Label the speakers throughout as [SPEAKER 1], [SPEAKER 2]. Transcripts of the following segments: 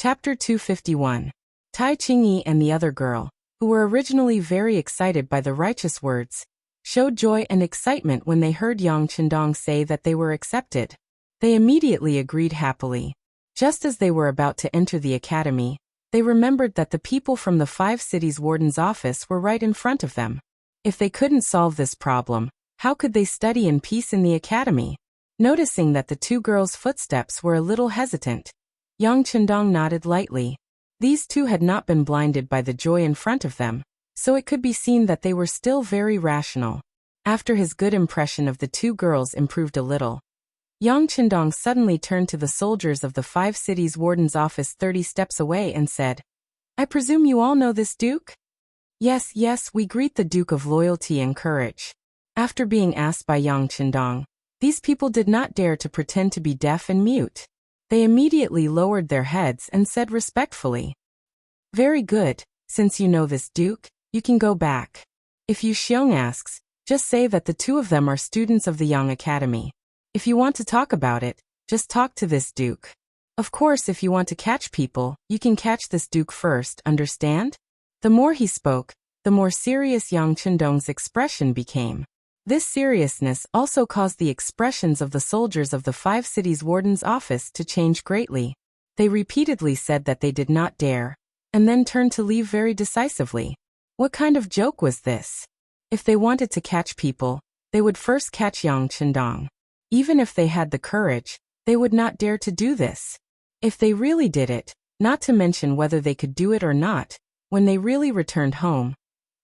[SPEAKER 1] Chapter 251. Tai Qingyi and the other girl, who were originally very excited by the righteous words, showed joy and excitement when they heard Yang Qindong say that they were accepted. They immediately agreed happily. Just as they were about to enter the academy, they remembered that the people from the 5 cities warden's office were right in front of them. If they couldn't solve this problem, how could they study in peace in the academy? Noticing that the 2 girls' footsteps were a little hesitant, Yang Qindong nodded lightly. These 2 had not been blinded by the joy in front of them, so it could be seen that they were still very rational. After his good impression of the 2 girls improved a little, Yang Qindong suddenly turned to the soldiers of the 5 cities warden's office 30 steps away and said, "I presume you all know this Duke?" Yes, we greet the Duke of Loyalty and Courage." After being asked by Yang Qindong, these people did not dare to pretend to be deaf and mute. They immediately lowered their heads and said respectfully, "Very good, since you know this Duke, you can go back. If Yu Xiong asks, just say that the 2 of them are students of the Yang Academy. If you want to talk about it, just talk to this Duke. Of course, if you want to catch people, you can catch this Duke first, understand?" The more he spoke, the more serious Yang Qindong's expression became. This seriousness also caused the expressions of the soldiers of the 5 cities warden's office to change greatly. They repeatedly said that they did not dare, and then turned to leave very decisively. What kind of joke was this? If they wanted to catch people, they would first catch Yang Qindong. Even if they had the courage, they would not dare to do this. If they really did it, not to mention whether they could do it or not, when they really returned home,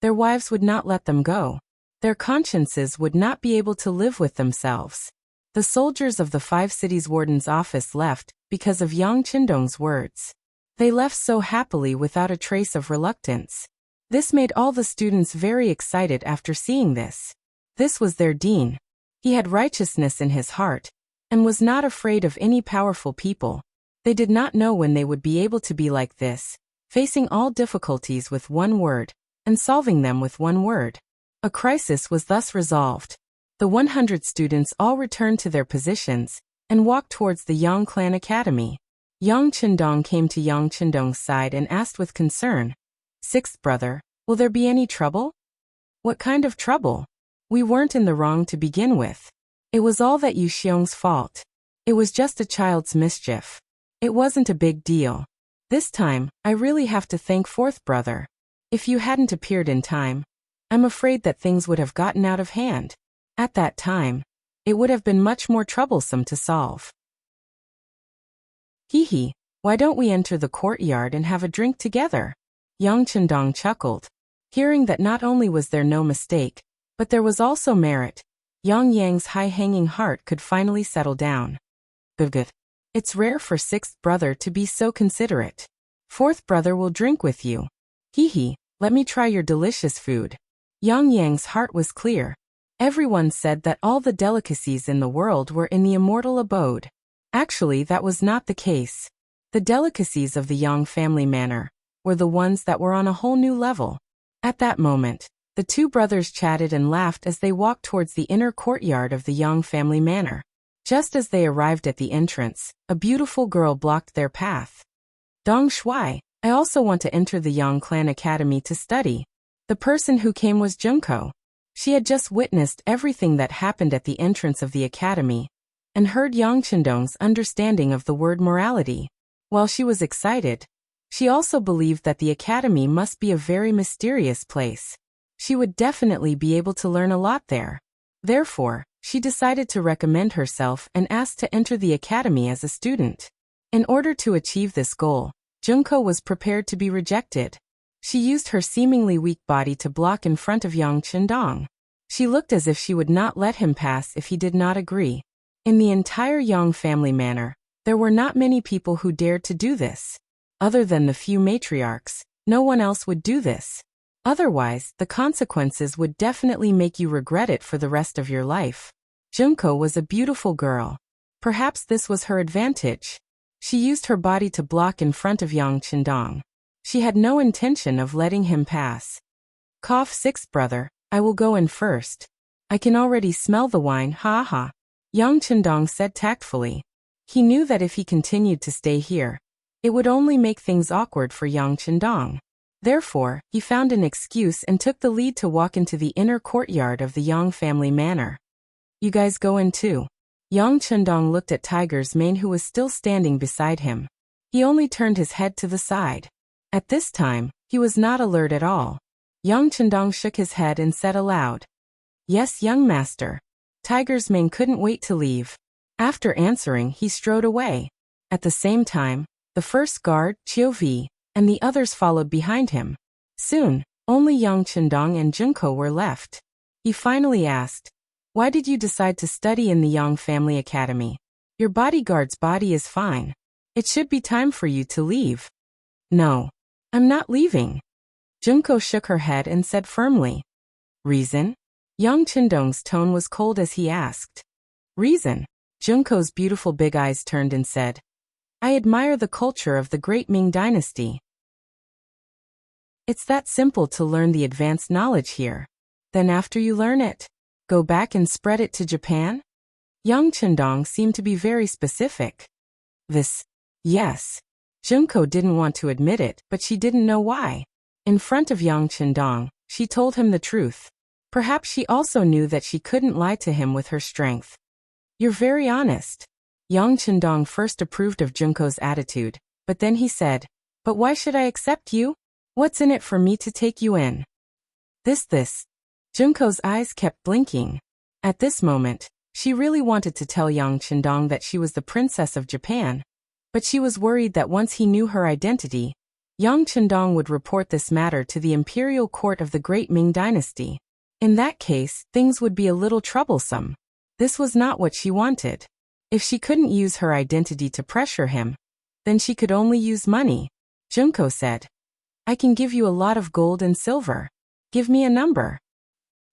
[SPEAKER 1] their wives would not let them go. Their consciences would not be able to live with themselves. The soldiers of the 5 cities warden's office left because of Yang Qindong's words. They left so happily without a trace of reluctance. This made all the students very excited after seeing this. This was their dean. He had righteousness in his heart, and was not afraid of any powerful people. They did not know when they would be able to be like this, facing all difficulties with one word, and solving them with one word. A crisis was thus resolved. The 100 students all returned to their positions, and walked towards the Yang Clan Academy. Yang Qindong came to Yang Qindong's side and asked with concern, "Sixth brother, will there be any trouble?" "What kind of trouble? We weren't in the wrong to begin with. It was all that Yu Xiong's fault. It was just a child's mischief. It wasn't a big deal. This time, I really have to thank fourth brother. If you hadn't appeared in time, I'm afraid that things would have gotten out of hand. At that time, it would have been much more troublesome to solve." "Hee, why don't we enter the courtyard and have a drink together?" Yang Qindong chuckled. Hearing that not only was there no mistake, but there was also merit, Yang Yang's high-hanging heart could finally settle down. Good. It's rare for sixth brother to be so considerate. Fourth brother will drink with you. Hee, let me try your delicious food. Yang Yang's heart was clear. Everyone said that all the delicacies in the world were in the immortal abode. Actually, that was not the case. The delicacies of the Yang family manor were the ones that were on a whole new level. At that moment, the 2 brothers chatted and laughed as they walked towards the inner courtyard of the Yang family manor. Just as they arrived at the entrance, a beautiful girl blocked their path. "Dong Shuai, I also want to enter the Yang Clan Academy to study." The person who came was Junko. She had just witnessed everything that happened at the entrance of the academy, and heard Yang Qindong's understanding of the word morality. While she was excited, she also believed that the academy must be a very mysterious place. She would definitely be able to learn a lot there. Therefore, she decided to recommend herself and asked to enter the academy as a student. In order to achieve this goal, Junko was prepared to be rejected. She used her seemingly weak body to block in front of Yang Qindong. She looked as if she would not let him pass if he did not agree. In the entire Yang family manor, there were not many people who dared to do this. Other than the few matriarchs, no one else would do this. Otherwise, the consequences would definitely make you regret it for the rest of your life. Junko was a beautiful girl. Perhaps this was her advantage. She used her body to block in front of Yang Qindong. She had no intention of letting him pass. "Cough, sixth brother, I will go in first. I can already smell the wine, ha. Yang Qindong said tactfully. He knew that if he continued to stay here, It would only make things awkward for Yang Chendong. Therefore, he found an excuse and took the lead to walk into the inner courtyard of the Yang family manor. You guys go in too. Yang Chendong looked at Tiger's mane, who was still standing beside him. He only turned his head to the side. At this time, he was not alert at all. Yang Chendong shook his head and said aloud, "Yes, young master." Tiger's mane couldn't wait to leave. After answering, he strode away. At the same time, the first guard, Chiu Vi, and the others followed behind him. Soon, only Yang Chendong and Junko were left. He finally asked, "Why did you decide to study in the Yang Family Academy? Your bodyguard's body is fine. It should be time for you to leave." "No, I'm not leaving." Junko shook her head and said firmly. "Reason?" Yang Chendong's tone was cold as he asked. "Reason?" Junko's beautiful big eyes turned and said, "I admire the culture of the great Ming dynasty. It's that simple to learn the advanced knowledge here. Then after you learn it, go back and spread it to Japan?" Yang Chendong seemed to be very specific. Yes. Junko didn't want to admit it, but she didn't know why. In front of Yang Chendong, she told him the truth. Perhaps she also knew that she couldn't lie to him with her strength. "You're very honest." Yang Chendong first approved of Junko's attitude, but then he said, "But why should I accept you? What's in it for me to take you in?" This. Junko's eyes kept blinking. At this moment, she really wanted to tell Yang Chendong that she was the princess of Japan, but she was worried that once he knew her identity, Yang Chendong would report this matter to the imperial court of the great Ming dynasty. In that case, things would be a little troublesome. This was not what she wanted. If she couldn't use her identity to pressure him, then she could only use money. Junko said, "I can give you a lot of gold and silver. Give me a number."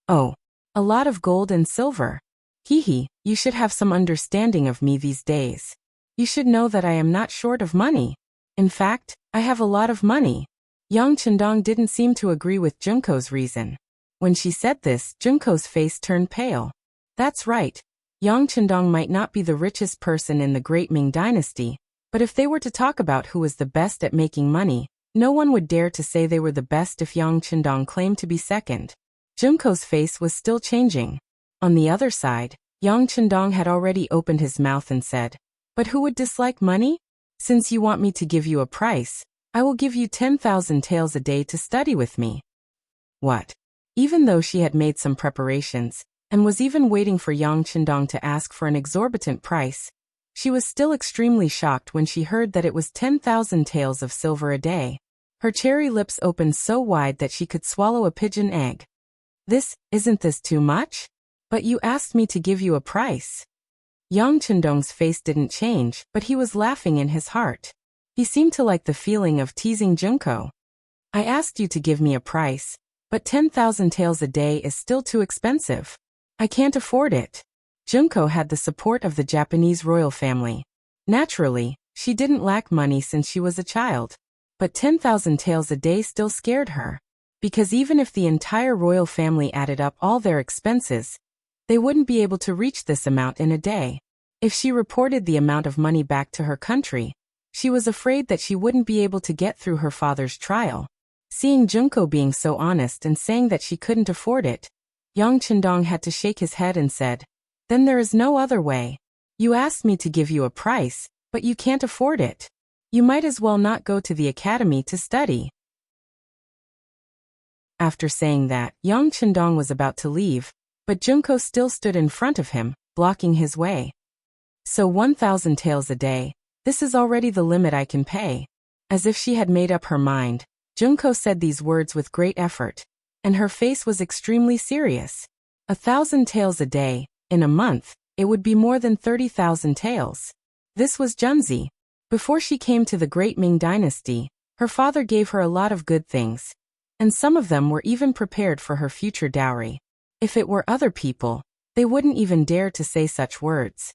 [SPEAKER 1] "Oh, a lot of gold and silver. Hee, you should have some understanding of me these days. You should know that I am not short of money. In fact, I have a lot of money." Yang Chendong didn't seem to agree with Junko's reason. When she said this, Junko's face turned pale. That's right. Yang Chendong might not be the richest person in the great Ming dynasty, but if they were to talk about who was the best at making money, no one would dare to say they were the best if Yang Chendong claimed to be second. Junko's face was still changing. On the other side, Yang Chendong had already opened his mouth and said, "But who would dislike money? Since you want me to give you a price, I will give you 10,000 taels a day to study with me." What? Even though she had made some preparations, and was even waiting for Yang Chendong to ask for an exorbitant price, she was still extremely shocked when she heard that it was 10,000 taels of silver a day. Her cherry lips opened so wide that she could swallow a pigeon egg. Isn't this too much? But you asked me to give you a price." Yang Chendong's face didn't change, but he was laughing in his heart. He seemed to like the feeling of teasing Junko. "I asked you to give me a price, but 10,000 taels a day is still too expensive. I can't afford it." Junko had the support of the Japanese royal family. Naturally, she didn't lack money since she was a child. But 10,000 taels a day still scared her. Because even if the entire royal family added up all their expenses, they wouldn't be able to reach this amount in a day. If she reported the amount of money back to her country, she was afraid that she wouldn't be able to get through her father's trial. Seeing Junko being so honest and saying that she couldn't afford it, Yang Chendong had to shake his head and said, "Then there is no other way. You asked me to give you a price, but you can't afford it. You might as well not go to the academy to study." After saying that, Yang Chendong was about to leave, but Junko still stood in front of him, blocking his way. "So 1,000 taels a day, this is already the limit I can pay." As if she had made up her mind, Junko said these words with great effort, and her face was extremely serious. 1,000 taels a day, in a month, it would be more than 30,000 taels. This was Junzi. Before she came to the great Ming dynasty, her father gave her a lot of good things, and some of them were even prepared for her future dowry. If it were other people, they wouldn't even dare to say such words.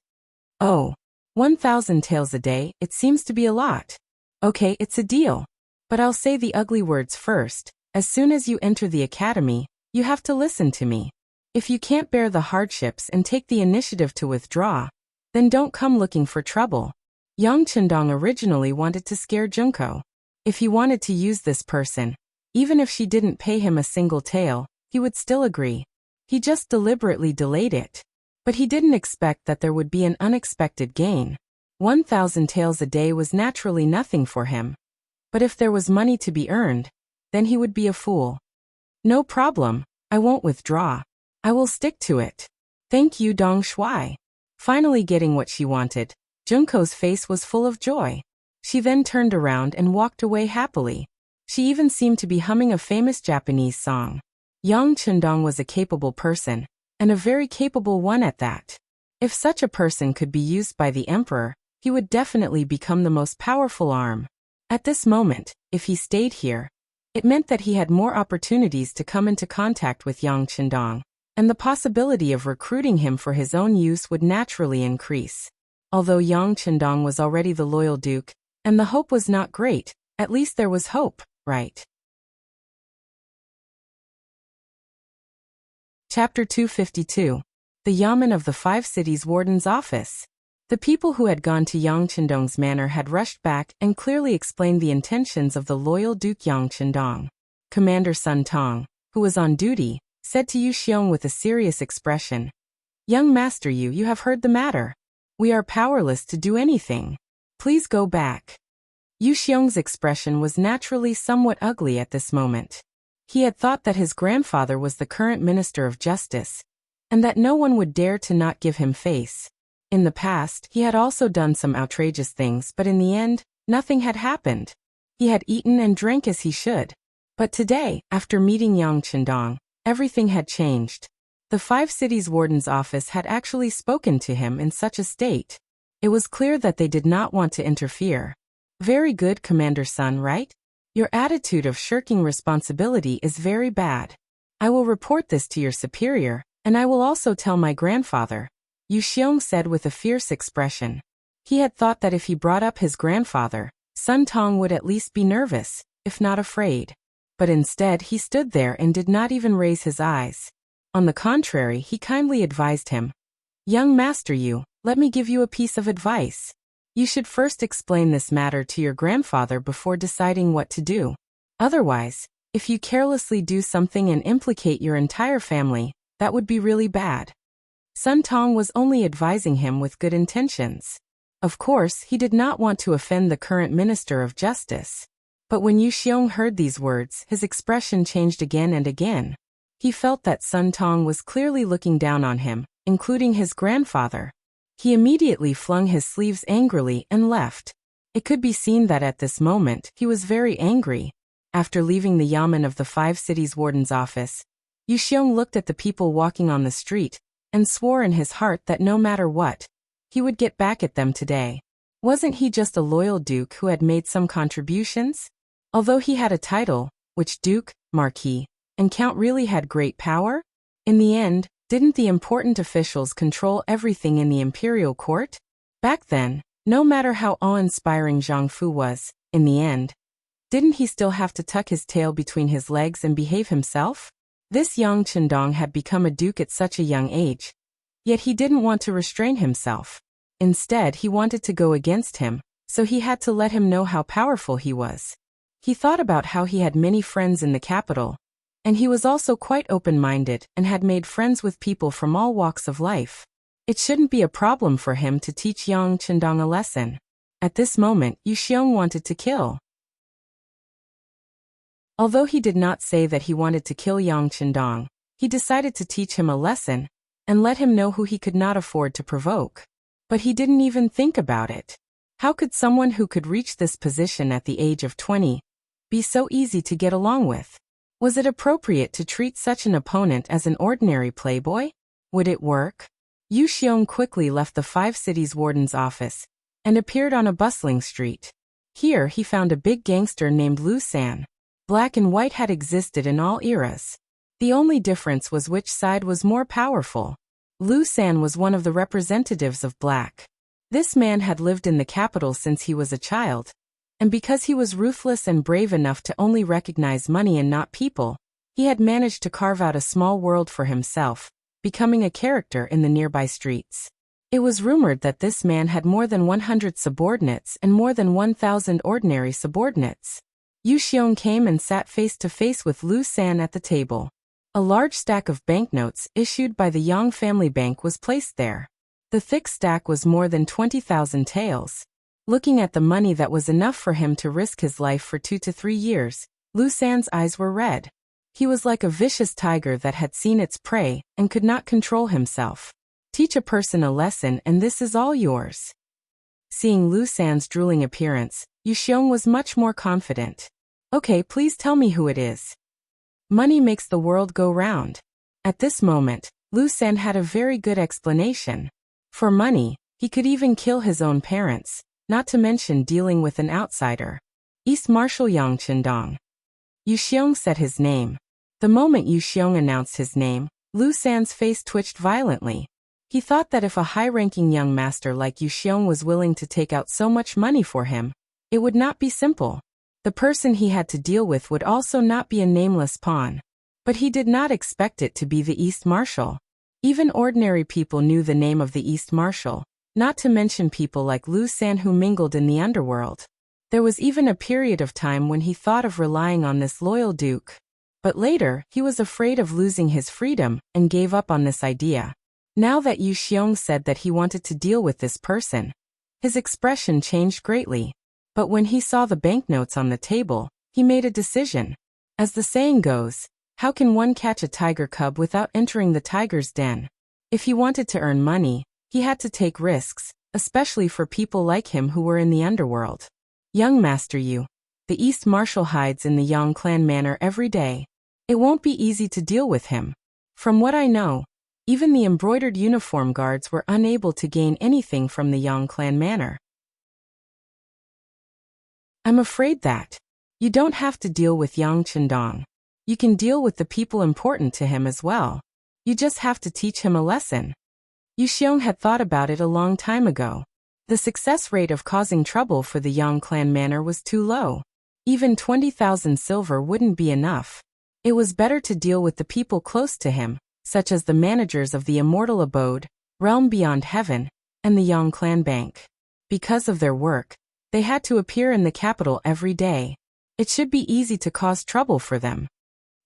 [SPEAKER 1] "Oh, 1,000 taels a day, it seems to be a lot. Okay, it's a deal. But I'll say the ugly words first. As soon as you enter the academy, you have to listen to me. If you can't bear the hardships and take the initiative to withdraw, then don't come looking for trouble. Yang Chendong originally wanted to scare Junko. If he wanted to use this person, even if she didn't pay him a single tael, he would still agree. He just deliberately delayed it. But he didn't expect that there would be an unexpected gain. 1,000 taels a day was naturally nothing for him. But if there was money to be earned, then he would be a fool. No problem, I won't withdraw. I will stick to it. Thank you, Dong Shuai. Finally getting what she wanted, Junko's face was full of joy. She then turned around and walked away happily. She even seemed to be humming a famous Japanese song. Yang Chendong was a capable person, and a very capable one at that. If such a person could be used by the emperor, he would definitely become the most powerful arm. At this moment, if he stayed here, it meant that he had more opportunities to come into contact with Yang Chendong, and the possibility of recruiting him for his own use would naturally increase. Although Yang Chendong was already the loyal duke, and the hope was not great, at least there was hope, right? Chapter 252. The Yamen of the Five Cities Warden's Office. The people who had gone to Yang Chendong's manor had rushed back and clearly explained the intentions of the loyal Duke Yang Chendong. Commander Sun Tong, who was on duty, said to Yu Xiong with a serious expression, "Young Master Yu, you have heard the matter. We are powerless to do anything. Please go back." Yu Xiong's expression was naturally somewhat ugly at this moment. He had thought that his grandfather was the current Minister of Justice, and that no one would dare to not give him face. In the past, he had also done some outrageous things, but in the end, nothing had happened. He had eaten and drank as he should. But today, after meeting Yang Chendong, everything had changed. The Five Cities Warden's office had actually spoken to him in such a state. It was clear that they did not want to interfere. Very good, Commander Sun, right? Your attitude of shirking responsibility is very bad. I will report this to your superior, and I will also tell my grandfather, Yu Xiong said with a fierce expression. He had thought that if he brought up his grandfather, Sun Tong would at least be nervous, if not afraid. But instead he stood there and did not even raise his eyes. On the contrary, he kindly advised him, "Young Master Yu, let me give you a piece of advice. You should first explain this matter to your grandfather before deciding what to do. Otherwise, if you carelessly do something and implicate your entire family, that would be really bad." Sun Tong was only advising him with good intentions. Of course, he did not want to offend the current Minister of Justice. But when Yu Xiong heard these words, his expression changed again and again. He felt that Sun Tong was clearly looking down on him, including his grandfather. He immediately flung his sleeves angrily and left. It could be seen that at this moment, he was very angry. After leaving the Yamen of the Five Cities Warden's office, Yu Xiong looked at the people walking on the street, and swore in his heart that no matter what, he would get back at them today. Wasn't he just a loyal duke who had made some contributions? Although he had a title, which duke, marquis, and count really had great power? In the end, didn't the important officials control everything in the imperial court? Back then, no matter how awe-inspiring Zhang Fu was, in the end, didn't he still have to tuck his tail between his legs and behave himself? This Yang Chendong had become a duke at such a young age. Yet he didn't want to restrain himself. Instead, he wanted to go against him, so he had to let him know how powerful he was. He thought about how he had many friends in the capital, and he was also quite open-minded and had made friends with people from all walks of life. It shouldn't be a problem for him to teach Yang Chendong a lesson. At this moment, Yu Xiong wanted to kill. Although he did not say that he wanted to kill Yang Chendong, he decided to teach him a lesson and let him know who he could not afford to provoke. But he didn't even think about it. How could someone who could reach this position at the age of 20 be so easy to get along with? Was it appropriate to treat such an opponent as an ordinary playboy? Would it work? Yu Xiong quickly left the Five Cities Warden's office and appeared on a bustling street. Here he found a big gangster named Lu San. Black and white had existed in all eras. The only difference was which side was more powerful. Lu San was one of the representatives of black. This man had lived in the capital since he was a child, and because he was ruthless and brave enough to only recognize money and not people, he had managed to carve out a small world for himself, becoming a character in the nearby streets. It was rumored that this man had more than 100 subordinates and more than 1,000 ordinary subordinates. Yu Xiong came and sat face to face with Lu San at the table. A large stack of banknotes issued by the Yang family bank was placed there. The thick stack was more than 20,000 taels. Looking at the money that was enough for him to risk his life for 2 to 3 years, Lu San's eyes were red. He was like a vicious tiger that had seen its prey and could not control himself. Teach a person a lesson and this is all yours. Seeing Lu San's drooling appearance, Yu Xiong was much more confident. Okay, please tell me who it is. Money makes the world go round. At this moment, Lu San had a very good explanation. For money, he could even kill his own parents, not to mention dealing with an outsider. East Marshal Yang Qindong. Yu Xiong said his name. The moment Yu Xiong announced his name, Lu San's face twitched violently. He thought that if a high-ranking young master like Yu Xiong was willing to take out so much money for him, it would not be simple. The person he had to deal with would also not be a nameless pawn. But he did not expect it to be the East Marshal. Even ordinary people knew the name of the East Marshal, not to mention people like Lu San who mingled in the underworld. There was even a period of time when he thought of relying on this loyal duke. But later, he was afraid of losing his freedom and gave up on this idea. Now that Yu Xiong said that he wanted to deal with this person, his expression changed greatly. But when he saw the banknotes on the table, he made a decision. As the saying goes, how can one catch a tiger cub without entering the tiger's den? If he wanted to earn money, he had to take risks, especially for people like him who were in the underworld. Young Master Yu, the East Marshal hides in the Yang clan manor every day. It won't be easy to deal with him. From what I know, even the embroidered uniform guards were unable to gain anything from the Yang clan manor. I'm afraid that you don't have to deal with Yang Qindong. You can deal with the people important to him as well. You just have to teach him a lesson. Yu Xiong had thought about it a long time ago. The success rate of causing trouble for the Yang clan manor was too low. Even 20,000 silver wouldn't be enough. It was better to deal with the people close to him, such as the managers of the Immortal Abode, Realm Beyond Heaven, and the Yang clan bank. Because of their work, they had to appear in the capital every day. It should be easy to cause trouble for them.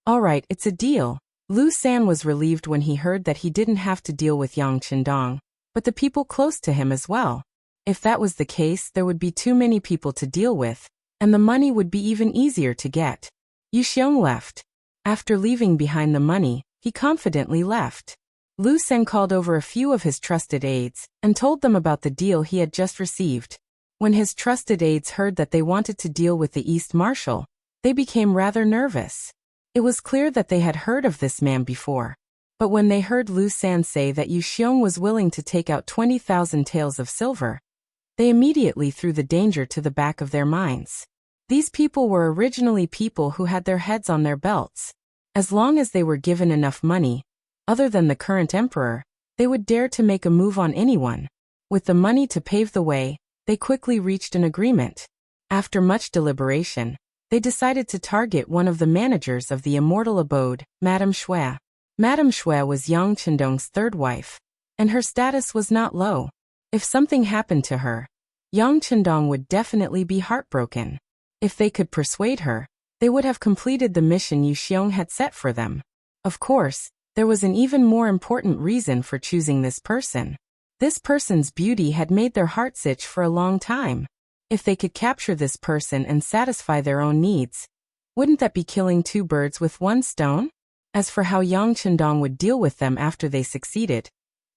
[SPEAKER 1] Alright, it's a deal. Lu San was relieved when he heard that he didn't have to deal with Yang Qindong, but the people close to him as well. If that was the case, there would be too many people to deal with, and the money would be even easier to get. Yu Xiong left. After leaving behind the money, he confidently left. Lu San called over a few of his trusted aides and told them about the deal he had just received. When his trusted aides heard that they wanted to deal with the East Marshal, they became rather nervous. It was clear that they had heard of this man before. But when they heard Lu San say that Yu Xiong was willing to take out 20,000 taels of silver, they immediately threw the danger to the back of their minds. These people were originally people who had their heads on their belts. As long as they were given enough money, other than the current emperor, they would dare to make a move on anyone. With the money to pave the way, they quickly reached an agreement. After much deliberation, they decided to target one of the managers of the Immortal Abode, Madame Shui. Madame Shui was Yang Qindong's third wife, and her status was not low. If something happened to her, Yang Qindong would definitely be heartbroken. If they could persuade her, they would have completed the mission Yu Xiong had set for them. Of course, there was an even more important reason for choosing this person. This person's beauty had made their hearts itch for a long time. If they could capture this person and satisfy their own needs, wouldn't that be killing two birds with one stone? As for how Yang Qindong would deal with them after they succeeded,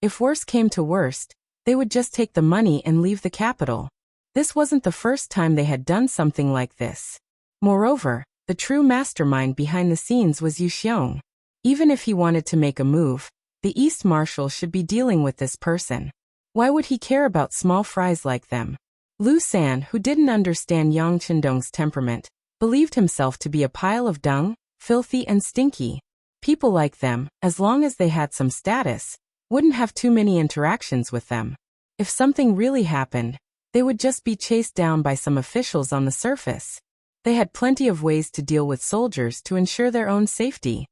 [SPEAKER 1] if worse came to worst, they would just take the money and leave the capital. This wasn't the first time they had done something like this. Moreover, the true mastermind behind the scenes was Yu Xiong. Even if he wanted to make a move, the East Marshal should be dealing with this person. Why would he care about small fries like them? Lu San, who didn't understand Yang Qindong's temperament, believed himself to be a pile of dung, filthy and stinky. People like them, as long as they had some status, wouldn't have too many interactions with them. If something really happened, they would just be chased down by some officials on the surface. They had plenty of ways to deal with soldiers to ensure their own safety.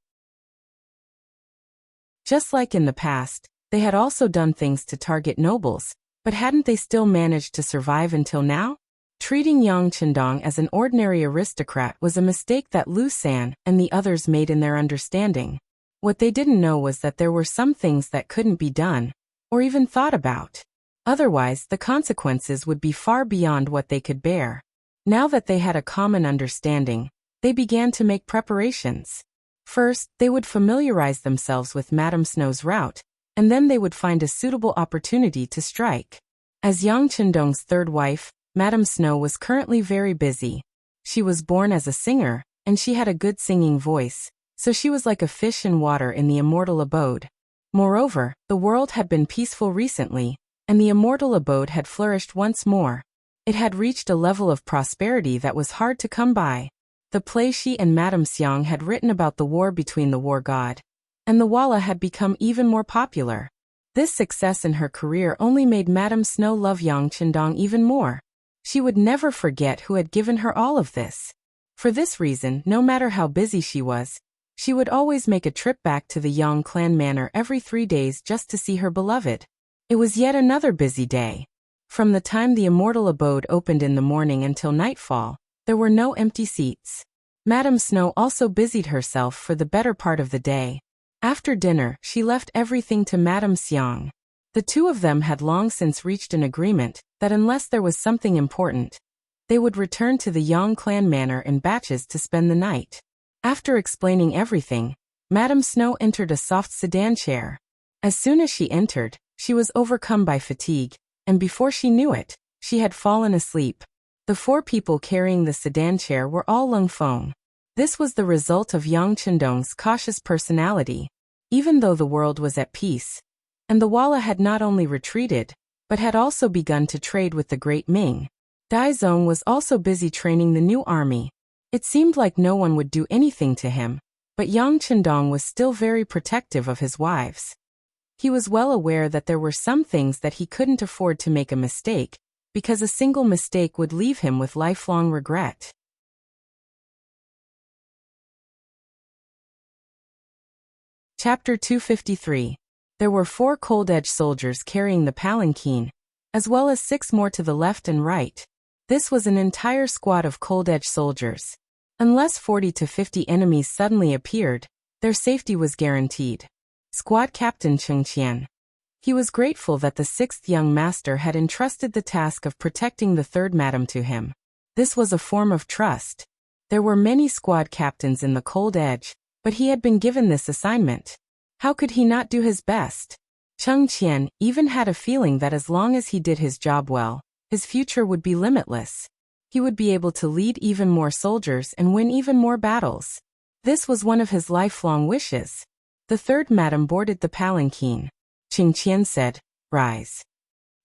[SPEAKER 1] Just like in the past, They had also done things to target nobles, but hadn't they still managed to survive until now? Treating Yang Qindong as an ordinary aristocrat was a mistake that Lu San and the others made in their understanding. What they didn't know was that there were some things that couldn't be done, or even thought about. Otherwise, the consequences would be far beyond what they could bear. Now that they had a common understanding, they began to make preparations. First, they would familiarize themselves with Madame Snow's route, and then they would find a suitable opportunity to strike. As Yang Qindong's third wife, Madame Snow was currently very busy. She was born as a singer, and she had a good singing voice, so she was like a fish in water in the immortal abode. Moreover, the world had been peaceful recently, and the immortal abode had flourished once more. It had reached a level of prosperity that was hard to come by. The play she and Madame Xiang had written about the war between the war god and the Walla had become even more popular. This success in her career only made Madame Snow love Yang Qindong even more. She would never forget who had given her all of this. For this reason, no matter how busy she was, she would always make a trip back to the Yang clan manor every 3 days just to see her beloved. It was yet another busy day. From the time the immortal abode opened in the morning until nightfall, there were no empty seats. Madame Snow also busied herself for the better part of the day. After dinner, she left everything to Madame Xiang. The two of them had long since reached an agreement that unless there was something important, they would return to the Yang clan manor in batches to spend the night. After explaining everything, Madame Snow entered a soft sedan chair. As soon as she entered, she was overcome by fatigue, and before she knew it, she had fallen asleep. The 4 people carrying the sedan chair were all Lung Feng. This was the result of Yang Qindong's cautious personality. Even though the world was at peace, and the Walla had not only retreated, but had also begun to trade with the Great Ming, Dai Zong was also busy training the new army. It seemed like no one would do anything to him, but Yang Qindong was still very protective of his wives. He was well aware that there were some things that he couldn't afford to make a mistake, because a single mistake would leave him with lifelong regret. Chapter 253. There were 4 cold-edge soldiers carrying the palanquin, as well as 6 more to the left and right. This was an entire squad of cold-edge soldiers. Unless 40 to 50 enemies suddenly appeared, their safety was guaranteed. Squad Captain Cheng Qian. He was grateful that the 6th young master had entrusted the task of protecting the 3rd madam to him. This was a form of trust. There were many squad captains in the Cold Edge, but he had been given this assignment. How could he not do his best? Cheng Qian even had a feeling that as long as he did his job well, his future would be limitless. He would be able to lead even more soldiers and win even more battles. This was one of his lifelong wishes. The 3rd madam boarded the palanquin. Cheng Qian said, "Rise."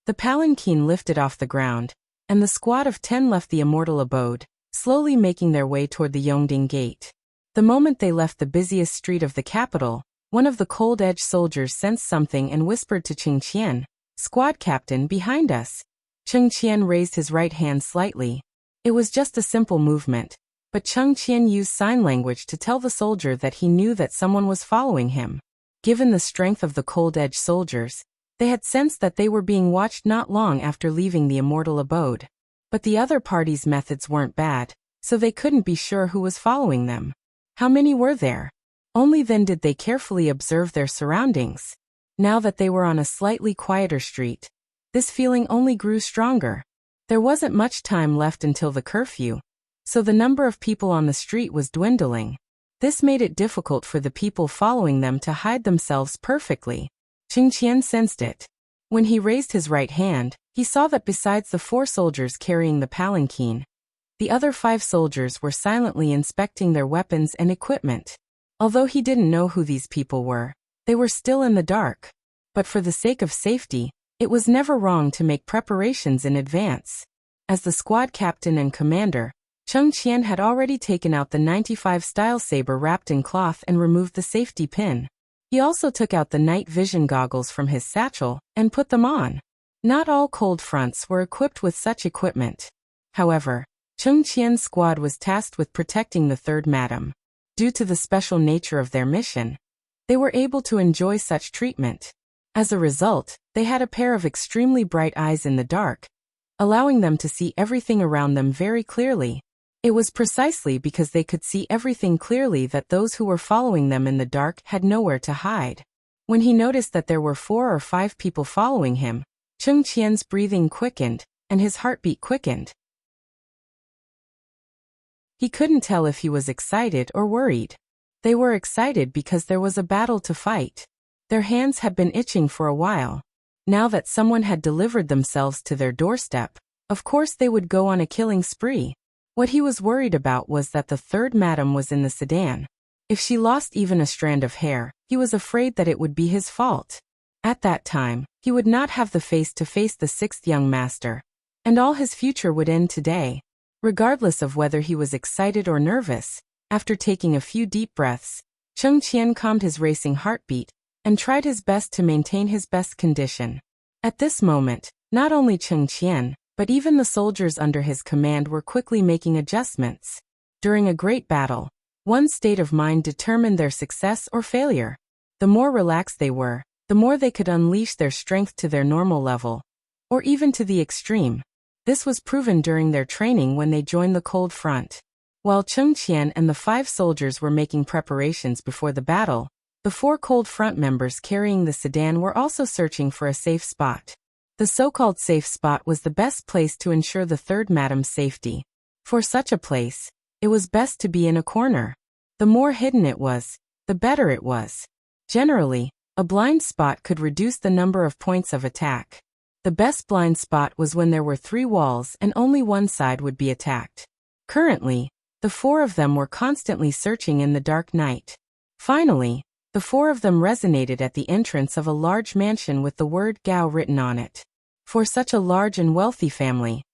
[SPEAKER 1] The palanquin lifted off the ground, and the squad of 10 left the immortal abode, slowly making their way toward the Yongding Gate. The moment they left the busiest street of the capital, one of the cold-edge soldiers sensed something and whispered to Cheng Qian, "Squad captain, behind us." Cheng Qian raised his right hand slightly. It was just a simple movement, but Cheng Qian used sign language to tell the soldier that he knew that someone was following him. Given the strength of the cold-edge soldiers, they had sensed that they were being watched not long after leaving the immortal abode. But the other party's methods weren't bad, so they couldn't be sure who was following them. How many were there? Only then did they carefully observe their surroundings. Now that they were on a slightly quieter street, this feeling only grew stronger. There wasn't much time left until the curfew, so the number of people on the street was dwindling. This made it difficult for the people following them to hide themselves perfectly. Cheng Qian sensed it. When he raised his right hand, he saw that besides the 4 soldiers carrying the palanquin, the other 5 soldiers were silently inspecting their weapons and equipment. Although he didn't know who these people were, they were still in the dark. But for the sake of safety, it was never wrong to make preparations in advance. As the squad captain and commander, Cheng Qian had already taken out the 95 style saber wrapped in cloth and removed the safety pin. He also took out the night vision goggles from his satchel and put them on. Not all cold fronts were equipped with such equipment. However, Cheng Qian's squad was tasked with protecting the 3rd madam. Due to the special nature of their mission, they were able to enjoy such treatment. As a result, they had a pair of extremely bright eyes in the dark, allowing them to see everything around them very clearly. It was precisely because they could see everything clearly that those who were following them in the dark had nowhere to hide. When he noticed that there were 4 or 5 people following him, Cheng Qian's breathing quickened, and his heartbeat quickened. He couldn't tell if he was excited or worried. They were excited because there was a battle to fight. Their hands had been itching for a while. Now that someone had delivered themselves to their doorstep, of course they would go on a killing spree. What he was worried about was that the third madam was in the sedan. If she lost even a strand of hair, he was afraid that it would be his fault. At that time, he would not have the face to face the 6th young master, and all his future would end today. Regardless of whether he was excited or nervous, after taking a few deep breaths, Cheng Qian calmed his racing heartbeat and tried his best to maintain his best condition. At this moment, not only Cheng Qian, but even the soldiers under his command were quickly making adjustments. During a great battle, one's state of mind determined their success or failure. The more relaxed they were, the more they could unleash their strength to their normal level, or even to the extreme. This was proven during their training when they joined the cold front. While Cheng Qian and the 5 soldiers were making preparations before the battle, the 4 cold front members carrying the sedan were also searching for a safe spot. The so-called safe spot was the best place to ensure the third madam's safety. For such a place, it was best to be in a corner. The more hidden it was, the better it was. Generally, a blind spot could reduce the number of points of attack. The best blind spot was when there were 3 walls and only one side would be attacked. Currently, the 4 of them were constantly searching in the dark night. Finally, the 4 of them resonated at the entrance of a large mansion with the word Gao written on it. For such a large and wealthy family,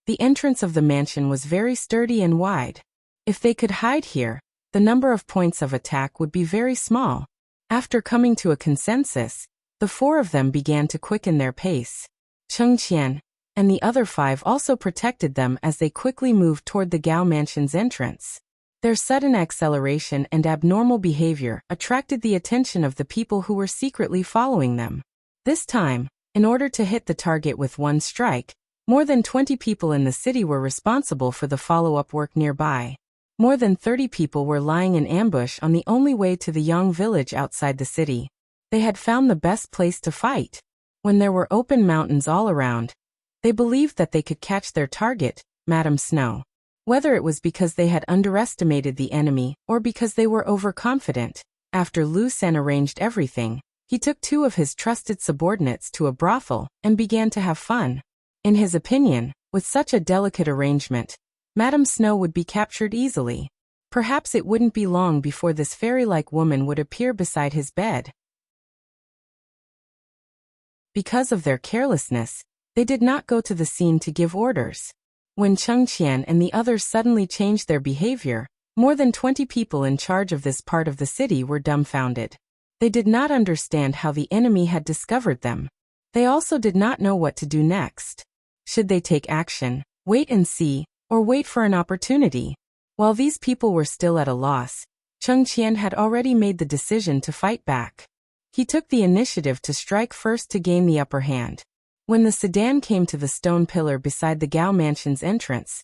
[SPEAKER 1] the entrance of the mansion was very sturdy and wide. If they could hide here, the number of points of attack would be very small. After coming to a consensus, the 4 of them began to quicken their pace. Cheng Qian and the other 5 also protected them as they quickly moved toward the Gao mansion's entrance. Their sudden acceleration and abnormal behavior attracted the attention of the people who were secretly following them. This time, in order to hit the target with one strike, more than 20 people in the city were responsible for the follow-up work nearby. More than 30 people were lying in ambush on the only way to the Yang village outside the city. They had found the best place to fight. When there were open mountains all around, they believed that they could catch their target, Madame Snow. Whether it was because they had underestimated the enemy or because they were overconfident, after Lu Sen arranged everything, he took 2 of his trusted subordinates to a brothel and began to have fun. In his opinion, with such a delicate arrangement, Madame Snow would be captured easily. Perhaps it wouldn't be long before this fairy-like woman would appear beside his bed. Because of their carelessness, they did not go to the scene to give orders. When Cheng Qian and the others suddenly changed their behavior, more than 20 people in charge of this part of the city were dumbfounded. They did not understand how the enemy had discovered them. They also did not know what to do next. Should they take action, wait and see, or wait for an opportunity? While these people were still at a loss, Cheng Qian had already made the decision to fight back. He took the initiative to strike first to gain the upper hand. When the sedan came to the stone pillar beside the Gao mansion's entrance,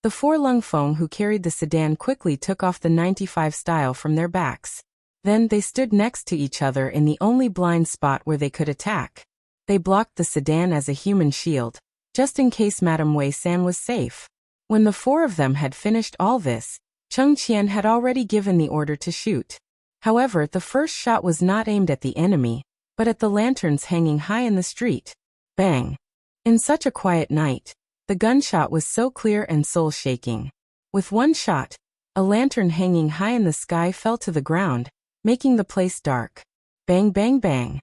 [SPEAKER 1] the 4 Lungfeng who carried the sedan quickly took off the 95 style from their backs. Then they stood next to each other in the only blind spot where they could attack. They blocked the sedan as a human shield, just in case Madame Wei San was safe. When the 4 of them had finished all this, Cheng Qian had already given the order to shoot. However, the first shot was not aimed at the enemy, but at the lanterns hanging high in the street. Bang! In such a quiet night, the gunshot was so clear and soul-shaking. With one shot, a lantern hanging high in the sky fell to the ground, making the place dark. Bang bang bang!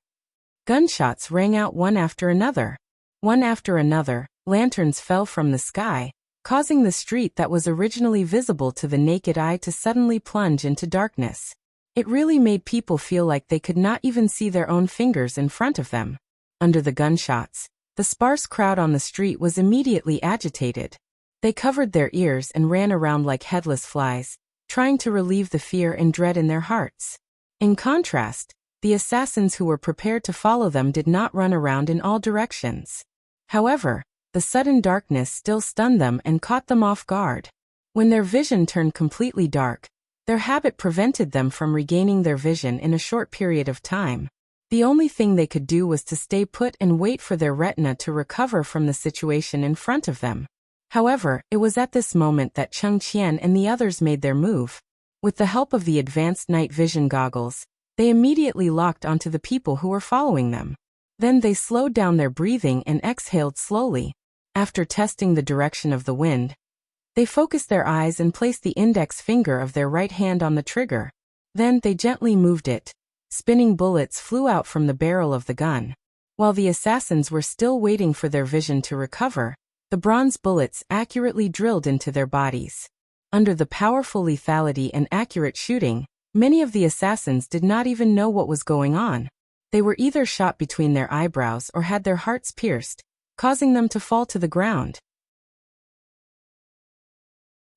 [SPEAKER 1] Gunshots rang out one after another. One after another, lanterns fell from the sky, causing the street that was originally visible to the naked eye to suddenly plunge into darkness. It really made people feel like they could not even see their own fingers in front of them. Under the gunshots, the sparse crowd on the street was immediately agitated. They covered their ears and ran around like headless flies, trying to relieve the fear and dread in their hearts. In contrast, The assassins who were prepared to follow them did not run around in all directions. However, the sudden darkness still stunned them and caught them off guard. When their vision turned completely dark, their habit prevented them from regaining their vision in a short period of time. The only thing they could do was to stay put and wait for their retina to recover from the situation in front of them. However, it was at this moment that Cheng Qian and the others made their move. With the help of the advanced night vision goggles, they immediately locked onto the people who were following them. Then they slowed down their breathing and exhaled slowly. After testing the direction of the wind, they focused their eyes and placed the index finger of their right hand on the trigger. Then they gently moved it. Spinning bullets flew out from the barrel of the gun. While the assassins were still waiting for their vision to recover, the bronze bullets accurately drilled into their bodies. Under the powerful lethality and accurate shooting, many of the assassins did not even know what was going on. They were either shot between their eyebrows or had their hearts pierced, causing them to fall to the ground.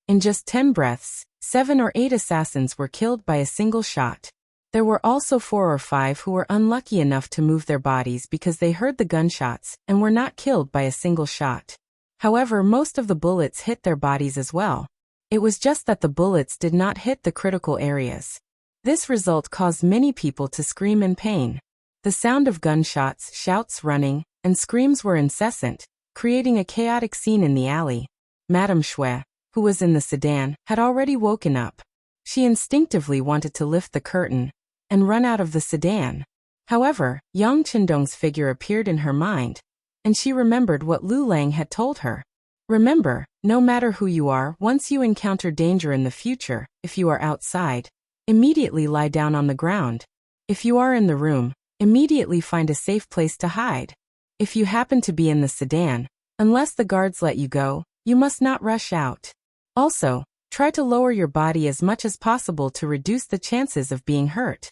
[SPEAKER 1] In just 10 breaths, 7 or 8 assassins were killed by a single shot. There were also 4 or 5 who were unlucky enough to move their bodies because they heard the gunshots and were not killed by a single shot. However, most of the bullets hit their bodies as well. It was just that the bullets did not hit the critical areas. This result caused many people to scream in pain. The sound of gunshots, shouts, running, and screams were incessant, creating a chaotic scene in the alley. Madame Shui, who was in the sedan, had already woken up. She instinctively wanted to lift the curtain and run out of the sedan. However, Yang Qindong's figure appeared in her mind, and she remembered what Lu Lang had told her. Remember, no matter who you are, once you encounter danger in the future, if you are outside, immediately lie down on the ground. If you are in the room, immediately find a safe place to hide. If you happen to be in the sedan, unless the guards let you go, you must not rush out. Also, try to lower your body as much as possible to reduce the chances of being hurt.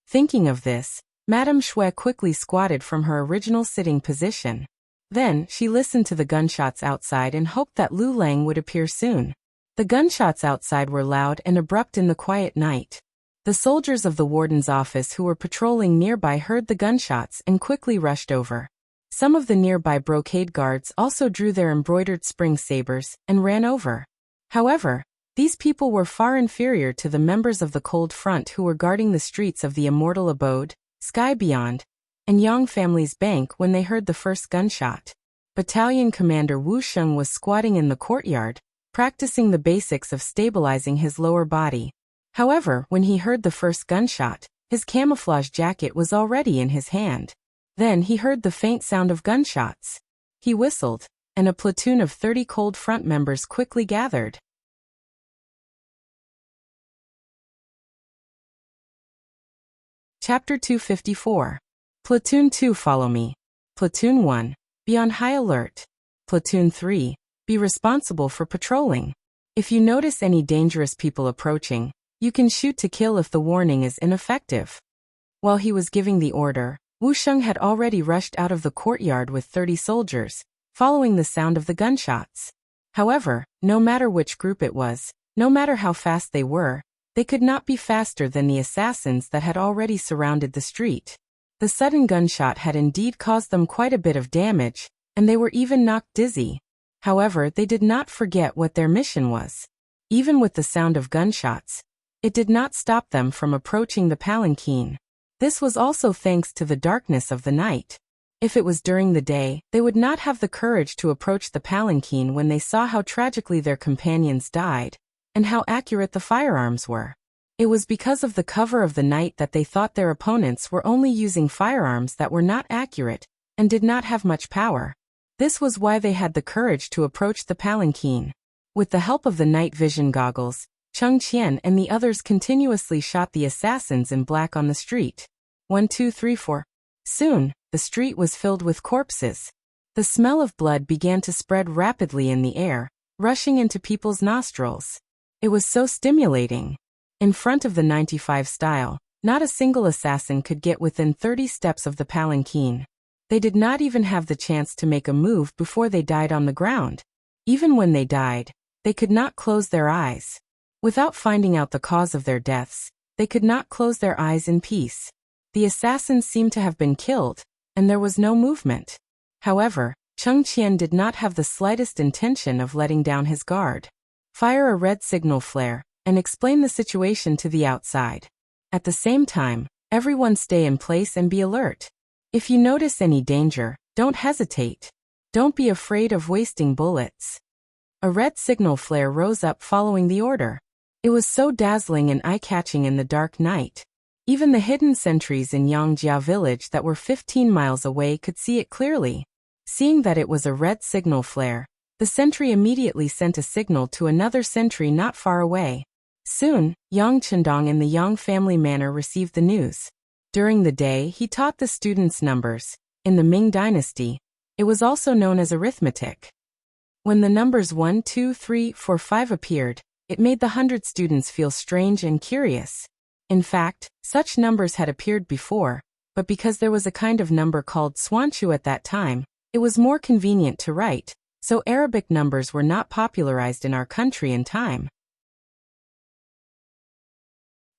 [SPEAKER 1] Thinking of this, Madame Shui quickly squatted from her original sitting position. Then, she listened to the gunshots outside and hoped that Lu Lang would appear soon. The gunshots outside were loud and abrupt in the quiet night. The soldiers of the warden's office who were patrolling nearby heard the gunshots and quickly rushed over. Some of the nearby brocade guards also drew their embroidered spring sabers and ran over. However, these people were far inferior to the members of the Cold Front who were guarding the streets of the Immortal Abode, Sky Beyond, and Yang family's bank when they heard the first gunshot. Battalion Commander Wu Sheng was squatting in the courtyard, practicing the basics of stabilizing his lower body. However, when he heard the first gunshot, his camouflage jacket was already in his hand. Then he heard the faint sound of gunshots. He whistled, and a platoon of 30 Cold Front members quickly gathered. Chapter 254. Platoon 2, follow me. Platoon 1, be on high alert. Platoon 3, be responsible for patrolling. If you notice any dangerous people approaching, you can shoot to kill if the warning is ineffective. While he was giving the order, Wu Sheng had already rushed out of the courtyard with 30 soldiers, following the sound of the gunshots. However, no matter which group it was, no matter how fast they were, they could not be faster than the assassins that had already surrounded the street. The sudden gunshot had indeed caused them quite a bit of damage, and they were even knocked dizzy. However, they did not forget what their mission was. Even with the sound of gunshots, it did not stop them from approaching the palanquin. This was also thanks to the darkness of the night. If it was during the day, they would not have the courage to approach the palanquin when they saw how tragically their companions died, and how accurate the firearms were. It was because of the cover of the night that they thought their opponents were only using firearms that were not accurate, and did not have much power. This was why they had the courage to approach the palanquin. With the help of the night vision goggles, Cheng Qian and the others continuously shot the assassins in black on the street. 1, 2, 3, 4. Soon, the street was filled with corpses. The smell of blood began to spread rapidly in the air, rushing into people's nostrils. It was so stimulating. In front of the 95 style, not a single assassin could get within 30 steps of the palanquin. They did not even have the chance to make a move before they died on the ground. Even when they died, they could not close their eyes. Without finding out the cause of their deaths, they could not close their eyes in peace. The assassins seemed to have been killed, and there was no movement. However, Cheng Qian did not have the slightest intention of letting down his guard. Fire a red signal flare, and explain the situation to the outside. At the same time, everyone stay in place and be alert. If you notice any danger, don't hesitate. Don't be afraid of wasting bullets. A red signal flare rose up following the order. It was so dazzling and eye-catching in the dark night. Even the hidden sentries in Yangjia village that were 15 miles away could see it clearly. Seeing that it was a red signal flare, the sentry immediately sent a signal to another sentry not far away. Soon, Yang Chendong in the Yang family manor received the news. During the day, he taught the students numbers. In the Ming dynasty, it was also known as arithmetic. When the numbers 1, 2, 3, 4, 5 appeared, it made the 100 students feel strange and curious. In fact, such numbers had appeared before, but because there was a kind of number called Swanshu at that time, it was more convenient to write, so Arabic numbers were not popularized in our country in time.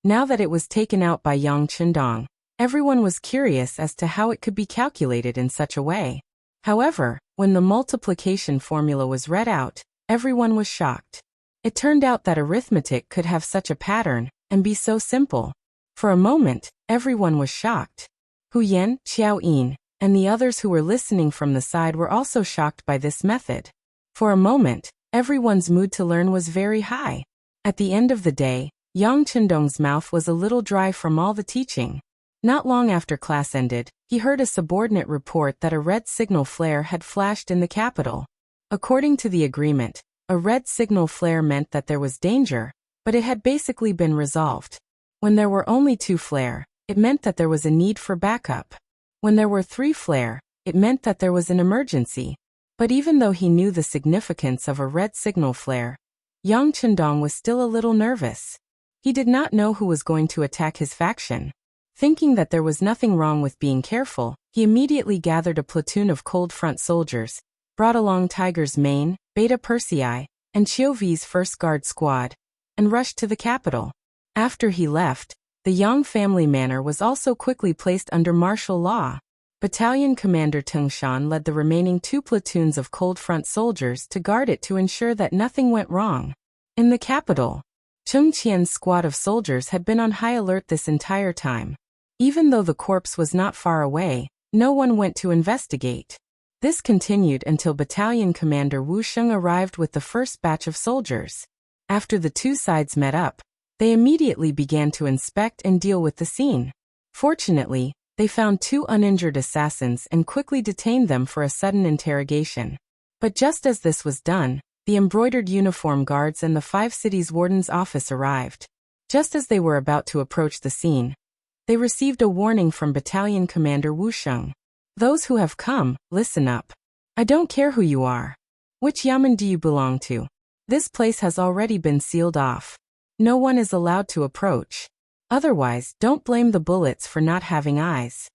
[SPEAKER 1] Now that it was taken out by Yang Chendong, everyone was curious as to how it could be calculated in such a way. However, when the multiplication formula was read out, everyone was shocked. It turned out that arithmetic could have such a pattern and be so simple. For a moment, everyone was shocked. Hu Yan, Xiao Yin, and the others who were listening from the side were also shocked by this method. For a moment, everyone's mood to learn was very high. At the end of the day, Yang Chendong's mouth was a little dry from all the teaching. Not long after class ended, he heard a subordinate report that a red signal flare had flashed in the capital. According to the agreement, a red signal flare meant that there was danger, but it had basically been resolved. When there were only 2 flare, it meant that there was a need for backup. When there were 3 flare, it meant that there was an emergency. But even though he knew the significance of a red signal flare, Yang Chendong was still a little nervous. He did not know who was going to attack his faction. Thinking that there was nothing wrong with being careful, he immediately gathered a platoon of cold front soldiers, brought along Tiger's Mane, Beta Persei, and Chiovi's first guard squad, and rushed to the capital. After he left, the Yang family manor was also quickly placed under martial law. Battalion Commander Teng Shan led the remaining 2 platoons of cold front soldiers to guard it to ensure that nothing went wrong. In the capital, Cheng Qian's squad of soldiers had been on high alert this entire time. Even though the corpse was not far away, no one went to investigate. This continued until Battalion Commander Wu Sheng arrived with the first batch of soldiers. After the 2 sides met up, they immediately began to inspect and deal with the scene. Fortunately, they found 2 uninjured assassins and quickly detained them for a sudden interrogation. But just as this was done, the embroidered uniform guards and the 5 cities warden's office arrived. Just as they were about to approach the scene, they received a warning from Battalion Commander Wu Sheng. Those who have come, listen up. I don't care who you are. Which yamen do you belong to? This place has already been sealed off. No one is allowed to approach. Otherwise, don't blame the bullets for not having eyes.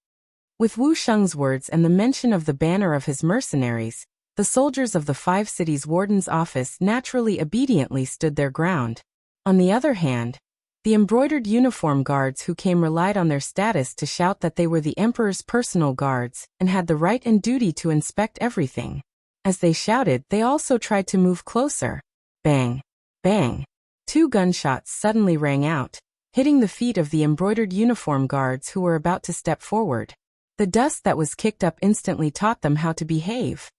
[SPEAKER 1] With Wu Sheng's words and the mention of the banner of his mercenaries, the soldiers of the 5 cities warden's office naturally obediently stood their ground. On the other hand, the embroidered uniform guards who came relied on their status to shout that they were the emperor's personal guards and had the right and duty to inspect everything. As they shouted, they also tried to move closer. Bang! Bang! 2 gunshots suddenly rang out, hitting the feet of the embroidered uniform guards who were about to step forward. The dust that was kicked up instantly taught them how to behave.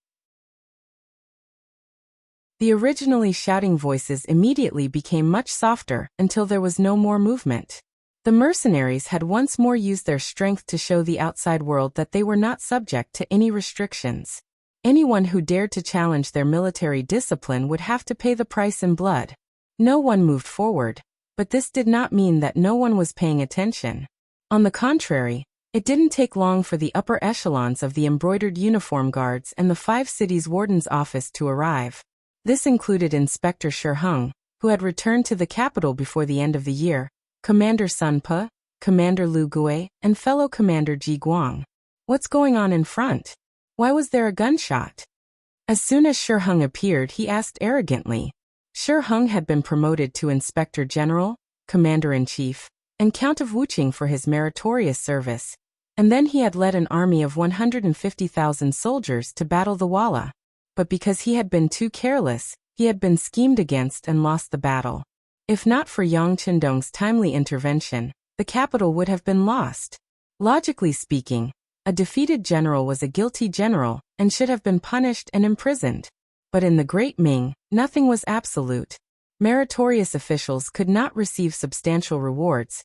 [SPEAKER 1] The originally shouting voices immediately became much softer until there was no more movement. The mercenaries had once more used their strength to show the outside world that they were not subject to any restrictions. Anyone who dared to challenge their military discipline would have to pay the price in blood. No one moved forward, but this did not mean that no one was paying attention. On the contrary, it didn't take long for the upper echelons of the embroidered uniform guards and the 5 cities warden's office to arrive. This included Inspector Shi Heng, who had returned to the capital before the end of the year, Commander Sun Pe, Commander Lu Gui, and fellow Commander Ji Guang. What's going on in front? Why was there a gunshot? As soon as Shi Heng appeared, he asked arrogantly. Shi Heng had been promoted to Inspector General, Commander-in-Chief, and Count of Wuxia for his meritorious service, and then he had led an army of 150,000 soldiers to battle the Walla. But because he had been too careless, he had been schemed against and lost the battle. If not for Yang Qindong's timely intervention, the capital would have been lost. Logically speaking, a defeated general was a guilty general and should have been punished and imprisoned. But in the Great Ming, nothing was absolute. Meritorious officials could not receive substantial rewards,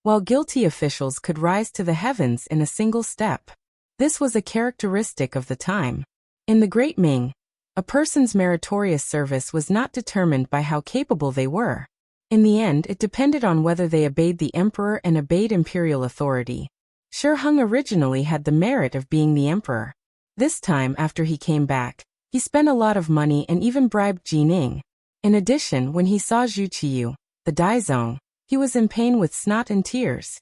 [SPEAKER 1] while guilty officials could rise to the heavens in a single step. This was a characteristic of the time. In the Great Ming, a person's meritorious service was not determined by how capable they were. In the end, it depended on whether they obeyed the emperor and obeyed imperial authority. Shi Hung originally had the merit of being the emperor. This time, after he came back, he spent a lot of money and even bribed Jining. In addition, when he saw Zhu Qiyu, the Daizong, he was in pain with snot and tears.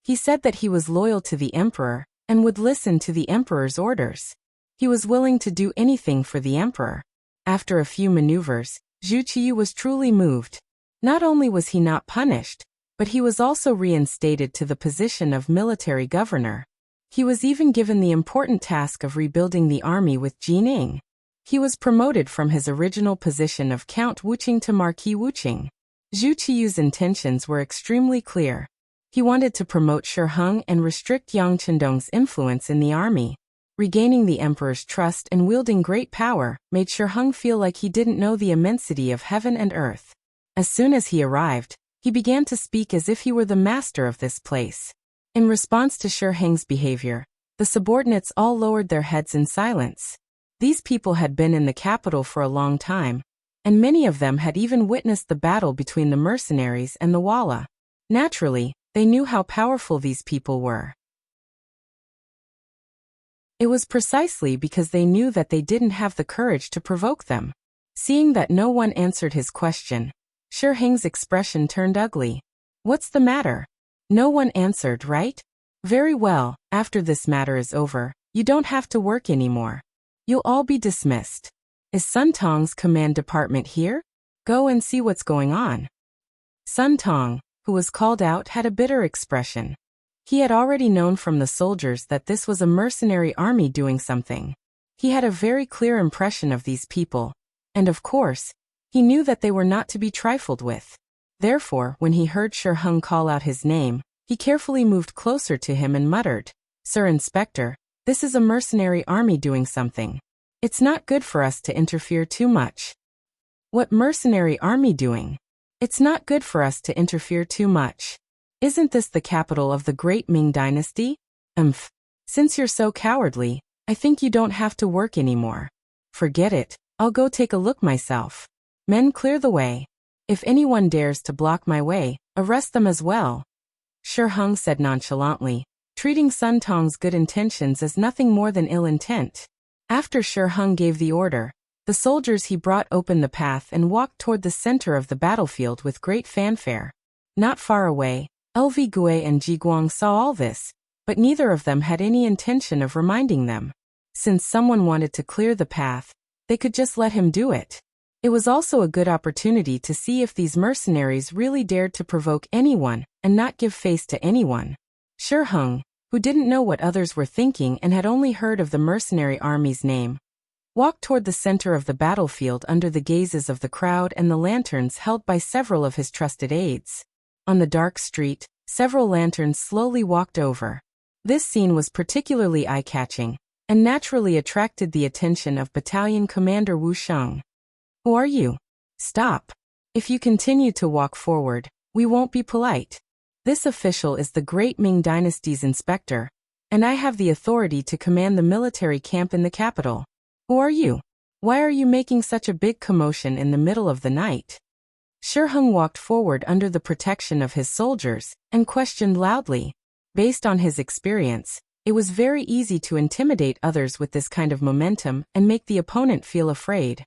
[SPEAKER 1] He said that he was loyal to the emperor and would listen to the emperor's orders. He was willing to do anything for the emperor. After a few maneuvers, Zhu Qiyu was truly moved. Not only was he not punished, but he was also reinstated to the position of military governor. He was even given the important task of rebuilding the army with Jining. He was promoted from his original position of Count Wuqing to Marquis Wuqing. Zhu Qiyu's intentions were extremely clear. He wanted to promote Shi Hung and restrict Yang Qindong's influence in the army. Regaining the emperor's trust and wielding great power made Shi Hung feel like he didn't know the immensity of heaven and earth. As soon as he arrived, he began to speak as if he were the master of this place. In response to Shi Hung's behavior, the subordinates all lowered their heads in silence. These people had been in the capital for a long time, and many of them had even witnessed the battle between the mercenaries and the Walla. Naturally, they knew how powerful these people were. It was precisely because they knew that they didn't have the courage to provoke them. Seeing that no one answered his question, Shi Hung's expression turned ugly. "What's the matter? No one answered, right? Very well, after this matter is over, you don't have to work anymore. You'll all be dismissed. Is Sun Tong's command department here? Go and see what's going on." Sun Tong, who was called out, had a bitter expression. He had already known from the soldiers that this was a mercenary army doing something. He had a very clear impression of these people, and of course, he knew that they were not to be trifled with. Therefore, when he heard Shi Hung call out his name, he carefully moved closer to him and muttered, "Sir Inspector, this is a mercenary army doing something. It's not good for us to interfere too much." "What mercenary army doing? It's not good for us to interfere too much. Isn't this the capital of the Great Ming Dynasty? Since you're so cowardly, I think you don't have to work anymore. Forget it, I'll go take a look myself. Men, clear the way. If anyone dares to block my way, arrest them as well." Shi Hung said nonchalantly, treating Sun Tong's good intentions as nothing more than ill intent. After Shi Hung gave the order, the soldiers he brought opened the path and walked toward the center of the battlefield with great fanfare. Not far away, LV Gui and Ji Guang saw all this, but neither of them had any intention of reminding them. Since someone wanted to clear the path, they could just let him do it. It was also a good opportunity to see if these mercenaries really dared to provoke anyone and not give face to anyone. Shi Hung, who didn't know what others were thinking and had only heard of the mercenary army's name, walked toward the center of the battlefield under the gazes of the crowd and the lanterns held by several of his trusted aides. On the dark street, several lanterns slowly walked over. This scene was particularly eye-catching, and naturally attracted the attention of Battalion Commander Wu Sheng. "Who are you? Stop. If you continue to walk forward, we won't be polite. This official is the Great Ming Dynasty's inspector, and I have the authority to command the military camp in the capital. Who are you? Why are you making such a big commotion in the middle of the night?" Shi Hung walked forward under the protection of his soldiers and questioned loudly. Based on his experience, it was very easy to intimidate others with this kind of momentum and make the opponent feel afraid.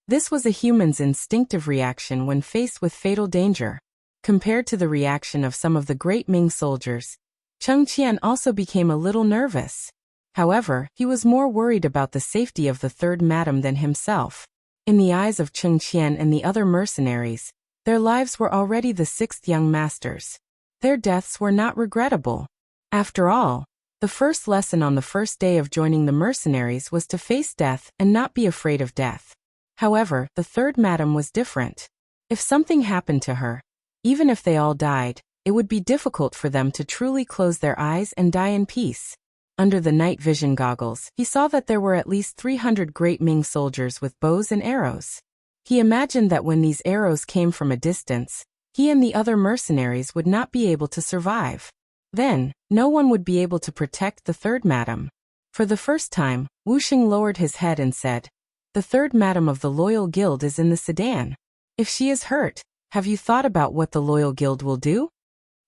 [SPEAKER 1] This was a human's instinctive reaction when faced with fatal danger. Compared to the reaction of some of the Great Ming soldiers, Cheng Qian also became a little nervous. However, he was more worried about the safety of the third madam than himself. In the eyes of Cheng Qian and the other mercenaries, their lives were already the sixth young masters. Their deaths were not regrettable. After all, the first lesson on the first day of joining the mercenaries was to face death and not be afraid of death. However, the third madam was different. If something happened to her, even if they all died, it would be difficult for them to truly close their eyes and die in peace. Under the night vision goggles, he saw that there were at least 300 great Ming soldiers with bows and arrows. He imagined that when these arrows came from a distance, he and the other mercenaries would not be able to survive. Then, no one would be able to protect the third madam. For the first time, Wuxia lowered his head and said, "The third madam of the Loyal Guild is in the sedan. If she is hurt, have you thought about what the Loyal Guild will do?"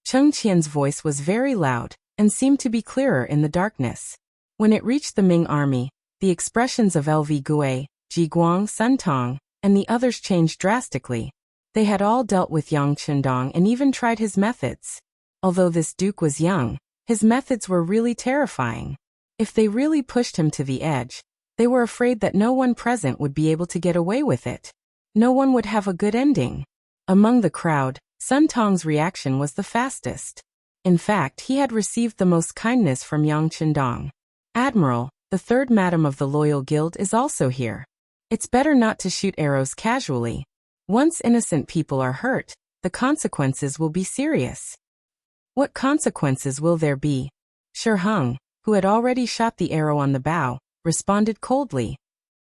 [SPEAKER 1] Cheng Qian's voice was very loud and seemed to be clearer in the darkness. When it reached the Ming army, the expressions of LV Gui, Ji Guang, Sun Tong, and the others changed drastically. They had all dealt with Yang Chendong and even tried his methods. Although this duke was young, his methods were really terrifying. If they really pushed him to the edge, they were afraid that no one present would be able to get away with it. No one would have a good ending. Among the crowd, Sun Tong's reaction was the fastest. In fact, he had received the most kindness from Yang Chendong. "Admiral, the third madam of the Loyal Guild is also here. It's better not to shoot arrows casually. Once innocent people are hurt, the consequences will be serious." "What consequences will there be?" Shi Heng, who had already shot the arrow on the bow, responded coldly.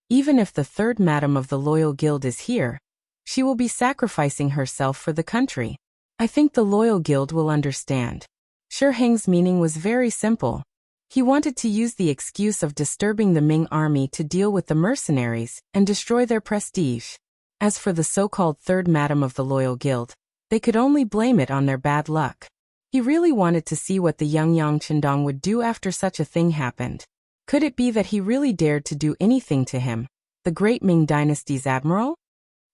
[SPEAKER 1] "Even if the third madam of the Loyal Guild is here, she will be sacrificing herself for the country. I think the Loyal Guild will understand." Shi Heng's meaning was very simple. He wanted to use the excuse of disturbing the Ming army to deal with the mercenaries and destroy their prestige. As for the so-called third madam of the Loyal Guild, they could only blame it on their bad luck. He really wanted to see what the young Yang Chendong would do after such a thing happened. Could it be that he really dared to do anything to him, the great Ming dynasty's admiral?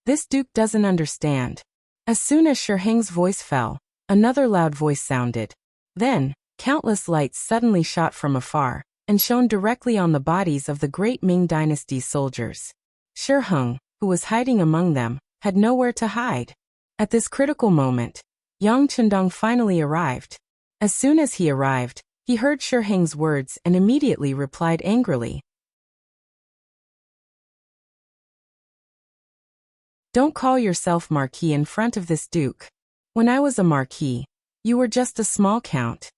[SPEAKER 1] This duke doesn't understand. As soon as Shi Heng's voice fell, another loud voice sounded. Then, countless lights suddenly shot from afar and shone directly on the bodies of the great Ming dynasty's soldiers. Shi Heng, who was hiding among them, had nowhere to hide. At this critical moment, Yang Chendong finally arrived. As soon as he arrived, he heard Shi Heng's words and immediately replied angrily. "Don't call yourself Marquis in front of this duke. When I was a Marquis, you were just a small count."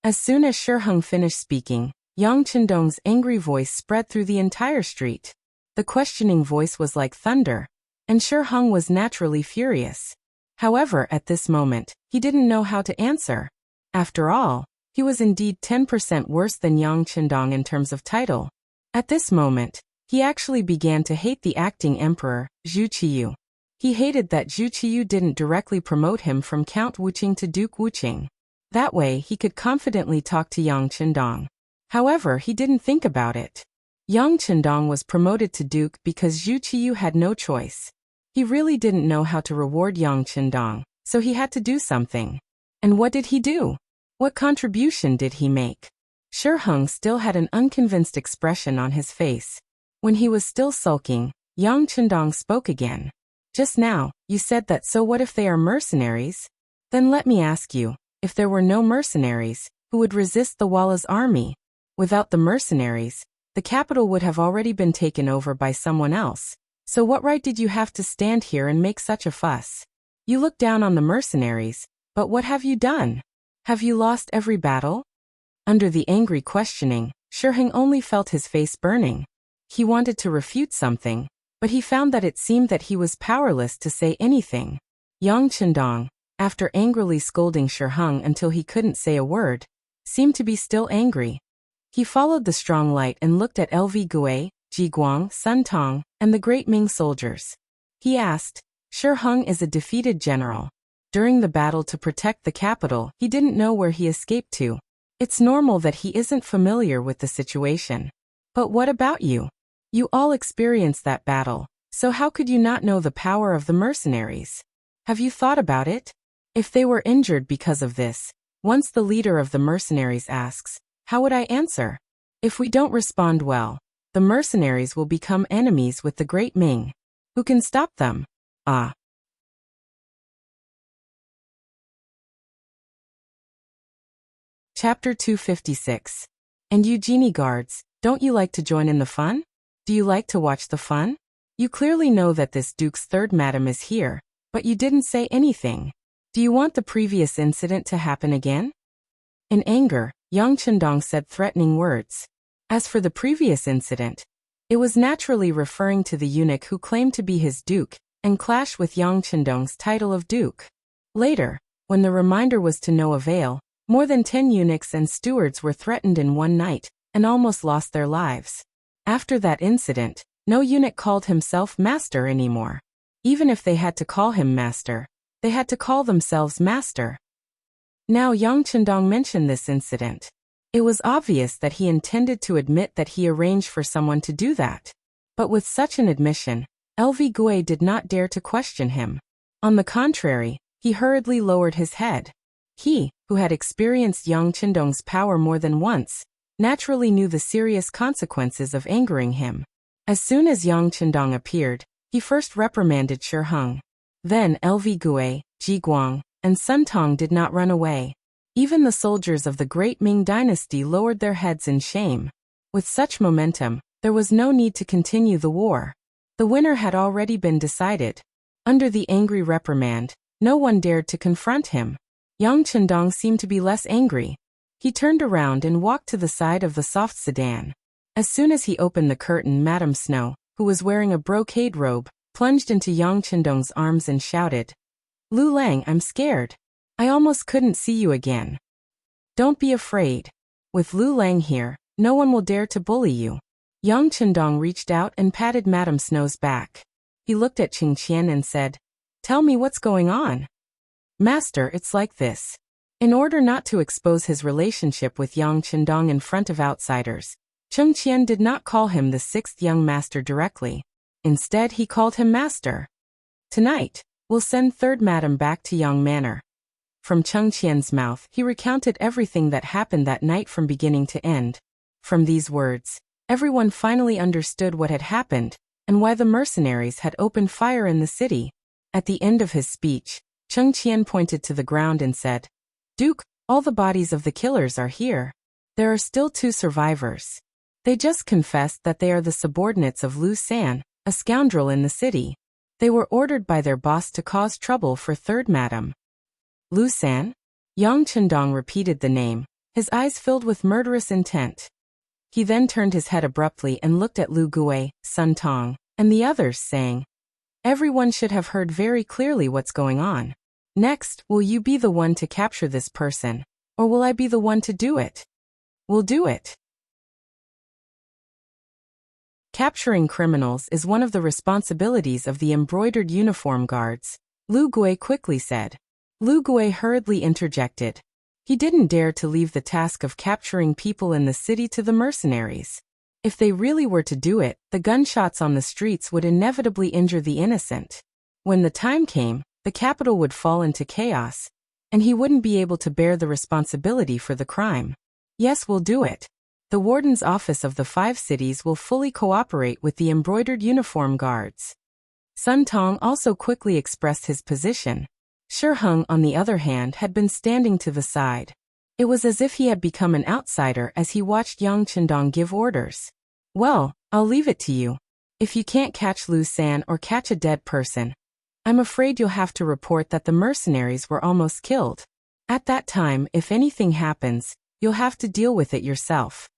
[SPEAKER 1] As soon as Shi Heng finished speaking, Yang Chendong's angry voice spread through the entire street. The questioning voice was like thunder, and Shi Heng was naturally furious. However, at this moment, he didn't know how to answer. After all, he was indeed 10% worse than Yang Chendong in terms of title. At this moment, he actually began to hate the acting emperor, Zhu Qiyu. He hated that Zhu Qiyu didn't directly promote him from Count Wuqing to Duke Wuqing. That way, he could confidently talk to Yang Chendong. However, he didn't think about it. Yang Chendong was promoted to duke because Zhu Qiyu had no choice. He really didn't know how to reward Yang Chendong, so he had to do something. And what did he do? What contribution did he make? Shi Heng still had an unconvinced expression on his face. When he was still sulking, Yang Chendong spoke again. "Just now, you said that, so what if they are mercenaries? Then let me ask you, if there were no mercenaries, who would resist the Walla's army? Without the mercenaries, the capital would have already been taken over by someone else. So what right did you have to stand here and make such a fuss? You look down on the mercenaries, but what have you done? Have you lost every battle?" Under the angry questioning, Shi Heng only felt his face burning. He wanted to refute something, but he found that it seemed that he was powerless to say anything. Yang Chendong, after angrily scolding Shi Heng until he couldn't say a word, seemed to be still angry. He followed the strong light and looked at LV Gui, Ji Guang, Sun Tong, and the great Ming soldiers. He asked, "Shi Heng is a defeated general. During the battle to protect the capital, he didn't know where he escaped to. It's normal that he isn't familiar with the situation. But what about you? You all experienced that battle, so how could you not know the power of the mercenaries? Have you thought about it? If they were injured because of this, once the leader of the mercenaries asks, how would I answer? If we don't respond well, the mercenaries will become enemies with the Great Ming. Who can stop them? Ah. Chapter 256. And you genie guards, don't you like to join in the fun? Do you like to watch the fun? You clearly know that this Duke's third madam is here, but you didn't say anything. Do you want the previous incident to happen again? In anger, Yang Chendong said threatening words. As for the previous incident, it was naturally referring to the eunuch who claimed to be his duke and clashed with Yang Chendong's title of duke. Later, when the reminder was to no avail, more than 10 eunuchs and stewards were threatened in one night and almost lost their lives. After that incident, no eunuch called himself master anymore. Even if they had to call him master, they had to call themselves master. Now Yang Chendong mentioned this incident. It was obvious that he intended to admit that he arranged for someone to do that. But with such an admission, LV Gui did not dare to question him. On the contrary, he hurriedly lowered his head. He, who had experienced Yang Chendong's power more than once, naturally knew the serious consequences of angering him. As soon as Yang Chendong appeared, he first reprimanded Shi Heng. Then LV Gui, Ji Guang, and Sun Tong did not run away. Even the soldiers of the Great Ming dynasty lowered their heads in shame. With such momentum, there was no need to continue the war. The winner had already been decided. Under the angry reprimand, no one dared to confront him. Yang Chendong seemed to be less angry. He turned around and walked to the side of the soft sedan. As soon as he opened the curtain, Madame Snow, who was wearing a brocade robe, plunged into Yang Chendong's arms and shouted, "Lu Lang, I'm scared. I almost couldn't see you again." "Don't be afraid. With Lu Lang here, no one will dare to bully you." Yang Chendong reached out and patted Madame Snow's back. He looked at Qing Qian and said, "Tell me what's going on." "Master, it's like this." In order not to expose his relationship with Yang Chendong in front of outsiders, Qing Qian did not call him the sixth young master directly. Instead, he called him master. "Tonight, we'll send third madam back to Yang Manor." From Qing Qian's mouth, he recounted everything that happened that night from beginning to end. From these words, everyone finally understood what had happened and why the mercenaries had opened fire in the city. At the end of his speech, Qing Qian pointed to the ground and said, "Duke, all the bodies of the killers are here. There are still 2 survivors. They just confessed that they are the subordinates of Lu San, a scoundrel in the city. They were ordered by their boss to cause trouble for third madam." "Lu San?" Yang Chendong repeated the name, his eyes filled with murderous intent. He then turned his head abruptly and looked at Lu Gui, Sun Tong, and the others, saying, "Everyone should have heard very clearly what's going on. Next, will you be the one to capture this person, or will I be the one to do it?" "We'll do it." Capturing criminals is one of the responsibilities of the embroidered uniform guards, Lu Gui quickly said. Lu Gui hurriedly interjected. He didn't dare to leave the task of capturing people in the city to the mercenaries. If they really were to do it, the gunshots on the streets would inevitably injure the innocent. When the time came, the capital would fall into chaos, and he wouldn't be able to bear the responsibility for the crime. "Yes, we'll do it. The warden's office of the 5 cities will fully cooperate with the embroidered uniform guards." Sun Tong also quickly expressed his position. Shi Heng, on the other hand, had been standing to the side. It was as if he had become an outsider as he watched Yang Chendong give orders. "Well, I'll leave it to you. If you can't catch Lu San or catch a dead person, I'm afraid you'll have to report that the mercenaries were almost killed. At that time, if anything happens, you'll have to deal with it yourself."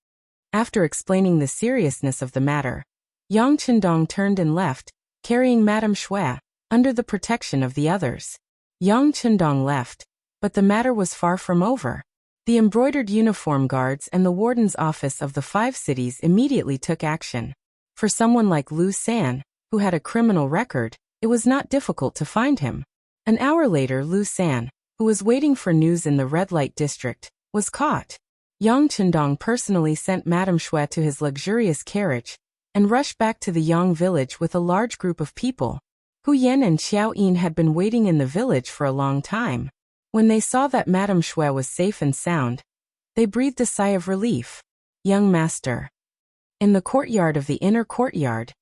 [SPEAKER 1] After explaining the seriousness of the matter, Yang Chendong turned and left, carrying Madame Shui, under the protection of the others. Yang Chendong left, but the matter was far from over. The embroidered uniform guards and the warden's office of the 5 cities immediately took action. For someone like Lu San, who had a criminal record, it was not difficult to find him. An hour later, Lu San, who was waiting for news in the red light district, was caught. Yang Chendong personally sent Madame Shui to his luxurious carriage and rushed back to the Yang village with a large group of people. Hu Yan and Xiao Yin had been waiting in the village for a long time. When they saw that Madame Shui was safe and sound, they breathed a sigh of relief. Young master. In the courtyard of the inner courtyard,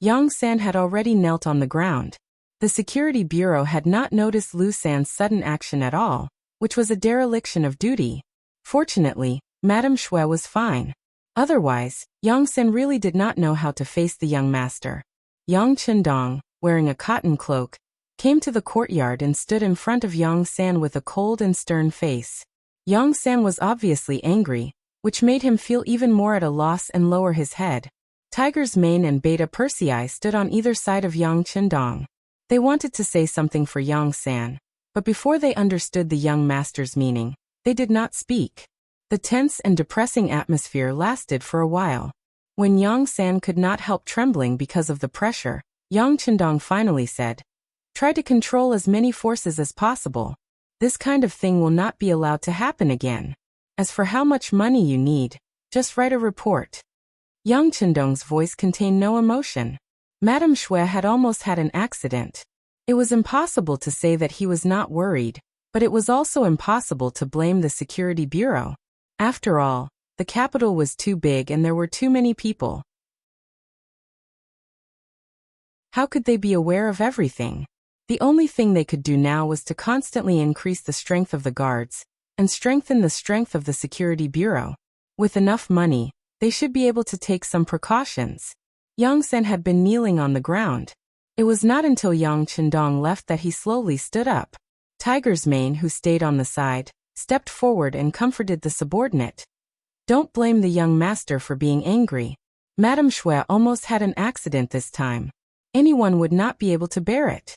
[SPEAKER 1] Yang San had already knelt on the ground. The security bureau had not noticed Lu San's sudden action at all, which was a dereliction of duty. Fortunately, Madame Shui was fine. Otherwise, Yang San really did not know how to face the young master. Yang Chendong, wearing a cotton cloak, came to the courtyard and stood in front of Yang San with a cold and stern face. Yang San was obviously angry, which made him feel even more at a loss and lower his head. Tiger's Mane and Beta Persei stood on either side of Yang Chendong. They wanted to say something for Yang San, but before they understood the young master's meaning, they did not speak. The tense and depressing atmosphere lasted for a while. When Yang San could not help trembling because of the pressure, Yang Chendong finally said, "Try to control as many forces as possible. This kind of thing will not be allowed to happen again. As for how much money you need, just write a report." Yang Chendong's voice contained no emotion. Madame Shui had almost had an accident. It was impossible to say that he was not worried, but it was also impossible to blame the security bureau. After all, the capital was too big and there were too many people. How could they be aware of everything? The only thing they could do now was to constantly increase the strength of the guards and strengthen the strength of the security bureau. With enough money, they should be able to take some precautions. Yang San had been kneeling on the ground. It was not until Yang Chendong left that he slowly stood up. Tiger's Mane, who stayed on the side, stepped forward and comforted the subordinate. "Don't blame the young master for being angry. Madame Shui almost had an accident this time. Anyone would not be able to bear it."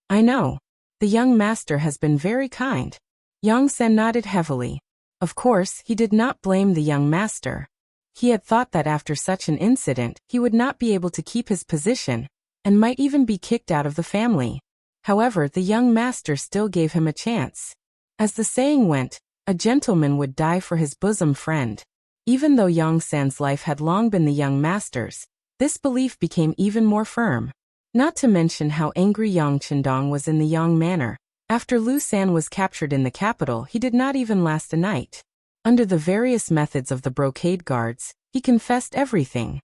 [SPEAKER 1] "I know. The young master has been very kind." Yang San nodded heavily. Of course, he did not blame the young master. He had thought that after such an incident, he would not be able to keep his position, and might even be kicked out of the family. However, the young master still gave him a chance. As the saying went, a gentleman would die for his bosom friend. Even though Yang San's life had long been the young master's, this belief became even more firm. Not to mention how angry Yang Chendong was in the Yang manor. After Lu San was captured in the capital, he did not even last a night. Under the various methods of the brocade guards, he confessed everything.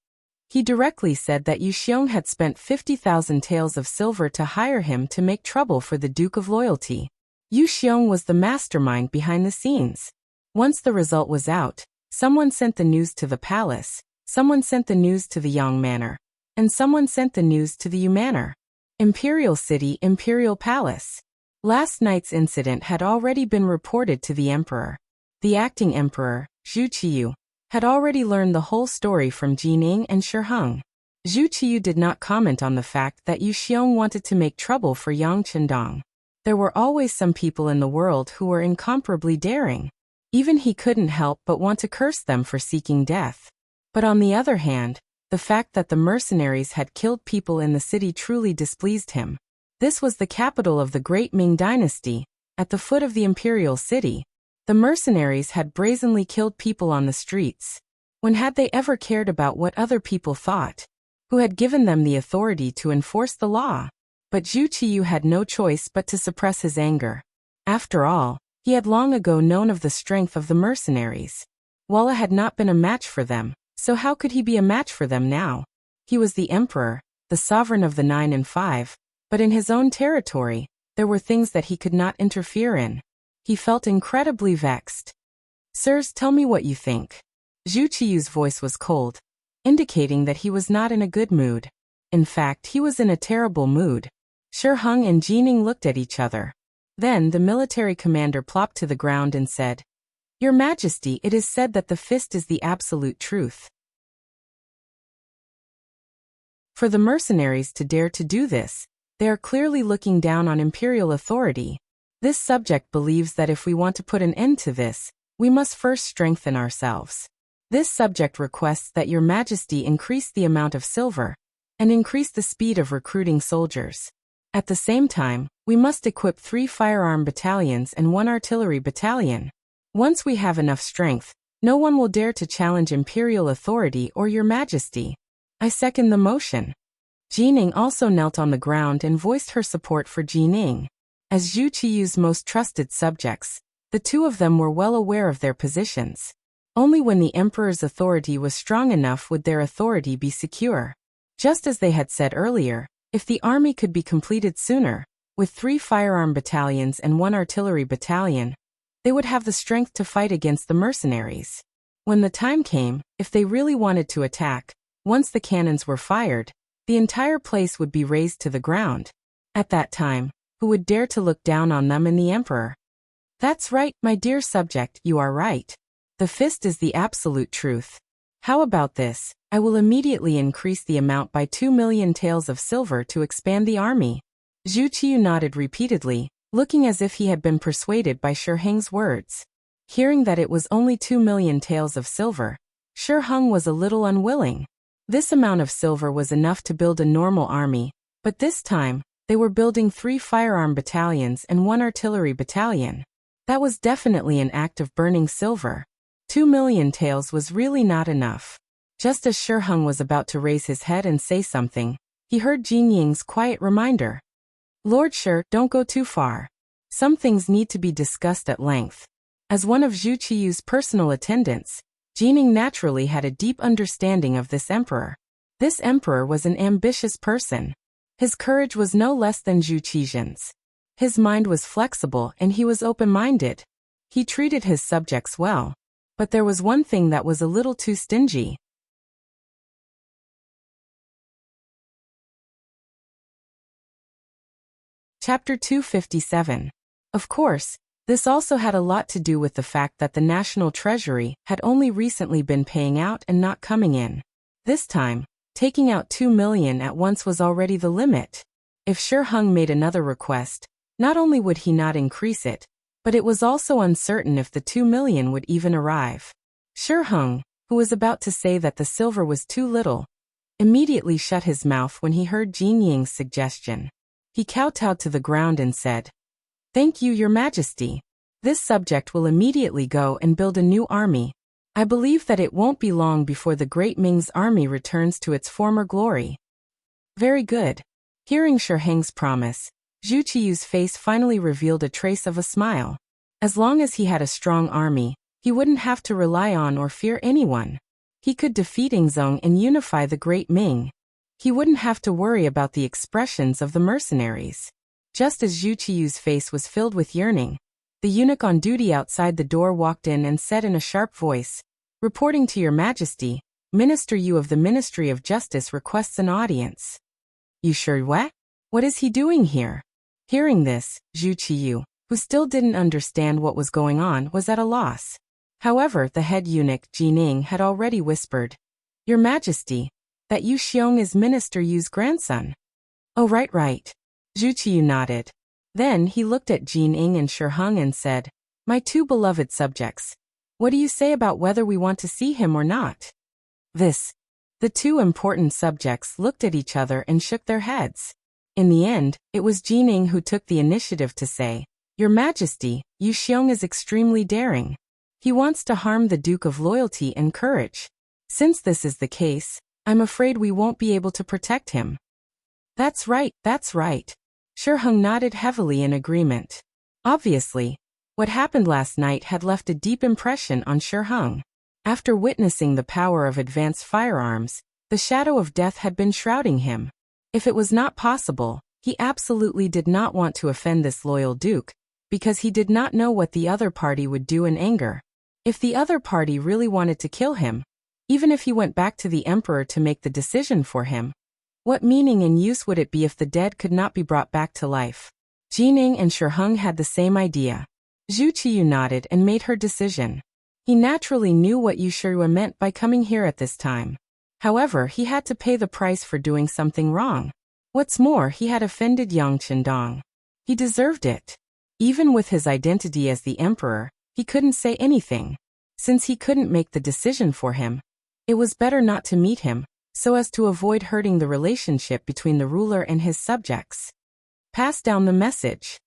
[SPEAKER 1] He directly said that Yu Xiong had spent 50,000 taels of silver to hire him to make trouble for the Duke of Loyalty. Yu Xiong was the mastermind behind the scenes. Once the result was out, someone sent the news to the palace, someone sent the news to the Yang manor, and someone sent the news to the Yu manor. Imperial City, Imperial Palace. Last night's incident had already been reported to the emperor. The acting emperor, Zhu Qiyu, had already learned the whole story from Jining and Shi Heng. Zhu Qiyu did not comment on the fact that Yu Xiong wanted to make trouble for Yang Chendong. There were always some people in the world who were incomparably daring. Even he couldn't help but want to curse them for seeking death. But on the other hand, the fact that the mercenaries had killed people in the city truly displeased him. This was the capital of the Great Ming Dynasty, at the foot of the imperial city. The mercenaries had brazenly killed people on the streets. When had they ever cared about what other people thought? Who had given them the authority to enforce the law? But Zhu Qiyu had no choice but to suppress his anger. After all, he had long ago known of the strength of the mercenaries. Walla had not been a match for them, so how could he be a match for them now? He was the emperor, the sovereign of the 9 and 5, but in his own territory, there were things that he could not interfere in. He felt incredibly vexed. "Sirs, tell me what you think." Zhu Qiyu's voice was cold, indicating that he was not in a good mood. In fact, he was in a terrible mood. Shi Heng and Jining looked at each other. Then the military commander plopped to the ground and said, "Your Majesty, it is said that the fist is the absolute truth. For the mercenaries to dare to do this, they are clearly looking down on imperial authority. This subject believes that if we want to put an end to this, we must first strengthen ourselves. This subject requests that Your Majesty increase the amount of silver and increase the speed of recruiting soldiers. At the same time, we must equip 3 firearm battalions and 1 artillery battalion. Once we have enough strength, no one will dare to challenge imperial authority or Your Majesty. I second the motion." Jining also knelt on the ground and voiced her support for Jining. As Zhu Qiyu's most trusted subjects, the two of them were well aware of their positions. Only when the emperor's authority was strong enough would their authority be secure. Just as they had said earlier, if the army could be completed sooner, with 3 firearm battalions and 1 artillery battalion, they would have the strength to fight against the mercenaries. When the time came, if they really wanted to attack, once the cannons were fired, the entire place would be razed to the ground. At that time, who would dare to look down on them and the emperor? That's right, my dear subject, you are right. The fist is the absolute truth. How about this? I will immediately increase the amount by 2 million taels of silver to expand the army. Zhu Qiyu nodded repeatedly, looking as if he had been persuaded by Shi Heng's words. Hearing that it was only 2 million taels of silver, Shi Heng was a little unwilling. This amount of silver was enough to build a normal army, but this time, they were building 3 firearm battalions and 1 artillery battalion. That was definitely an act of burning silver. 2 million taels was really not enough. Just as Shi Heng was about to raise his head and say something, he heard Jin Ying's quiet reminder. Lord Shi, don't go too far. Some things need to be discussed at length. As one of Zhu Qiyu's personal attendants, Jin Ying naturally had a deep understanding of this emperor. This emperor was an ambitious person. His courage was no less than Zhu Qijuan's. His mind was flexible and he was open-minded. He treated his subjects well. But there was one thing that was a little too stingy. Chapter 257. Of course, this also had a lot to do with the fact that the National Treasury had only recently been paying out and not coming in. This time, taking out 2 million at once was already the limit. If Shi Heng made another request, not only would he not increase it, but it was also uncertain if the 2 million would even arrive. Shi Heng, who was about to say that the silver was too little, immediately shut his mouth when he heard Jin Ying's suggestion. He kowtowed to the ground and said, Thank you, Your Majesty. This subject will immediately go and build a new army. I believe that it won't be long before the great Ming's army returns to its former glory. Very good. Hearing Shi Heng's promise, Zhu Qiyu's face finally revealed a trace of a smile. As long as he had a strong army, he wouldn't have to rely on or fear anyone. He could defeat Yingzong and unify the great Ming. He wouldn't have to worry about the expressions of the mercenaries. Just as Zhu Qiyu's face was filled with yearning, the eunuch on duty outside the door walked in and said in a sharp voice, Reporting to Your Majesty, Minister Yu of the Ministry of Justice requests an audience. You sure what? What is he doing here? Hearing this, Zhu Qiyu, who still didn't understand what was going on, was at a loss. However, the head eunuch, Jin Ying, had already whispered, Your Majesty, that Yu Xiong is Minister Yu's grandson. Oh, right. Zhu Qiyu nodded. Then he looked at Jin Ying and Shi Heng and said, My 2 beloved subjects, what do you say about whether we want to see him or not? The 2 important subjects looked at each other and shook their heads. In the end, it was Jin Ying who took the initiative to say, Your Majesty, Yu Xiong is extremely daring. He wants to harm the Duke of Loyalty and Courage. Since this is the case, I'm afraid we won't be able to protect him. That's right. Shi Heng nodded heavily in agreement. Obviously, what happened last night had left a deep impression on Shi Heng. After witnessing the power of advanced firearms, the shadow of death had been shrouding him. If it was not possible, he absolutely did not want to offend this loyal duke, because he did not know what the other party would do in anger. If the other party really wanted to kill him, even if he went back to the emperor to make the decision for him, what meaning and use would it be if the dead could not be brought back to life? Jin Ying and Shi Heng had the same idea. Zhu Qiyu nodded and made her decision. He naturally knew what Yu Shirua meant by coming here at this time. However, he had to pay the price for doing something wrong. What's more, he had offended Yang Qindong. He deserved it. Even with his identity as the emperor, he couldn't say anything. Since he couldn't make the decision for him, it was better not to meet him, so as to avoid hurting the relationship between the ruler and his subjects. Pass down the message.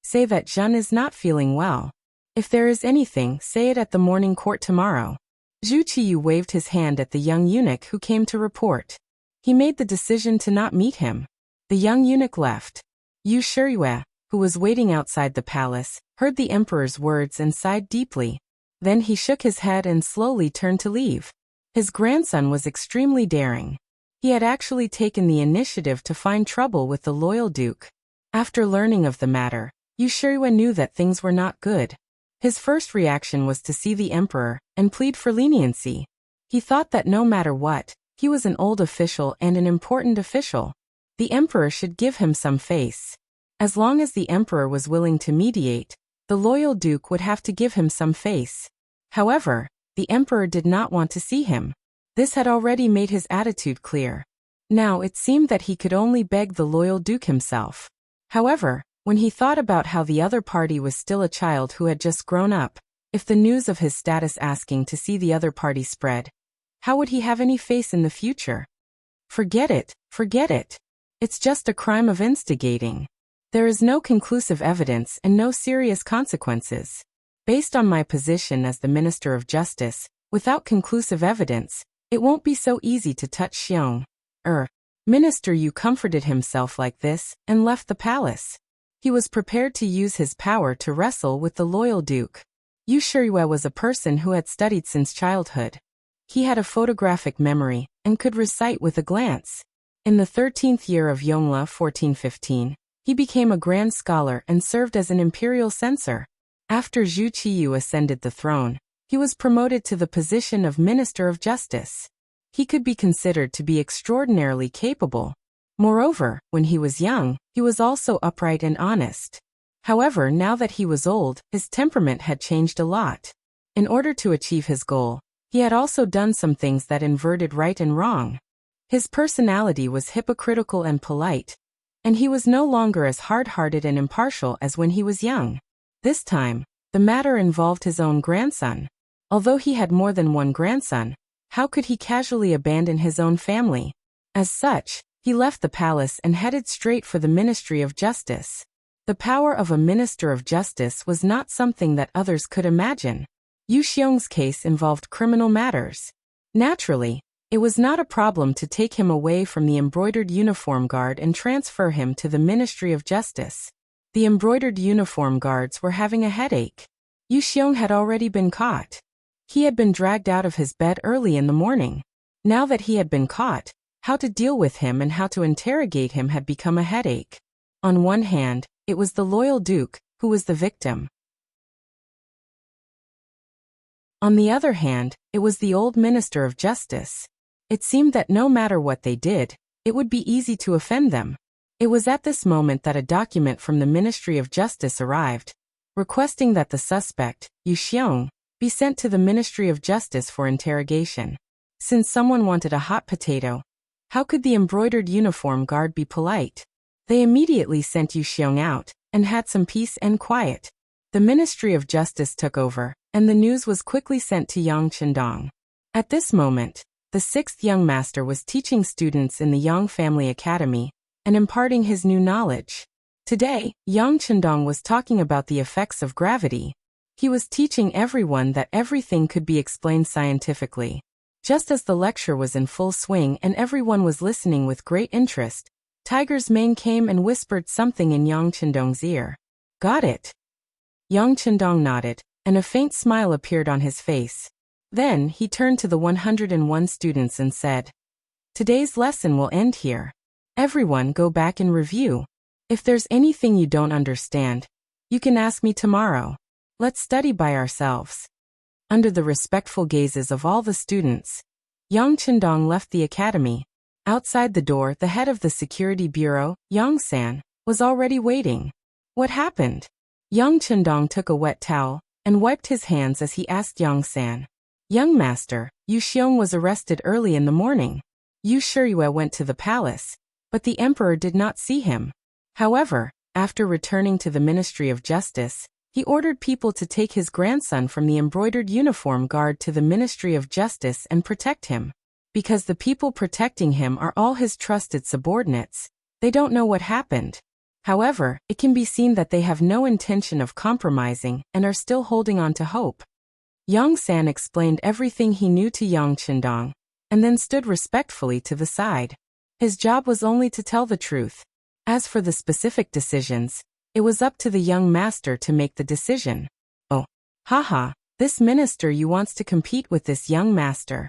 [SPEAKER 1] Say that Zhen is not feeling well. If there is anything, say it at the morning court tomorrow. Zhu Qiyu waved his hand at the young eunuch who came to report. He made the decision to not meet him. The young eunuch left. Yu Shirua, who was waiting outside the palace, heard the emperor's words and sighed deeply. Then he shook his head and slowly turned to leave. His grandson was extremely daring. He had actually taken the initiative to find trouble with the loyal duke. After learning of the matter, Wuxia knew that things were not good. His first reaction was to see the emperor and plead for leniency. He thought that no matter what, he was an old official and an important official. The emperor should give him some face. As long as the emperor was willing to mediate, the loyal duke would have to give him some face. However, the emperor did not want to see him. This had already made his attitude clear. Now it seemed that he could only beg the loyal duke himself. However, when he thought about how the other party was still a child who had just grown up, if the news of his status asking to see the other party spread, how would he have any face in the future? Forget it, forget it. It's just a crime of instigating. There is no conclusive evidence and no serious consequences. Based on my position as the Minister of Justice, without conclusive evidence, it won't be so easy to touch Xiong. Minister Yu comforted himself like this and left the palace. He was prepared to use his power to wrestle with the loyal duke. Wuxia was a person who had studied since childhood. He had a photographic memory and could recite with a glance. In the 13th year of Yongle 1415, he became a grand scholar and served as an imperial censor. After Zhu Qiyu ascended the throne, he was promoted to the position of Minister of Justice. He could be considered to be extraordinarily capable. Moreover, when he was young, he was also upright and honest. However, now that he was old, his temperament had changed a lot. In order to achieve his goal, he had also done some things that inverted right and wrong. His personality was hypocritical and polite, and he was no longer as hard-hearted and impartial as when he was young. This time, the matter involved his own grandson. Although he had more than one grandson, how could he casually abandon his own family? As such, he left the palace and headed straight for the Ministry of Justice. The power of a Minister of Justice was not something that others could imagine. Yu Xiong's case involved criminal matters. Naturally, it was not a problem to take him away from the embroidered uniform guard and transfer him to the Ministry of Justice. The embroidered uniform guards were having a headache. Yu Xiong had already been caught. He had been dragged out of his bed early in the morning. Now that he had been caught, how to deal with him and how to interrogate him had become a headache. On one hand, it was the loyal duke, who was the victim. On the other hand, it was the old Minister of Justice. It seemed that no matter what they did, it would be easy to offend them. It was at this moment that a document from the Ministry of Justice arrived, requesting that the suspect, Yu Xiong, be sent to the Ministry of Justice for interrogation. Since someone wanted a hot potato, how could the embroidered uniform guard be polite? They immediately sent Yu Xiong out, and had some peace and quiet. The Ministry of Justice took over, and the news was quickly sent to Yang Chendong. At this moment, the 6th young master was teaching students in the Yang Family Academy, and imparting his new knowledge. Today, Yang Chendong was talking about the effects of gravity. He was teaching everyone that everything could be explained scientifically. Just as the lecture was in full swing and everyone was listening with great interest, Tiger's mane came and whispered something in Yang Chendong's ear. Got it. Yang Chendong nodded, and a faint smile appeared on his face. Then he turned to the 101 students and said, "Today's lesson will end here. Everyone go back and review. If there's anything you don't understand, you can ask me tomorrow. Let's study by ourselves." Under the respectful gazes of all the students, Yang Chendong left the academy. Outside the door, the head of the security bureau, Yang San, was already waiting. What happened? Yang Chendong took a wet towel and wiped his hands as he asked Yang San. "Young master, Yu Xiong was arrested early in the morning. Yu Shiyue went to the palace, but the emperor did not see him. However, after returning to the Ministry of Justice, he ordered people to take his grandson from the embroidered uniform guard to the Ministry of Justice and protect him. Because the people protecting him are all his trusted subordinates, they don't know what happened. However, it can be seen that they have no intention of compromising and are still holding on to hope." Yang San explained everything he knew to Yang Chendong, and then stood respectfully to the side. His job was only to tell the truth. As for the specific decisions, It was up to the young master to make the decision. Oh, haha, this minister you wants to compete with this young master.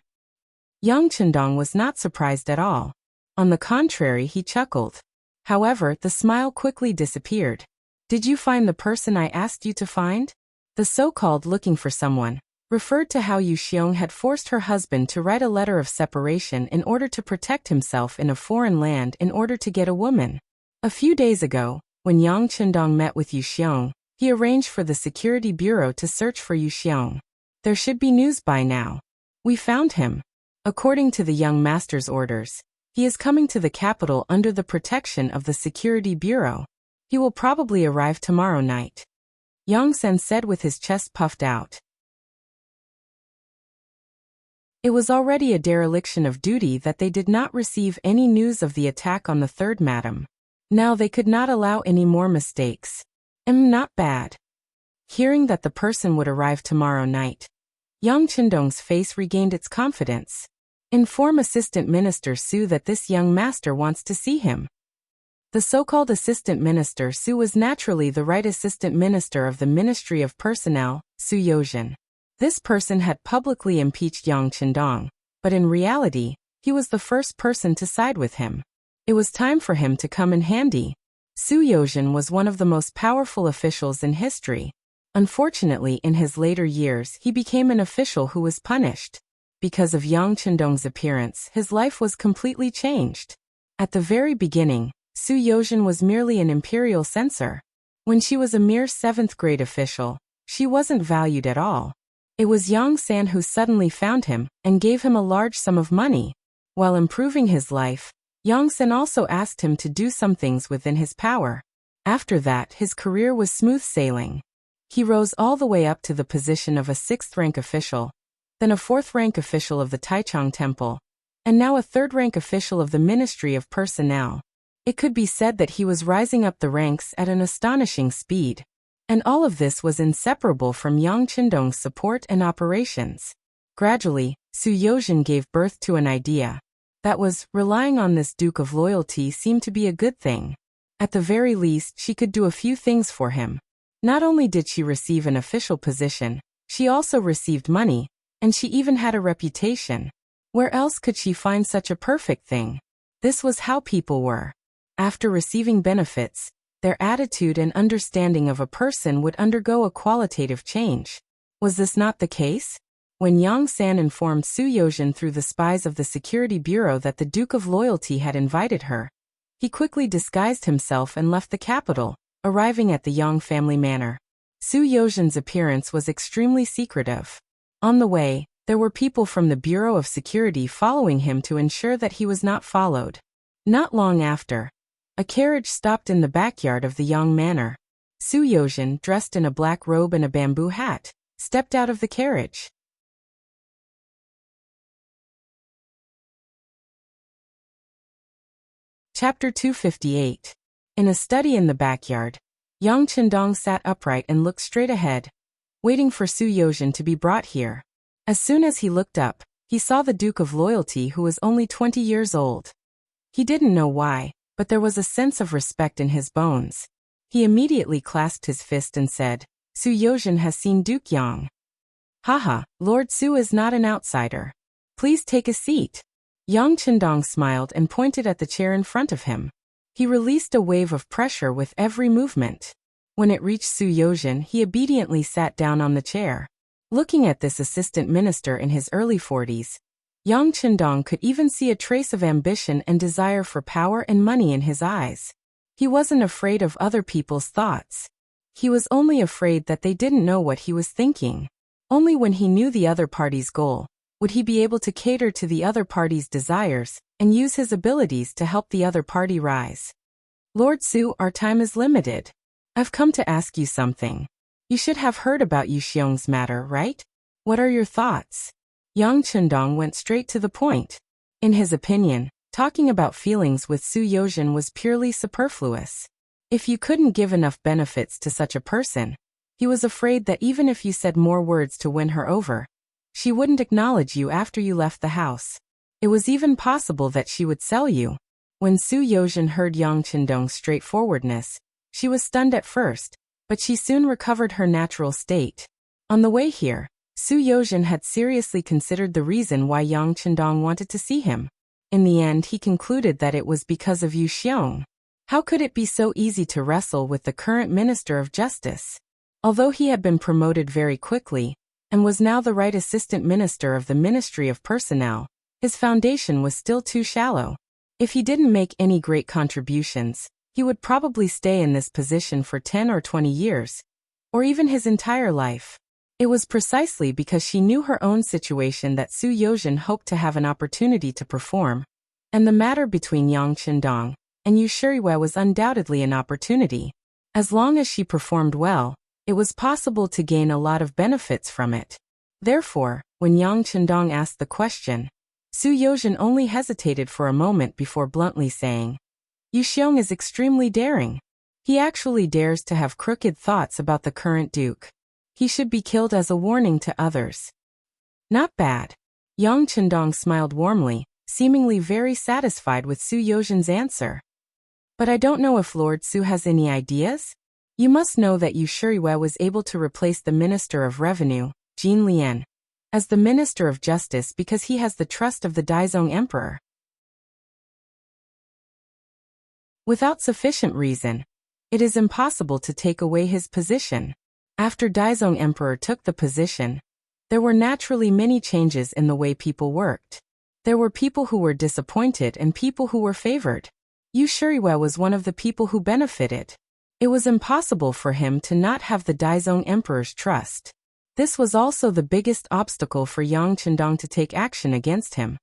[SPEAKER 1] Young Chendong was not surprised at all. On the contrary, he chuckled. However, the smile quickly disappeared. Did you find the person I asked you to find? The so-called looking for someone referred to how Yu Xiong had forced her husband to write a letter of separation in order to protect himself in a foreign land in order to get a woman. A few days ago, when Yang Chendong met with Yu Xiong, he arranged for the security bureau to search for Yu Xiong. There should be news by now. We found him. According to the young master's orders, he is coming to the capital under the protection of the security bureau. He will probably arrive tomorrow night. Yang Sen said with his chest puffed out. It was already a dereliction of duty that they did not receive any news of the attack on the third madam. Now they could not allow any more mistakes. Not bad. Hearing that the person would arrive tomorrow night, Yang Chendong's face regained its confidence. Inform Assistant Minister Su that this young master wants to see him. The so-called Assistant Minister Su was naturally the right Assistant Minister of the Ministry of Personnel, Su Yozhen. This person had publicly impeached Yang Chendong, but in reality, he was the first person to side with him. It was time for him to come in handy. Su Yozhen was one of the most powerful officials in history. Unfortunately, in his later years, he became an official who was punished. Because of Yang Chendong's appearance, his life was completely changed. At the very beginning, Su Yozhen was merely an imperial censor. When she was a mere 7th grade official, she wasn't valued at all. It was Yang San who suddenly found him and gave him a large sum of money. While improving his life, Yang San also asked him to do some things within his power. After that, his career was smooth sailing. He rose all the way up to the position of a 6th-rank official, then a 4th-rank official of the Taichung Temple, and now a 3rd-rank official of the Ministry of Personnel. It could be said that he was rising up the ranks at an astonishing speed. And all of this was inseparable from Yang Chendong's support and operations. Gradually, Su Yozhen gave birth to an idea. That was, relying on this Duke of Loyalty seemed to be a good thing. At the very least, she could do a few things for him. Not only did she receive an official position, she also received money, and she even had a reputation. Where else could she find such a perfect thing? This was how people were. After receiving benefits, their attitude and understanding of a person would undergo a qualitative change. Was this not the case? When Yang San informed Su Yozhen through the spies of the Security Bureau that the Duke of Loyalty had invited her, he quickly disguised himself and left the capital, arriving at the Yang family manor. Su Yozhen's appearance was extremely secretive. On the way, there were people from the Bureau of Security following him to ensure that he was not followed. Not long after, a carriage stopped in the backyard of the Yang manor. Su Yozhen, dressed in a black robe and a bamboo hat, stepped out of the carriage. Chapter 258. In a study in the backyard, Yang Chendong sat upright and looked straight ahead, waiting for Su Yozhen to be brought here. As soon as he looked up, he saw the Duke of Loyalty, who was only 20 years old. He didn't know why, but there was a sense of respect in his bones. He immediately clasped his fist and said, Su Yozhen has seen Duke Yang. Haha, Lord Su is not an outsider. Please take a seat. Yang Chendong smiled and pointed at the chair in front of him. He released a wave of pressure with every movement. When it reached Su Yozhen, he obediently sat down on the chair. Looking at this assistant minister in his early 40s, Yang Chendong could even see a trace of ambition and desire for power and money in his eyes. He wasn't afraid of other people's thoughts. He was only afraid that they didn't know what he was thinking. Only when he knew the other party's goal would he be able to cater to the other party's desires and use his abilities to help the other party rise. Lord Su, our time is limited. I've come to ask you something. You should have heard about Yu Xiong's matter, right? What are your thoughts? Yang Chendong went straight to the point. In his opinion, talking about feelings with Su Yozhen was purely superfluous. If you couldn't give enough benefits to such a person, he was afraid that even if you said more words to win her over, she wouldn't acknowledge you after you left the house. It was even possible that she would sell you. When Su Yozhen heard Yang Chendong's straightforwardness, She was stunned at first, but she soon recovered her natural state. On the way here, Su Yozhen had seriously considered the reason why Yang Chendong wanted to see him. In the end, he concluded that it was because of Yu Xiong. How could it be so easy to wrestle with the current Minister of Justice? Although he had been promoted very quickly, and was now the right assistant minister of the Ministry of Personnel, his foundation was still too shallow. If he didn't make any great contributions, he would probably stay in this position for 10 or 20 years, or even his entire life. It was precisely because she knew her own situation that Su Yozhen hoped to have an opportunity to perform, and the matter between Yang Chendong and Yu Shuriwei was undoubtedly an opportunity. As long as she performed well, it was possible to gain a lot of benefits from it. Therefore, when Yang Chendong asked the question, Su Yozhen only hesitated for a moment before bluntly saying, Yu Xiong is extremely daring. He actually dares to have crooked thoughts about the current duke. He should be killed as a warning to others. Not bad. Yang Chendong smiled warmly, seemingly very satisfied with Su Yozhen's answer. But I don't know if Lord Su has any ideas? You must know that Yu Shuriwei was able to replace the Minister of Revenue, Jin Lian, as the Minister of Justice because he has the trust of the Daizong Emperor. Without sufficient reason, it is impossible to take away his position. After Daizong Emperor took the position, there were naturally many changes in the way people worked. There were people who were disappointed and people who were favored. Yu Shuriwei was one of the people who benefited. It was impossible for him to not have the Daizong Emperor's trust. This was also the biggest obstacle for Yang Chendong to take action against him.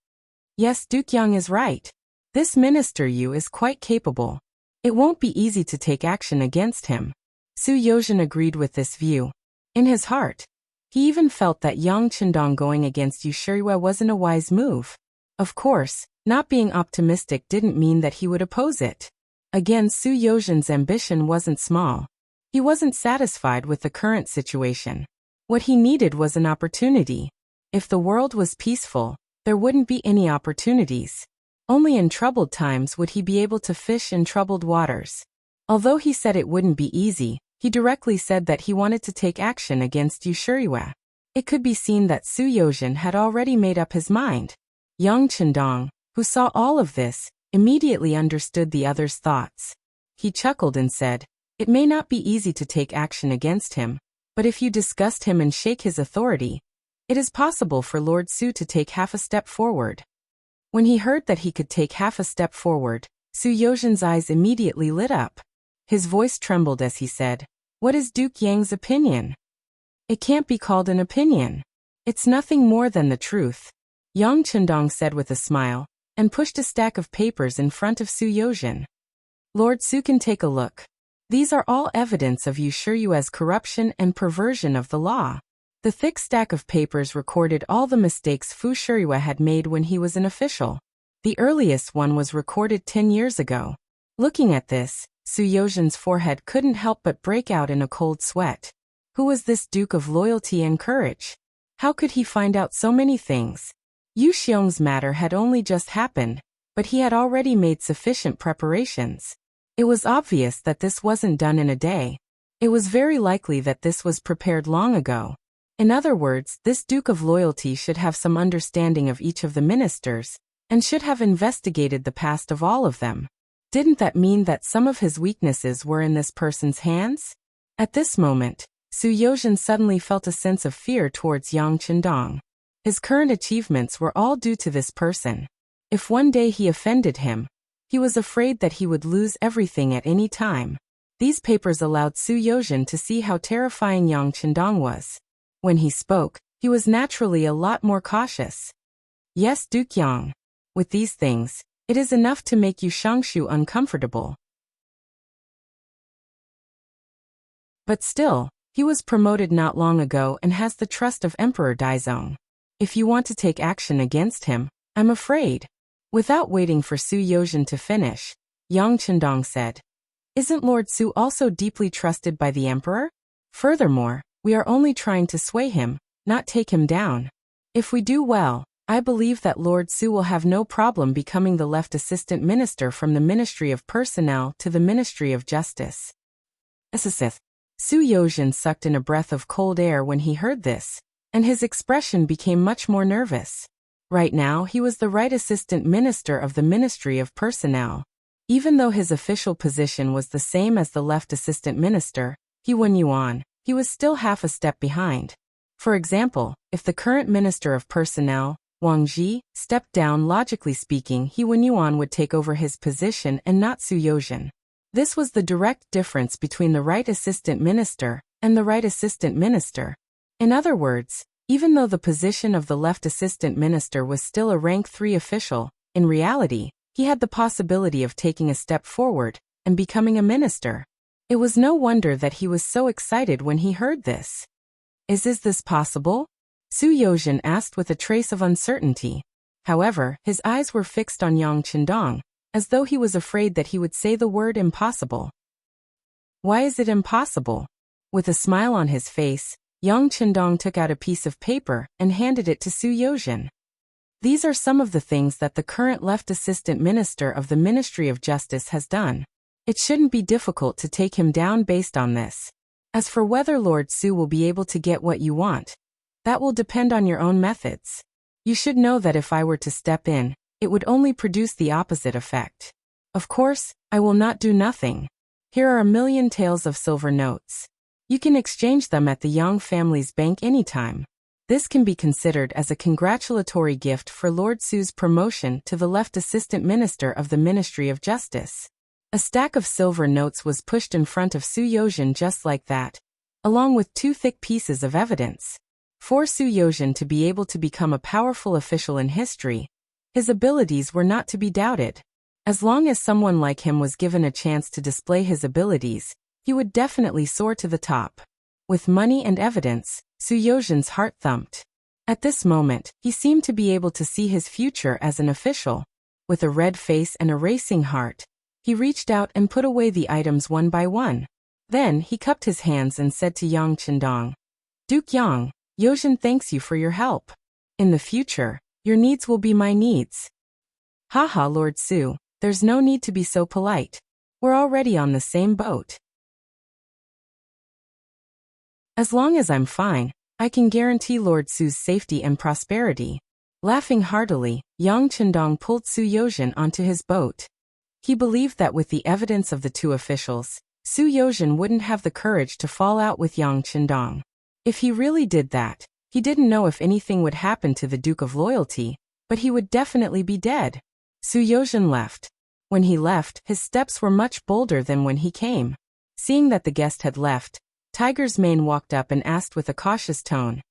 [SPEAKER 1] Yes, Duke Yang is right. This Minister Yu is quite capable. It won't be easy to take action against him. Su Yozhen agreed with this view. In his heart, he even felt that Yang Chendong going against Yu Shuriwei wasn't a wise move. Of course, not being optimistic didn't mean that he would oppose it. Again, Su Yozhen's ambition wasn't small. He wasn't satisfied with the current situation. What he needed was an opportunity. If the world was peaceful, there wouldn't be any opportunities. Only in troubled times would he be able to fish in troubled waters. Although he said it wouldn't be easy, he directly said that he wanted to take action against Yu Shuriwei. It could be seen that Su Yozhen had already made up his mind. Yang Chendong, who saw all of this, immediately understood the other's thoughts. He chuckled and said, "It may not be easy to take action against him, but if you disgust him and shake his authority, it is possible for Lord Su to take half a step forward." When he heard that he could take half a step forward, Su Yozhen's eyes immediately lit up. His voice trembled as he said, "What is Duke Yang's opinion?" "It can't be called an opinion. It's nothing more than the truth," Yang Chendong said with a smile, and pushed a stack of papers in front of Su Yozhen. "Lord Su can take a look. These are all evidence of Yu Shuriwei's corruption and perversion of the law." The thick stack of papers recorded all the mistakes Fu Shuriwei had made when he was an official. The earliest one was recorded 10 years ago. Looking at this, Su Yozhen's forehead couldn't help but break out in a cold sweat. Who was this Duke of Loyalty and Courage? How could he find out so many things? Yu Xiong's matter had only just happened, but he had already made sufficient preparations. It was obvious that this wasn't done in a day. It was very likely that this was prepared long ago. In other words, this Duke of Loyalty should have some understanding of each of the ministers, and should have investigated the past of all of them. Didn't that mean that some of his weaknesses were in this person's hands? At this moment, Su Yozhen suddenly felt a sense of fear towards Yang Chendong. His current achievements were all due to this person. If one day he offended him, he was afraid that he would lose everything at any time. These papers allowed Su Yozhen to see how terrifying Yang Chendong was. When he spoke, he was naturally a lot more cautious. "Yes, Duke Yang. With these things, it is enough to make Yu Shangshu uncomfortable. But still, he was promoted not long ago and has the trust of Emperor Daizong. If you want to take action against him, I'm afraid." Without waiting for Su Yozhen to finish, Yang Chendong said, "Isn't Lord Su also deeply trusted by the Emperor? Furthermore, we are only trying to sway him, not take him down. If we do well, I believe that Lord Su will have no problem becoming the left assistant minister from the Ministry of Personnel to the Ministry of Justice." Assisith. Su Yozhen sucked in a breath of cold air when he heard this, and his expression became much more nervous. Right now he was the right assistant minister of the Ministry of Personnel. Even though his official position was the same as the left assistant minister, He Yuan, he was still half a step behind. For example, if the current Minister of Personnel, Wang Ji, stepped down, logically speaking, He Yuan would take over his position and not Su Yozhen. This was the direct difference between the right assistant minister and the right assistant minister. In other words, even though the position of the left assistant minister was still a rank 3 official, in reality, he had the possibility of taking a step forward and becoming a minister. It was no wonder that he was so excited when he heard this. Is this possible? Su Yozhen asked with a trace of uncertainty. However, his eyes were fixed on Yang Qindong, as though he was afraid that he would say the word impossible. Why is it impossible? With a smile on his face, Yang Qindong took out a piece of paper and handed it to Su Yozhen. These are some of the things that the current left assistant minister of the Ministry of Justice has done. It shouldn't be difficult to take him down based on this. As for whether Lord Su will be able to get what you want, that will depend on your own methods. You should know that if I were to step in, it would only produce the opposite effect. Of course, I will not do nothing. Here are 1,000,000 taels of silver notes. You can exchange them at the Yang family's bank anytime. This can be considered as a congratulatory gift for Lord Su's promotion to the left assistant minister of the Ministry of Justice. A stack of silver notes was pushed in front of Su Yozhen just like that, along with 2 thick pieces of evidence. For Su Yozhen to be able to become a powerful official in history, his abilities were not to be doubted. As long as someone like him was given a chance to display his abilities, he would definitely soar to the top. With money and evidence, Su Yozhen's heart thumped. At this moment, he seemed to be able to see his future as an official. With a red face and a racing heart, he reached out and put away the items one by one. Then he cupped his hands and said to Yang Qindong, "Duke Yang, Yozhen thanks you for your help. In the future, your needs will be my needs." Haha, Lord Su, there's no need to be so polite. We're already on the same boat. As long as I'm fine, I can guarantee Lord Su's safety and prosperity. Laughing heartily, Yang Qindong pulled Su Yozhen onto his boat. He believed that with the evidence of the 2 officials, Su Yozhen wouldn't have the courage to fall out with Yang Qindong. If he really did that, he didn't know if anything would happen to the Duke of Loyalty, but he would definitely be dead. Su Yozhen left. When he left, his steps were much bolder than when he came. Seeing that the guest had left, Tiger's Mane walked up and asked with a cautious tone,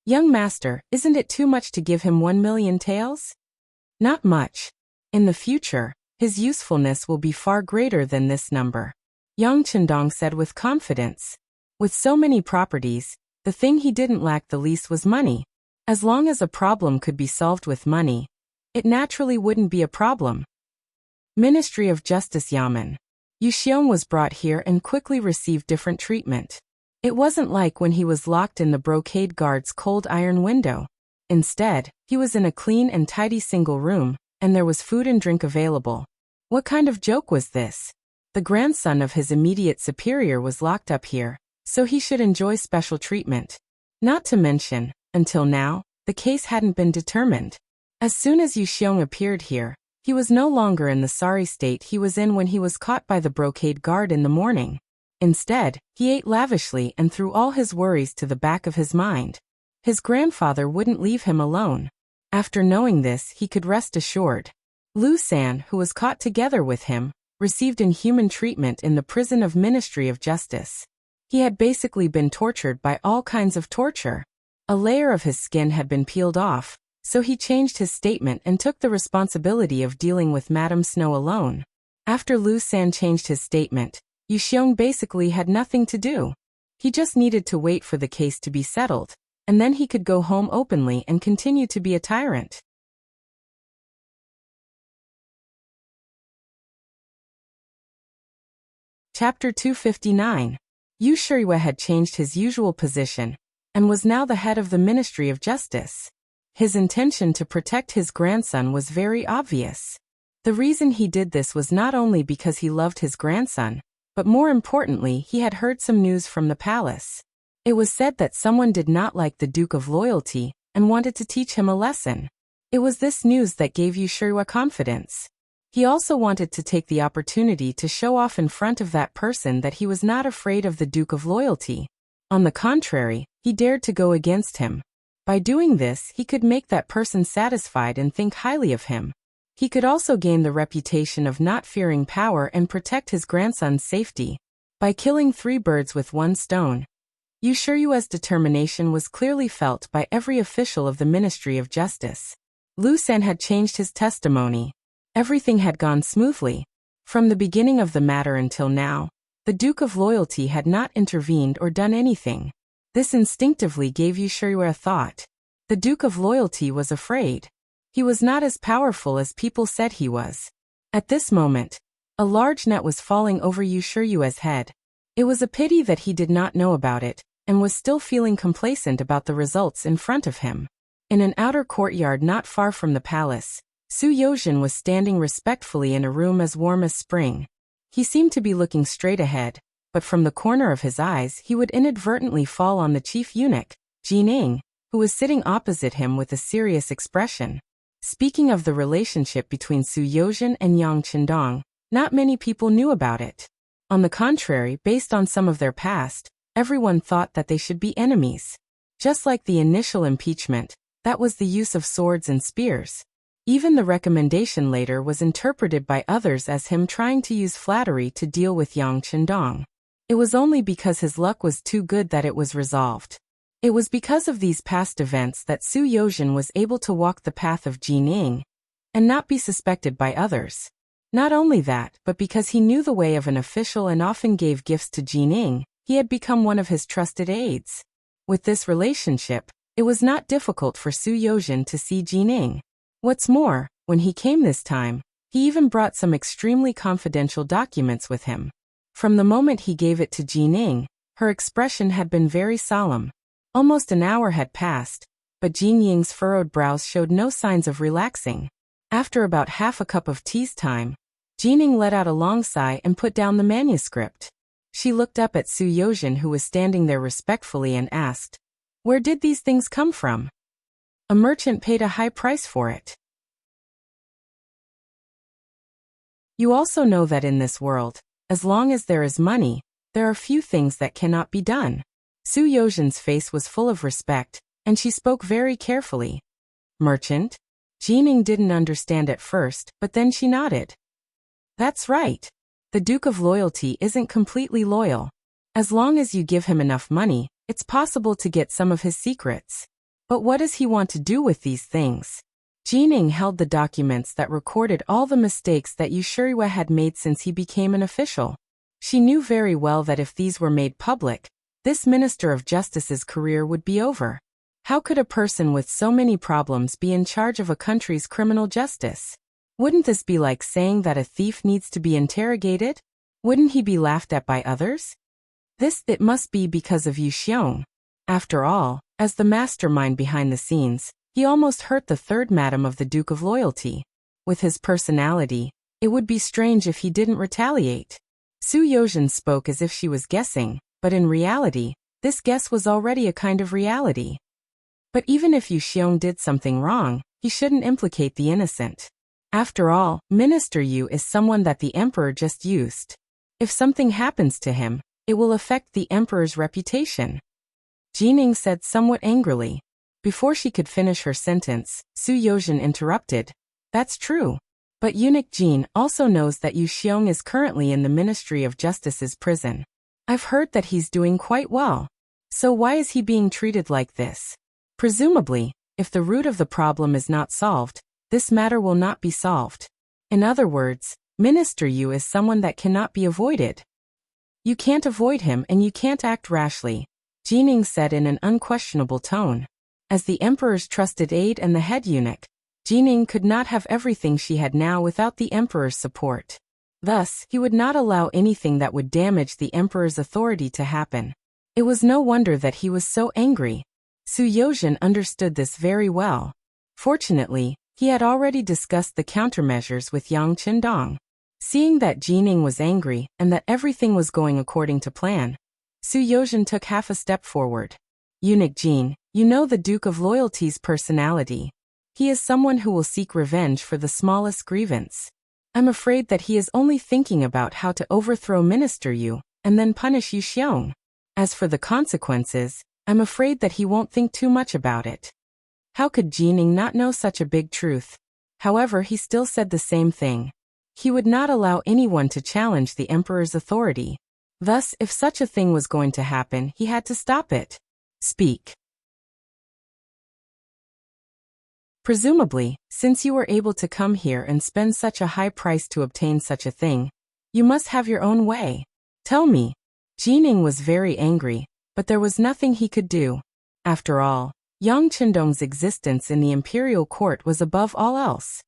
[SPEAKER 1] "Young master, isn't it too much to give him 1,000,000 taels?" "Not much. In the future, his usefulness will be far greater than this number," Yang Qindong said with confidence. With so many properties, the thing he didn't lack the least was money. As long as a problem could be solved with money, it naturally wouldn't be a problem. Ministry of Justice Yamen. Yu Xiong was brought here and quickly received different treatment. It wasn't like when he was locked in the brocade guard's cold iron window. Instead, he was in a clean and tidy single room, and there was food and drink available. What kind of joke was this? The grandson of his immediate superior was locked up here, so he should enjoy special treatment. Not to mention, until now, the case hadn't been determined. As soon as Yu Xiong appeared here, he was no longer in the sorry state he was in when he was caught by the brocade guard in the morning. Instead, he ate lavishly and threw all his worries to the back of his mind. His grandfather wouldn't leave him alone. After knowing this, he could rest assured. Lu San, who was caught together with him, received inhuman treatment in the prison of Ministry of Justice. He had basically been tortured by all kinds of torture. A layer of his skin had been peeled off, so he changed his statement and took the responsibility of dealing with Madame Snow alone. After Lu San changed his statement, Yu Xiong basically had nothing to do. He just needed to wait for the case to be settled, and then he could go home openly and continue to be a tyrant. Chapter 259. Yu Shiyue had changed his usual position, and was now the head of the Ministry of Justice. His intention to protect his grandson was very obvious. The reason he did this was not only because he loved his grandson, but more importantly, he had heard some news from the palace. It was said that someone did not like the Duke of Loyalty and wanted to teach him a lesson. It was this news that gave Wuxia confidence. He also wanted to take the opportunity to show off in front of that person that he was not afraid of the Duke of Loyalty. On the contrary, he dared to go against him. By doing this, he could make that person satisfied and think highly of him. He could also gain the reputation of not fearing power and protect his grandson's safety. By killing 3 birds with 1 stone, Wuxia's determination was clearly felt by every official of the Ministry of Justice. Lu Sen had changed his testimony. Everything had gone smoothly. From the beginning of the matter until now, the Duke of Loyalty had not intervened or done anything. This instinctively gave Wuxia a thought. The Duke of Loyalty was afraid. He was not as powerful as people said he was. At this moment, a large net was falling over Wuxia's head. It was a pity that he did not know about it, and was still feeling complacent about the results in front of him. In an outer courtyard not far from the palace, Su Yozhen was standing respectfully in a room as warm as spring. He seemed to be looking straight ahead, but from the corner of his eyes he would inadvertently fall on the chief eunuch, Jining, who was sitting opposite him with a serious expression. Speaking of the relationship between Su Yozhen and Yang Qindong, not many people knew about it. On the contrary, based on some of their past, everyone thought that they should be enemies. Just like the initial impeachment, that was the use of swords and spears. Even the recommendation later was interpreted by others as him trying to use flattery to deal with Yang Qindong. It was only because his luck was too good that it was resolved. It was because of these past events that Su Yozhen was able to walk the path of Jining and not be suspected by others. Not only that, but because he knew the way of an official and often gave gifts to Jining, he had become one of his trusted aides. With this relationship, it was not difficult for Su Yozhen to see Jining. What's more, when he came this time, he even brought some extremely confidential documents with him. From the moment he gave it to Jining, her expression had been very solemn. Almost an hour had passed, but Jinying's furrowed brows showed no signs of relaxing. After about half a cup of tea's time, Jining let out a long sigh and put down the manuscript. She looked up at Su Yozhen, who was standing there respectfully, and asked, "Where did these things come from?" "A merchant paid a high price for it." You also know that in this world, as long as there is money, there are few things that cannot be done. Su Yozhen's face was full of respect, and she spoke very carefully. "Merchant?" Jining didn't understand at first, but then she nodded. "That's right. The Duke of Loyalty isn't completely loyal. As long as you give him enough money, it's possible to get some of his secrets. But what does he want to do with these things?" Jining held the documents that recorded all the mistakes that Wuxia had made since he became an official. She knew very well that if these were made public, this Minister of Justice's career would be over. How could a person with so many problems be in charge of a country's criminal justice? Wouldn't this be like saying that a thief needs to be interrogated? Wouldn't he be laughed at by others? It must be because of Wuxia. After all, as the mastermind behind the scenes, he almost hurt the third madam of the Duke of Loyalty. With his personality, it would be strange if he didn't retaliate. Su Yozhen spoke as if she was guessing, but in reality, this guess was already a kind of reality. But even if Wuxia did something wrong, he shouldn't implicate the innocent. After all, Minister Yu is someone that the emperor just used. If something happens to him, it will affect the emperor's reputation. Jining said somewhat angrily. Before she could finish her sentence, Su Yozhen interrupted. "That's true. But eunuch Jin also knows that Wuxia is currently in the Ministry of Justice's prison. I've heard that he's doing quite well. So why is he being treated like this? Presumably, if the root of the problem is not solved, this matter will not be solved. In other words, Minister Yu is someone that cannot be avoided. You can't avoid him and you can't act rashly," Jining said in an unquestionable tone. As the emperor's trusted aide and the head eunuch, Jining could not have everything she had now without the emperor's support. Thus, he would not allow anything that would damage the emperor's authority to happen. It was no wonder that he was so angry. Su Yozhen understood this very well. Fortunately, he had already discussed the countermeasures with Yang Qindong. Seeing that Jining was angry and that everything was going according to plan, Su Yozhen took half a step forward. Eunuch Jin, you know the Duke of Loyalty's personality. He is someone who will seek revenge for the smallest grievance. I'm afraid that he is only thinking about how to overthrow Minister Yu and then punish Yu Xiong. As for the consequences, I'm afraid that he won't think too much about it. How could Jining not know such a big truth? However, he still said the same thing. He would not allow anyone to challenge the emperor's authority. Thus, if such a thing was going to happen, he had to stop it. Speak. Presumably, since you were able to come here and spend such a high price to obtain such a thing, you must have your own way. Tell me. Jining was very angry, but there was nothing he could do. After all, Yang Qindong's existence in the imperial court was above all else.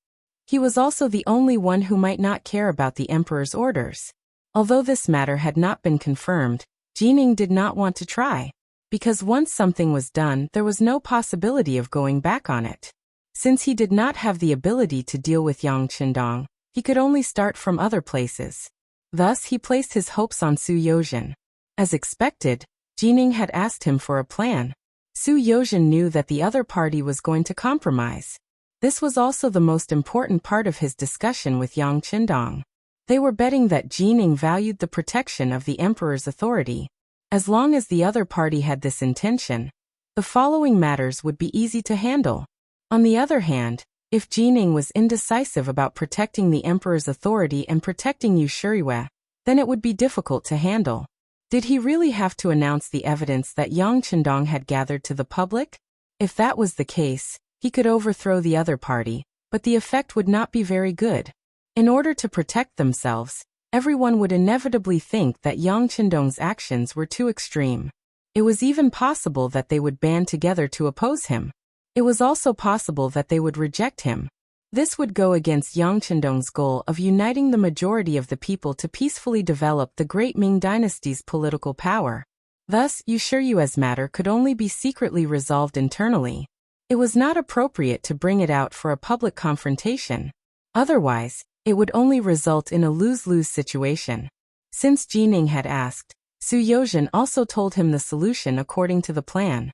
[SPEAKER 1] He was also the only one who might not care about the emperor's orders. Although this matter had not been confirmed, Jining did not want to try, because once something was done, there was no possibility of going back on it. Since he did not have the ability to deal with Yang Qindong, he could only start from other places. Thus, he placed his hopes on Su Yozhen. As expected, Jining had asked him for a plan. Su Yozhen knew that the other party was going to compromise. This was also the most important part of his discussion with Yang Qindong. They were betting that Jining valued the protection of the emperor's authority. As long as the other party had this intention, the following matters would be easy to handle. On the other hand, if Jining was indecisive about protecting the emperor's authority and protecting Yu Shirue, then it would be difficult to handle. Did he really have to announce the evidence that Yang Qindong had gathered to the public? If that was the case, he could overthrow the other party, but the effect would not be very good. In order to protect themselves, everyone would inevitably think that Yang Qindong's actions were too extreme. It was even possible that they would band together to oppose him. It was also possible that they would reject him. This would go against Yang Qindong's goal of uniting the majority of the people to peacefully develop the great Ming dynasty's political power. Thus, Yu Shirue's matter could only be secretly resolved internally. It was not appropriate to bring it out for a public confrontation. Otherwise, it would only result in a lose-lose situation. Since Jining had asked, Su Yozhen also told him the solution according to the plan.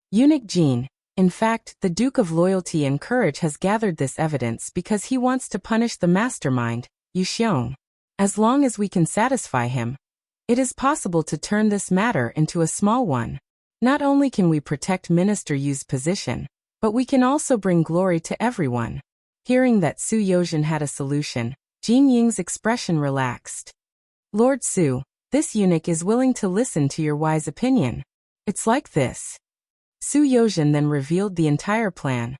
[SPEAKER 1] Eunuch Jin, in fact, the Duke of Loyalty and Courage has gathered this evidence because he wants to punish the mastermind, Yu Xiong. As long as we can satisfy him, it is possible to turn this matter into a small one. Not only can we protect Minister Yu's position, but we can also bring glory to everyone. Hearing that Su Yozhen had a solution, Jin Ying's expression relaxed. Lord Su, this eunuch is willing to listen to your wise opinion. It's like this. Su Yozhen then revealed the entire plan.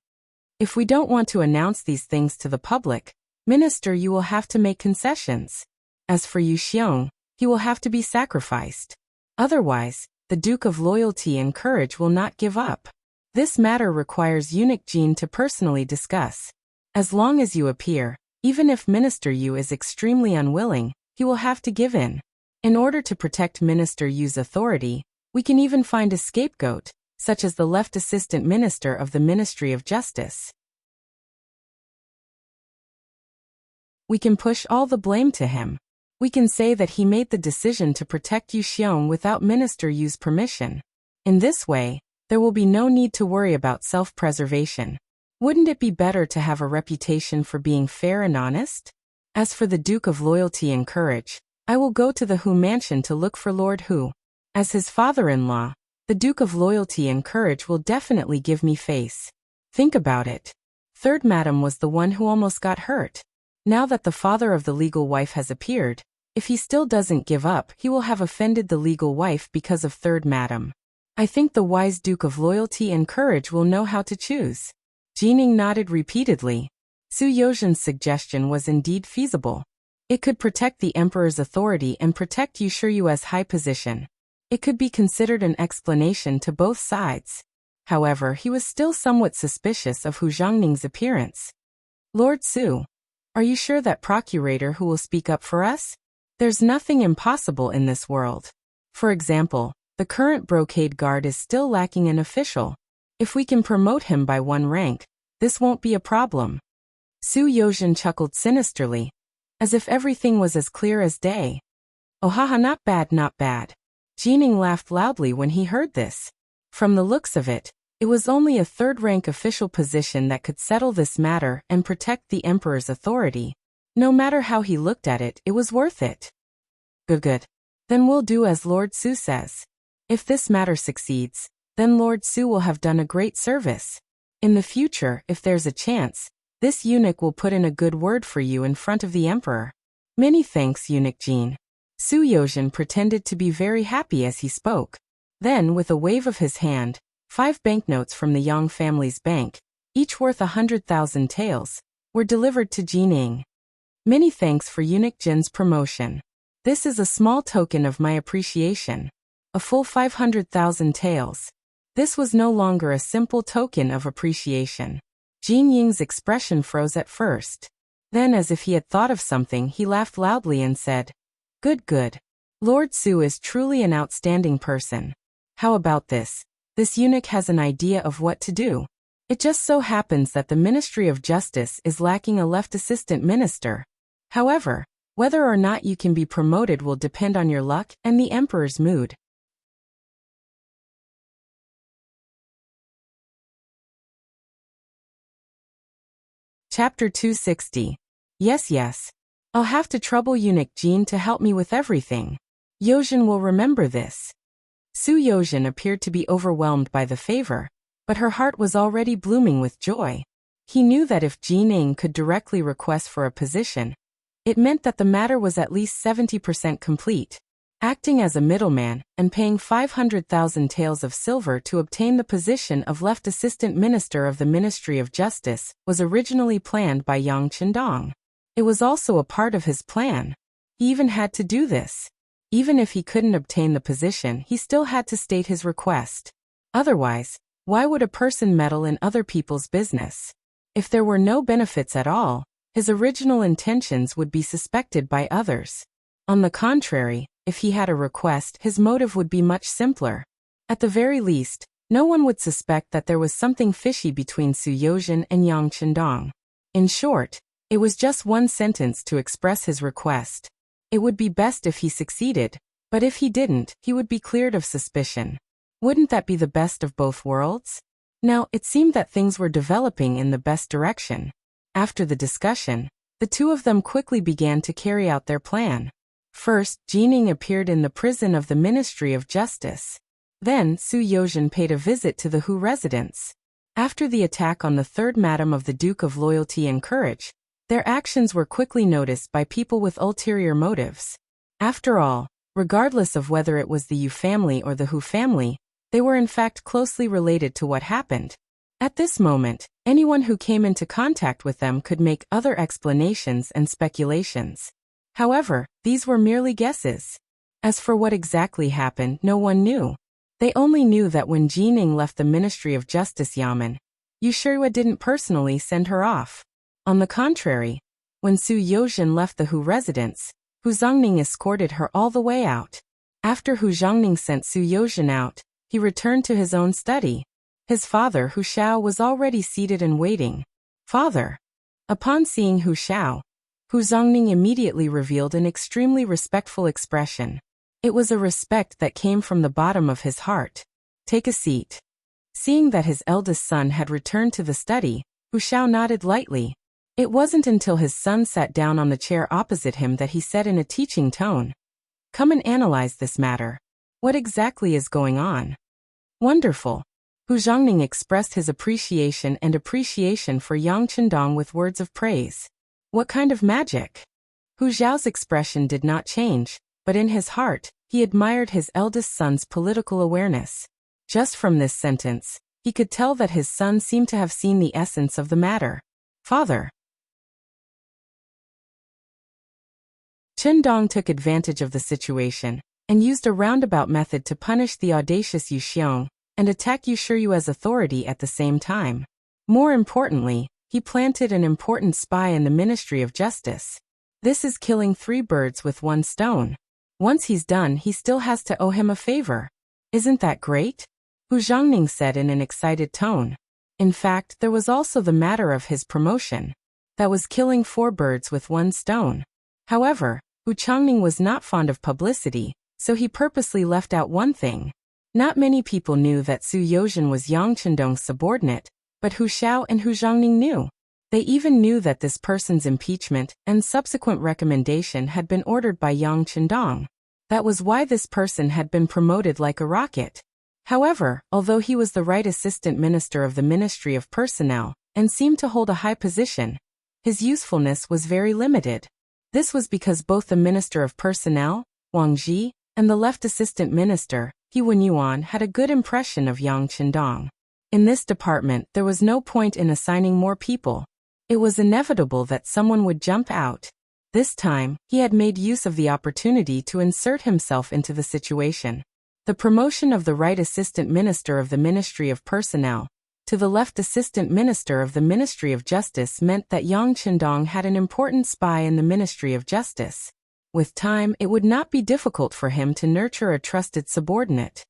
[SPEAKER 1] If we don't want to announce these things to the public, Minister Yu will have to make concessions. As for Yu Xiong, he will have to be sacrificed. Otherwise, the Duke of Loyalty and Courage will not give up. This matter requires Eunuch Jin to personally discuss. As long as you appear, even if Minister Yu is extremely unwilling, he will have to give in. In order to protect Minister Yu's authority, we can even find a scapegoat, such as the left assistant minister of the Ministry of Justice. We can push all the blame to him. We can say that he made the decision to protect Yu Xiong without Minister Yu's permission. In this way, there will be no need to worry about self-preservation. Wouldn't it be better to have a reputation for being fair and honest? As for the Duke of Loyalty and Courage, I will go to the Hu mansion to look for Lord Hu. As his father-in-law, the Duke of Loyalty and Courage will definitely give me face. Think about it. Third Madam was the one who almost got hurt. Now that the father of the legal wife has appeared, if he still doesn't give up, he will have offended the legal wife because of Third Madam. I think the wise Duke of Loyalty and Courage will know how to choose. Jining nodded repeatedly. Su Yozhen's suggestion was indeed feasible. It could protect the emperor's authority and protect Yu Shirue's high position. It could be considered an explanation to both sides. However, he was still somewhat suspicious of Hu Zhongning's appearance. Lord Su, are you sure that procurator who will speak up for us? There's nothing impossible in this world. For example, the current brocade guard is still lacking an official. If we can promote him by one rank, this won't be a problem. Su Yozhen chuckled sinisterly. as if everything was as clear as day. Oh haha, not bad, not bad. Jining laughed loudly when he heard this. From the looks of it, it was only a third-rank official position that could settle this matter and protect the emperor's authority. No matter how he looked at it, it was worth it. Good. Then we'll do as Lord Su says. If this matter succeeds, then Lord Su will have done a great service. In the future, if there's a chance, this eunuch will put in a good word for you in front of the emperor. Many thanks, Eunuch Jin. Su Yozhen pretended to be very happy as he spoke. Then, with a wave of his hand, 5 banknotes from the Yang family's bank, each worth 100,000 taels, were delivered to Jining. Many thanks for Eunuch Jin's promotion. This is a small token of my appreciation. A full 500,000 taels. This was no longer a simple token of appreciation. Jin Ying's expression froze at first. Then, as if he had thought of something, he laughed loudly and said, Good. Lord Su is truly an outstanding person. How about this? This eunuch has an idea of what to do. It just so happens that the Ministry of Justice is lacking a left assistant minister. However, whether or not you can be promoted will depend on your luck and the emperor's mood. Chapter 260. Yes. I'll have to trouble Eunuch Jin to help me with everything. Yozhen will remember this. Su Yozhen appeared to be overwhelmed by the favor, but her heart was already blooming with joy. He knew that if Jining could directly request for a position, it meant that the matter was at least 70% complete. Acting as a middleman and paying 500,000 taels of silver to obtain the position of left assistant minister of the Ministry of Justice was originally planned by Yang Qindong. It was also a part of his plan. He even had to do this. Even if he couldn't obtain the position, he still had to state his request. Otherwise, why would a person meddle in other people's business? If there were no benefits at all, his original intentions would be suspected by others. On the contrary, if he had a request, his motive would be much simpler. At the very least, no one would suspect that there was something fishy between Su Yozhen and Yang Qindong. In short, it was just one sentence to express his request. It would be best if he succeeded, but if he didn't, he would be cleared of suspicion. Wouldn't that be the best of both worlds? Now, it seemed that things were developing in the best direction. After the discussion, the two of them quickly began to carry out their plan. First, Jining appeared in the prison of the Ministry of Justice. Then, Su Yozhen paid a visit to the Hu residence. After the attack on the third madam of the Duke of Loyalty and Courage, their actions were quickly noticed by people with ulterior motives. After all, regardless of whether it was the Yu family or the Hu family, they were in fact closely related to what happened. At this moment, anyone who came into contact with them could make other explanations and speculations. However, these were merely guesses. As for what exactly happened, no one knew. They only knew that when Jining left the Ministry of Justice Yamen, Yu Shirua didn't personally send her off. On the contrary, when Su Yozhen left the Hu residence, Hu Zhongning escorted her all the way out. After Hu Zhongning sent Su Yozhen out, he returned to his own study. His father, Hu Xiao, was already seated and waiting. Father. Upon seeing Hu Xiao, Hu Zhongning immediately revealed an extremely respectful expression. It was a respect that came from the bottom of his heart. Take a seat. Seeing that his eldest son had returned to the study, Hu Xiao nodded lightly. It wasn't until his son sat down on the chair opposite him that he said in a teaching tone, Come and analyze this matter. What exactly is going on? Wonderful. Hu Zhongning expressed his appreciation for Yang Qindong with words of praise. What kind of magic? Hu Zhao's expression did not change, but in his heart, he admired his eldest son's political awareness. Just from this sentence, he could tell that his son seemed to have seen the essence of the matter. Father. Qindong took advantage of the situation and used a roundabout method to punish the audacious Yu Xiong and attack Yu Shiryua's authority at the same time. More importantly, he planted an important spy in the Ministry of Justice. This is killing 3 birds with 1 stone. Once he's done, he still has to owe him a favor. Isn't that great? Hu Zhongning said in an excited tone. In fact, there was also the matter of his promotion. That was killing 4 birds with 1 stone. However, Hu Changning was not fond of publicity, so he purposely left out one thing. Not many people knew that Su Yozhen was Yang Chendong's subordinate, but Hu Xiao and Hu Zhangning knew. They even knew that this person's impeachment and subsequent recommendation had been ordered by Yang Chendong. That was why this person had been promoted like a rocket. However, although he was the right assistant minister of the Ministry of Personnel and seemed to hold a high position, his usefulness was very limited. This was because both the Minister of Personnel, Wang Ji, and the left assistant minister, He Wenyuan, had a good impression of Yang Chendong. In this department, there was no point in assigning more people. It was inevitable that someone would jump out. This time, he had made use of the opportunity to insert himself into the situation. The promotion of the right assistant minister of the Ministry of Personnel to the left assistant minister of the Ministry of Justice meant that Yang Chendong had an important spy in the Ministry of Justice. With time, it would not be difficult for him to nurture a trusted subordinate.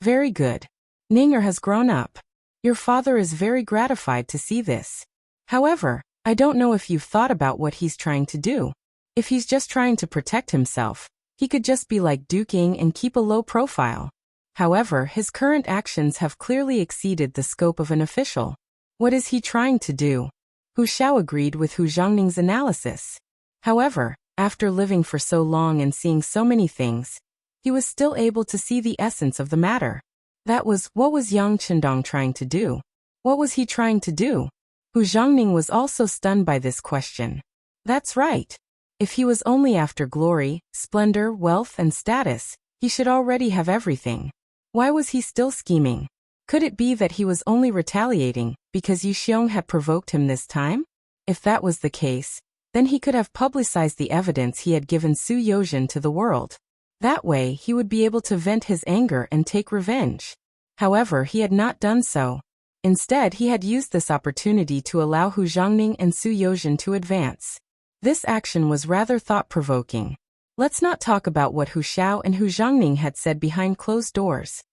[SPEAKER 1] Very good. Ninger has grown up. Your father is very gratified to see this. However, I don't know if you've thought about what he's trying to do. If he's just trying to protect himself, he could just be like duking and keep a low profile. However, his current actions have clearly exceeded the scope of an official. What is he trying to do? Hu Xiao agreed with Hu Zhangning's analysis. However, after living for so long and seeing so many things, he was still able to see the essence of the matter. That was, what was Yang Chendong trying to do? What was he trying to do? Hu Zhangning was also stunned by this question. That's right. If he was only after glory, splendor, wealth, and status, he should already have everything. Why was he still scheming? Could it be that he was only retaliating because Yu Xiong had provoked him this time? If that was the case, then he could have publicized the evidence he had given Su Yozhen to the world. That way, he would be able to vent his anger and take revenge. However, he had not done so. Instead, he had used this opportunity to allow Hu Zhangning and Su Yozhen to advance. This action was rather thought-provoking. Let's not talk about what Hu Xiao and Hu Zhangning had said behind closed doors.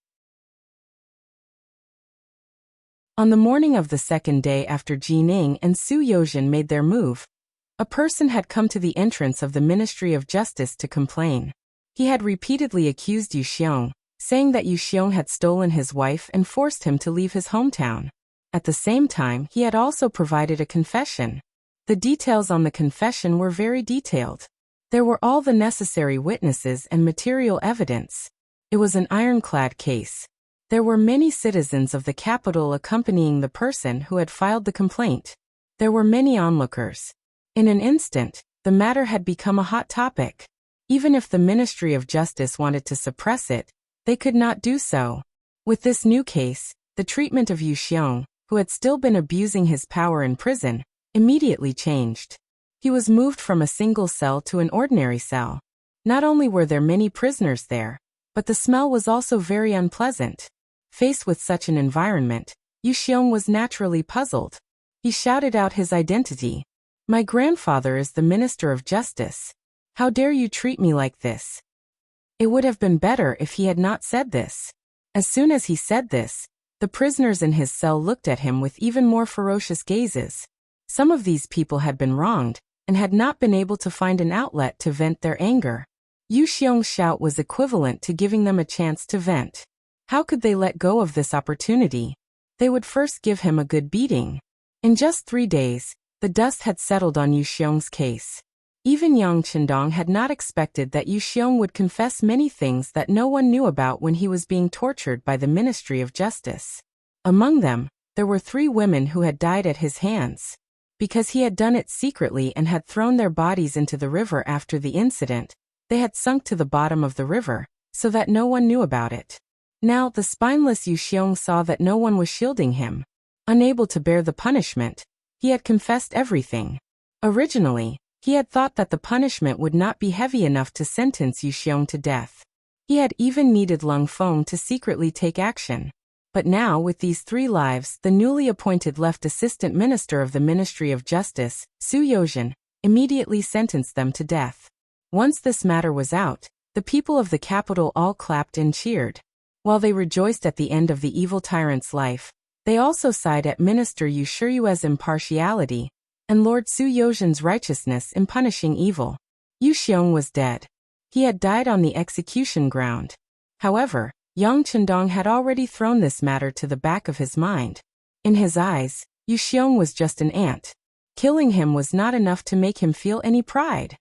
[SPEAKER 1] On the morning of the second day after Ji Ning and Su Yozhen made their move, a person had come to the entrance of the Ministry of Justice to complain. He had repeatedly accused Yu Xiong, saying that Yu Xiong had stolen his wife and forced him to leave his hometown. At the same time, he had also provided a confession. The details on the confession were very detailed. There were all the necessary witnesses and material evidence. It was an ironclad case. There were many citizens of the capital accompanying the person who had filed the complaint. There were many onlookers. In an instant, the matter had become a hot topic. Even if the Ministry of Justice wanted to suppress it, they could not do so. With this new case, the treatment of Yu Xiong, who had still been abusing his power in prison, immediately changed. He was moved from a single cell to an ordinary cell. Not only were there many prisoners there, but the smell was also very unpleasant. Faced with such an environment, Yu Xiong was naturally puzzled. He shouted out his identity. "My grandfather is the Minister of Justice. How dare you treat me like this?" It would have been better if he had not said this. As soon as he said this, the prisoners in his cell looked at him with even more ferocious gazes. Some of these people had been wronged and had not been able to find an outlet to vent their anger. Yu Xiong's shout was equivalent to giving them a chance to vent. How could they let go of this opportunity? They would first give him a good beating. In just 3 days, the dust had settled on Yu Xiong's case. Even Yang Chendong had not expected that Yu Xiong would confess many things that no one knew about when he was being tortured by the Ministry of Justice. Among them, there were 3 women who had died at his hands. Because he had done it secretly and had thrown their bodies into the river after the incident, they had sunk to the bottom of the river, so that no one knew about it. Now, the spineless Yu Xiong saw that no one was shielding him. Unable to bear the punishment, he had confessed everything. Originally, he had thought that the punishment would not be heavy enough to sentence Yu Xiong to death. He had even needed Lung Feng to secretly take action. But now, with these 3 lives, the newly appointed left assistant minister of the Ministry of Justice, Su Yozhen, immediately sentenced them to death. Once this matter was out, the people of the capital all clapped and cheered. While they rejoiced at the end of the evil tyrant's life, they also sighed at Minister Yu Shiyue's impartiality and Lord Su Yozhen's righteousness in punishing evil. Yu Xiong was dead. He had died on the execution ground. However, Yang Chendong had already thrown this matter to the back of his mind. In his eyes, Yu Xiong was just an ant. Killing him was not enough to make him feel any pride.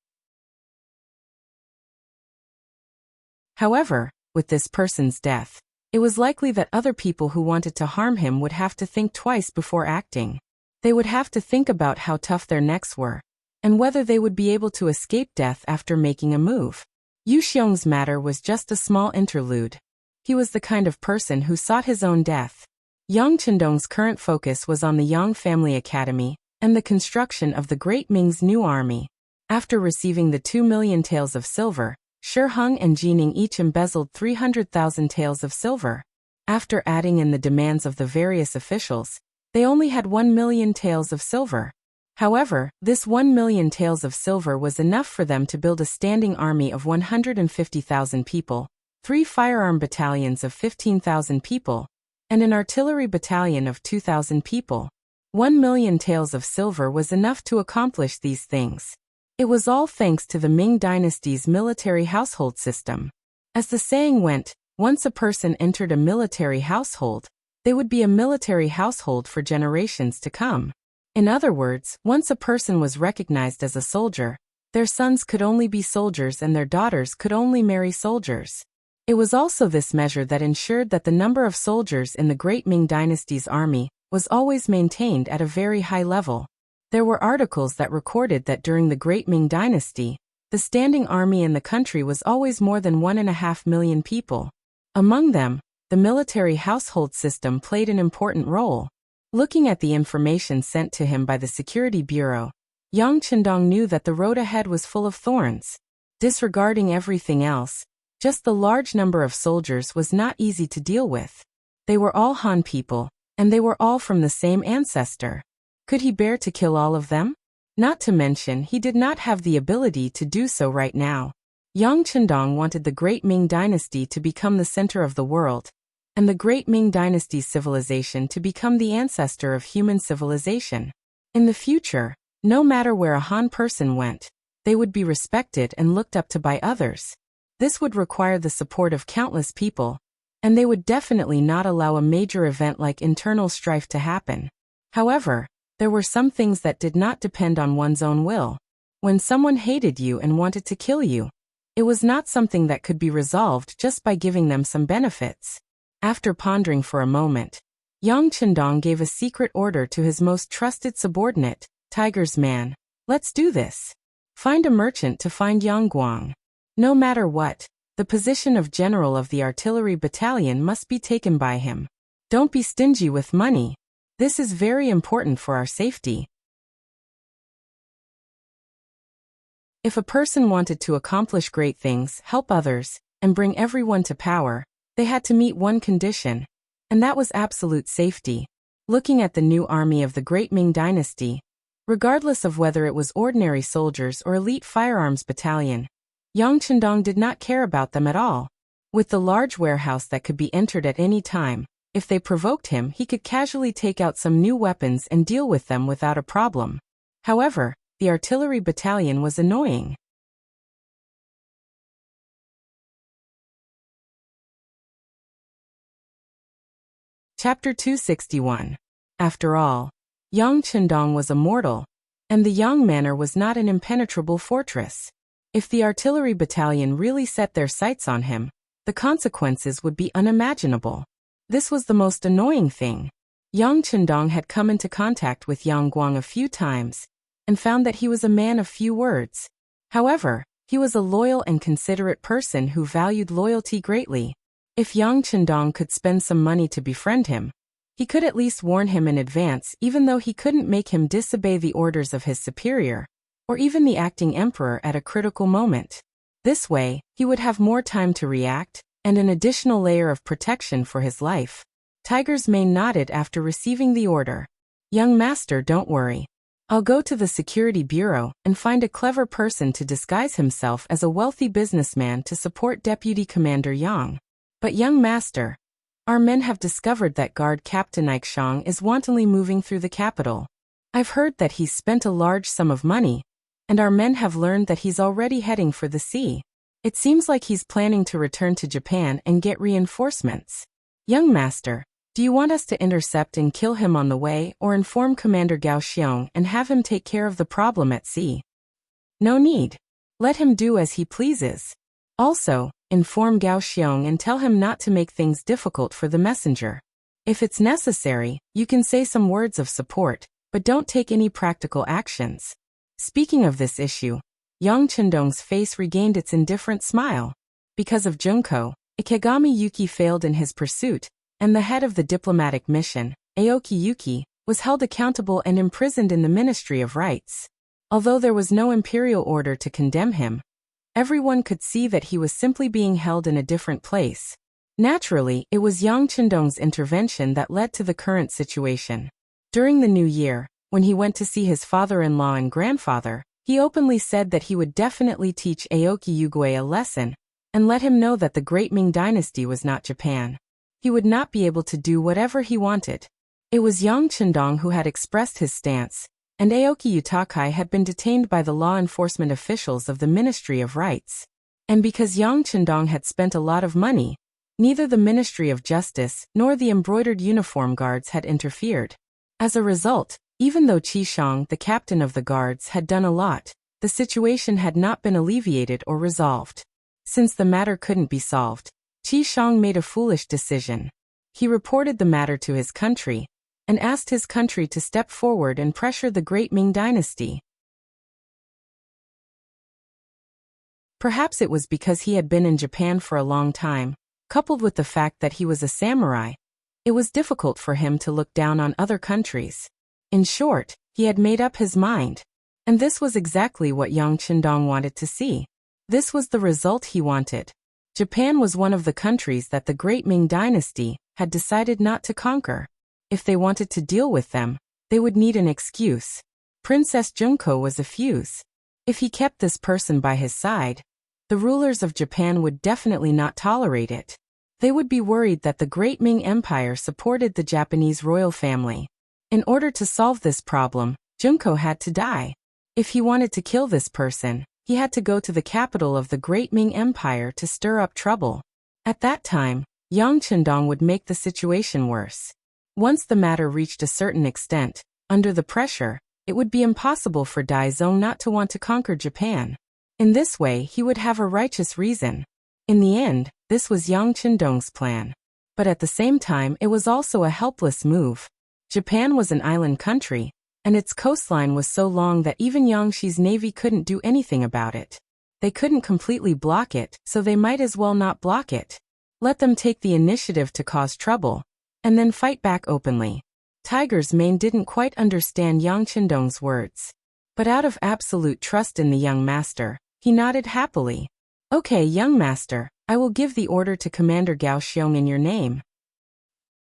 [SPEAKER 1] However, with this person's death, it was likely that other people who wanted to harm him would have to think twice before acting. They would have to think about how tough their necks were, and whether they would be able to escape death after making a move. Yu Xiong's matter was just a small interlude. He was the kind of person who sought his own death. Yang Chendong's current focus was on the Yang Family Academy and the construction of the Great Ming's new army. After receiving the 2 million taels of silver, Shi Heng and Jining each embezzled 300,000 taels of silver. After adding in the demands of the various officials, they only had 1 million taels of silver. However, this 1 million taels of silver was enough for them to build a standing army of 150,000 people, 3 firearm battalions of 15,000 people, and an artillery battalion of 2,000 people. 1 million taels of silver was enough to accomplish these things. It was all thanks to the Ming dynasty's military household system. As the saying went, once a person entered a military household, they would be a military household for generations to come. In other words, once a person was recognized as a soldier, their sons could only be soldiers and their daughters could only marry soldiers. It was also this measure that ensured that the number of soldiers in the Great Ming dynasty's army was always maintained at a very high level. There were articles that recorded that during the Great Ming dynasty, the standing army in the country was always more than 1.5 million people. Among them, the military household system played an important role. Looking at the information sent to him by the Security Bureau, Yang Chendong knew that the road ahead was full of thorns. Disregarding everything else, just the large number of soldiers was not easy to deal with. They were all Han people, and they were all from the same ancestor. Could he bear to kill all of them? Not to mention, he did not have the ability to do so right now. Yang Chendong wanted the Great Ming dynasty to become the center of the world, and the Great Ming dynasty's civilization to become the ancestor of human civilization. In the future, no matter where a Han person went, they would be respected and looked up to by others. This would require the support of countless people, and they would definitely not allow a major event like internal strife to happen. However, there were some things that did not depend on one's own will. When someone hated you and wanted to kill you, it was not something that could be resolved just by giving them some benefits. After pondering for a moment, Yang Chendong gave a secret order to his most trusted subordinate, Tiger's man. Let's do this. Find a merchant to find Yang Guang. No matter what, the position of general of the artillery battalion must be taken by him. Don't be stingy with money. This is very important for our safety. If a person wanted to accomplish great things, help others, and bring everyone to power, they had to meet one condition, and that was absolute safety. Looking at the new army of the Great Ming dynasty, regardless of whether it was ordinary soldiers or elite firearms battalion, Yang Chendong did not care about them at all. With the large warehouse that could be entered at any time, if they provoked him, he could casually take out some new weapons and deal with them without a problem. However, the artillery battalion was annoying. Chapter 261. After all, Yang Chendong was a mortal, and the Yang Manor was not an impenetrable fortress. If the artillery battalion really set their sights on him, the consequences would be unimaginable. This was the most annoying thing. Yang Chendong had come into contact with Yang Guang a few times, and found that he was a man of few words. However, he was a loyal and considerate person who valued loyalty greatly. If Yang Chendong could spend some money to befriend him, he could at least warn him in advance, even though he couldn't make him disobey the orders of his superior, or even the acting emperor at a critical moment. This way, he would have more time to react, and an additional layer of protection for his life. Tiger's mane nodded after receiving the order. Young master, don't worry. I'll go to the Security Bureau and find a clever person to disguise himself as a wealthy businessman to support Deputy Commander Yang. But young master, our men have discovered that guard Captain Ike Shang is wantonly moving through the capital. I've heard that he's spent a large sum of money, and our men have learned that he's already heading for the sea. It seems like he's planning to return to Japan and get reinforcements. Young master, do you want us to intercept and kill him on the way or inform Commander Gao Xiong and have him take care of the problem at sea? No need. Let him do as he pleases. Also, inform Gao Xiong and tell him not to make things difficult for the messenger. If it's necessary, you can say some words of support, but don't take any practical actions. Speaking of this issue, Yang Chendong's face regained its indifferent smile. Because of Junko, Ikegami Yuki failed in his pursuit, and the head of the diplomatic mission, Aoki Yuki, was held accountable and imprisoned in the Ministry of Rights. Although there was no imperial order to condemn him, everyone could see that he was simply being held in a different place. Naturally, it was Yang Chendong's intervention that led to the current situation. During the new year, when he went to see his father-in-law and grandfather, he openly said that he would definitely teach Aoki Yugui a lesson, and let him know that the Great Ming Dynasty was not Japan. He would not be able to do whatever he wanted. It was Yang Chendong who had expressed his stance, and Aoki Utakai had been detained by the law enforcement officials of the Ministry of Rights. And because Yang Chendong had spent a lot of money, neither the Ministry of Justice nor the embroidered uniform guards had interfered. As a result, even though Qi Shang, the captain of the guards, had done a lot, the situation had not been alleviated or resolved. Since the matter couldn't be solved, Qi Shang made a foolish decision. He reported the matter to his country, and asked his country to step forward and pressure the Great Ming Dynasty. Perhaps it was because he had been in Japan for a long time, coupled with the fact that he was a samurai. It was difficult for him to look down on other countries. In short, he had made up his mind. And this was exactly what Yang Chendong wanted to see. This was the result he wanted. Japan was one of the countries that the Great Ming Dynasty had decided not to conquer. If they wanted to deal with them, they would need an excuse. Princess Junko was a fuse. If he kept this person by his side, the rulers of Japan would definitely not tolerate it. They would be worried that the Great Ming Empire supported the Japanese royal family. In order to solve this problem, Junko had to die. If he wanted to kill this person, he had to go to the capital of the Great Ming Empire to stir up trouble. At that time, Yang Chendong would make the situation worse. Once the matter reached a certain extent, under the pressure, it would be impossible for Daizong not to want to conquer Japan. In this way, he would have a righteous reason. In the end, this was Yang Chendong's plan. But at the same time, it was also a helpless move. Japan was an island country, and its coastline was so long that even Yangtze's navy couldn't do anything about it. They couldn't completely block it, so they might as well not block it. Let them take the initiative to cause trouble, and then fight back openly. Tiger's Mane didn't quite understand Yang Chendong's words. But out of absolute trust in the young master, he nodded happily. Okay, young master, I will give the order to Commander Gao Xiong in your name.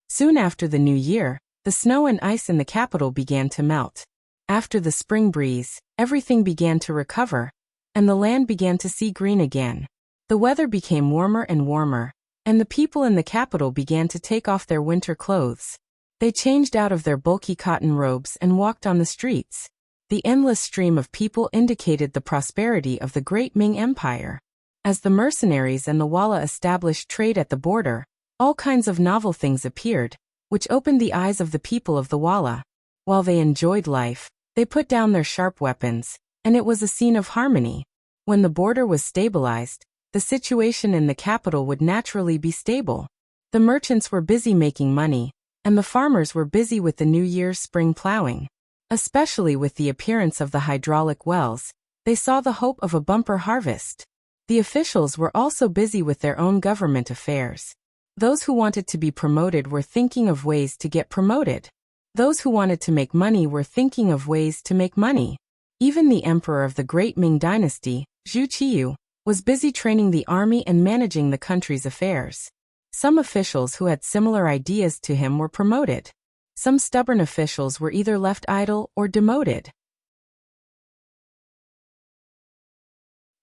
[SPEAKER 1] Soon after the new year, the snow and ice in the capital began to melt. After the spring breeze, everything began to recover, and the land began to see green again. The weather became warmer and warmer, and the people in the capital began to take off their winter clothes. They changed out of their bulky cotton robes and walked on the streets. The endless stream of people indicated the prosperity of the Great Ming Empire. As the mercenaries and the Walla established trade at the border, all kinds of novel things appeared, which opened the eyes of the people of the Walla. While they enjoyed life, they put down their sharp weapons, and it was a scene of harmony. When the border was stabilized, the situation in the capital would naturally be stable. The merchants were busy making money, and the farmers were busy with the New Year's spring plowing. Especially with the appearance of the hydraulic wells, they saw the hope of a bumper harvest. The officials were also busy with their own government affairs. Those who wanted to be promoted were thinking of ways to get promoted. Those who wanted to make money were thinking of ways to make money. Even the emperor of the Great Ming Dynasty, Zhu Qiyu, was busy training the army and managing the country's affairs. Some officials who had similar ideas to him were promoted. Some stubborn officials were either left idle or demoted.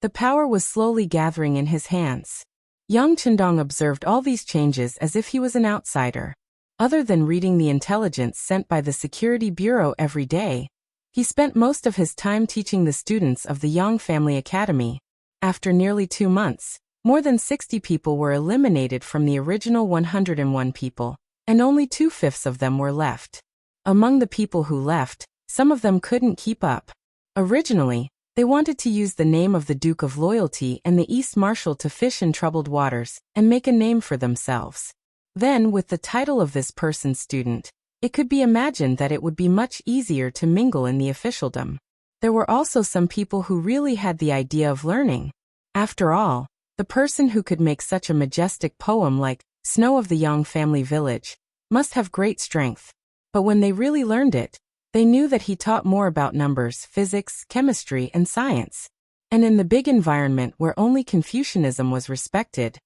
[SPEAKER 1] The power was slowly gathering in his hands. Yang Chendong observed all these changes as if he was an outsider. Other than reading the intelligence sent by the Security Bureau every day, He spent most of his time teaching the students of the Yang Family Academy. After nearly 2 months, more than 60 people were eliminated from the original 101 people, and only 2/5 of them were left. Among the people who left, some of them couldn't keep up. Originally, they wanted to use the name of the Duke of Loyalty and the East Marshal to fish in troubled waters and make a name for themselves. Then, with the title of this person's student, it could be imagined that it would be much easier to mingle in the officialdom. There were also some people who really had the idea of learning. After all, the person who could make such a majestic poem like Snow of the Yang Family Village must have great strength. But when they really learned it, they knew that he taught more about numbers, physics, chemistry, and science. And in the big environment where only Confucianism was respected,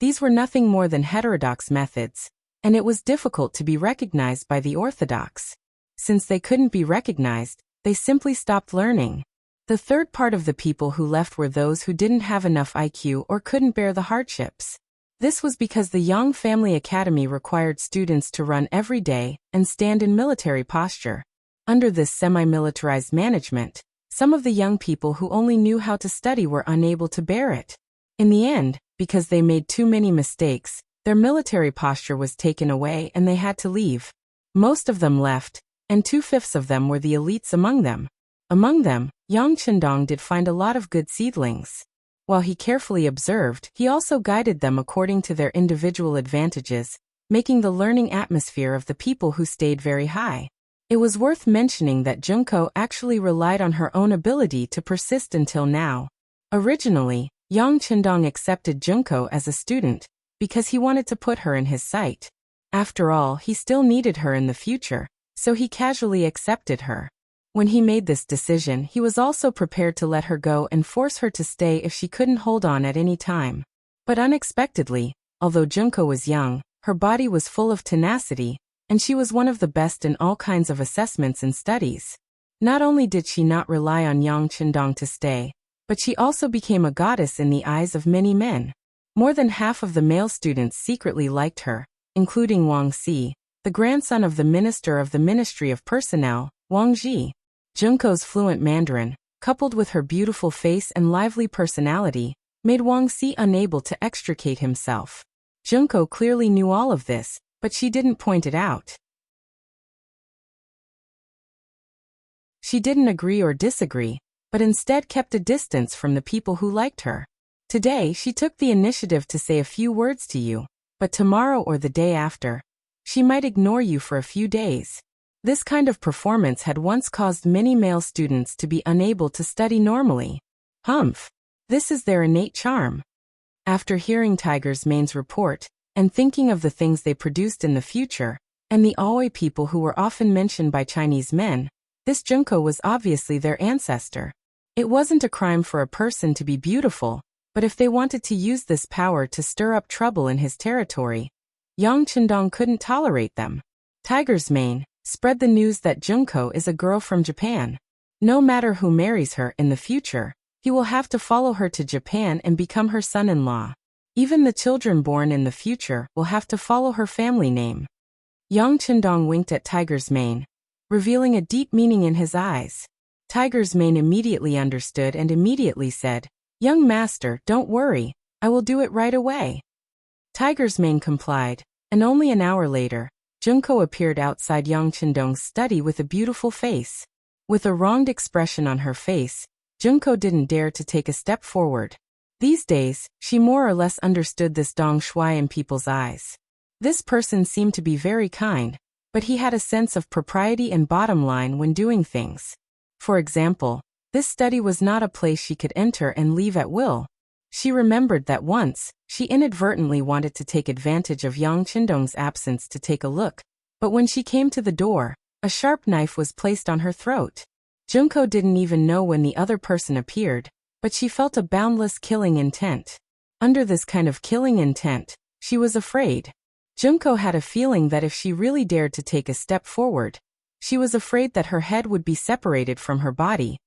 [SPEAKER 1] these were nothing more than heterodox methods, and it was difficult to be recognized by the orthodox. Since they couldn't be recognized, they simply stopped learning. The third part of the people who left were those who didn't have enough IQ or couldn't bear the hardships. This was because the Yang Family Academy required students to run every day and stand in military posture. Under this semi-militarized management, some of the young people who only knew how to study were unable to bear it. In the end, because they made too many mistakes, their military posture was taken away and they had to leave. Most of them left, and 2/5 of them were the elites among them. Among them, Yang Chendong did find a lot of good seedlings. While he carefully observed, he also guided them according to their individual advantages, making the learning atmosphere of the people who stayed very high. It was worth mentioning that Junko actually relied on her own ability to persist until now. Originally, Yang Chendong accepted Junko as a student because he wanted to put her in his sight. After all, he still needed her in the future, so he casually accepted her. When he made this decision, he was also prepared to let her go and force her to stay if she couldn't hold on at any time. But unexpectedly, although Junko was young, her body was full of tenacity, and she was one of the best in all kinds of assessments and studies. Not only did she not rely on Yang Chendong to stay, but she also became a goddess in the eyes of many men. More than half of the male students secretly liked her, including Wang Xi, the grandson of the minister of the Ministry of Personnel, Wang Ji. Junko's fluent Mandarin, coupled with her beautiful face and lively personality, made Wang Xi unable to extricate himself. Junko clearly knew all of this, but she didn't point it out. She didn't agree or disagree, but instead kept a distance from the people who liked her. Today she took the initiative to say a few words to you, but tomorrow or the day after, she might ignore you for a few days. This kind of performance had once caused many male students to be unable to study normally. Humph! This is their innate charm. After hearing Tiger's Mane's report, and thinking of the things they produced in the future, and the Aoi people who were often mentioned by Chinese men, this Junko was obviously their ancestor. It wasn't a crime for a person to be beautiful, but if they wanted to use this power to stir up trouble in his territory, Yang Chendong couldn't tolerate them. Tiger's Mane spread the news that Junko is a girl from Japan. No matter who marries her in the future, he will have to follow her to Japan and become her son-in-law. Even the children born in the future will have to follow her family name. Yang Chendong winked at Tiger's Mane, revealing a deep meaning in his eyes. Tiger's Mane immediately understood and immediately said, "Young master, don't worry, I will do it right away." Tiger's Mane complied, and only an hour later, Junko appeared outside Yang Chendong's study with a beautiful face. With a wronged expression on her face, Junko didn't dare to take a step forward. These days, she more or less understood this Dong Shui in people's eyes. This person seemed to be very kind, but he had a sense of propriety and bottom line when doing things. For example, this study was not a place she could enter and leave at will. She remembered that once, she inadvertently wanted to take advantage of Yang Chendong's absence to take a look, but when she came to the door, a sharp knife was placed on her throat. Junko didn't even know when the other person appeared, but she felt a boundless killing intent. Under this kind of killing intent, she was afraid. Junko had a feeling that if she really dared to take a step forward, she was afraid that her head would be separated from her body,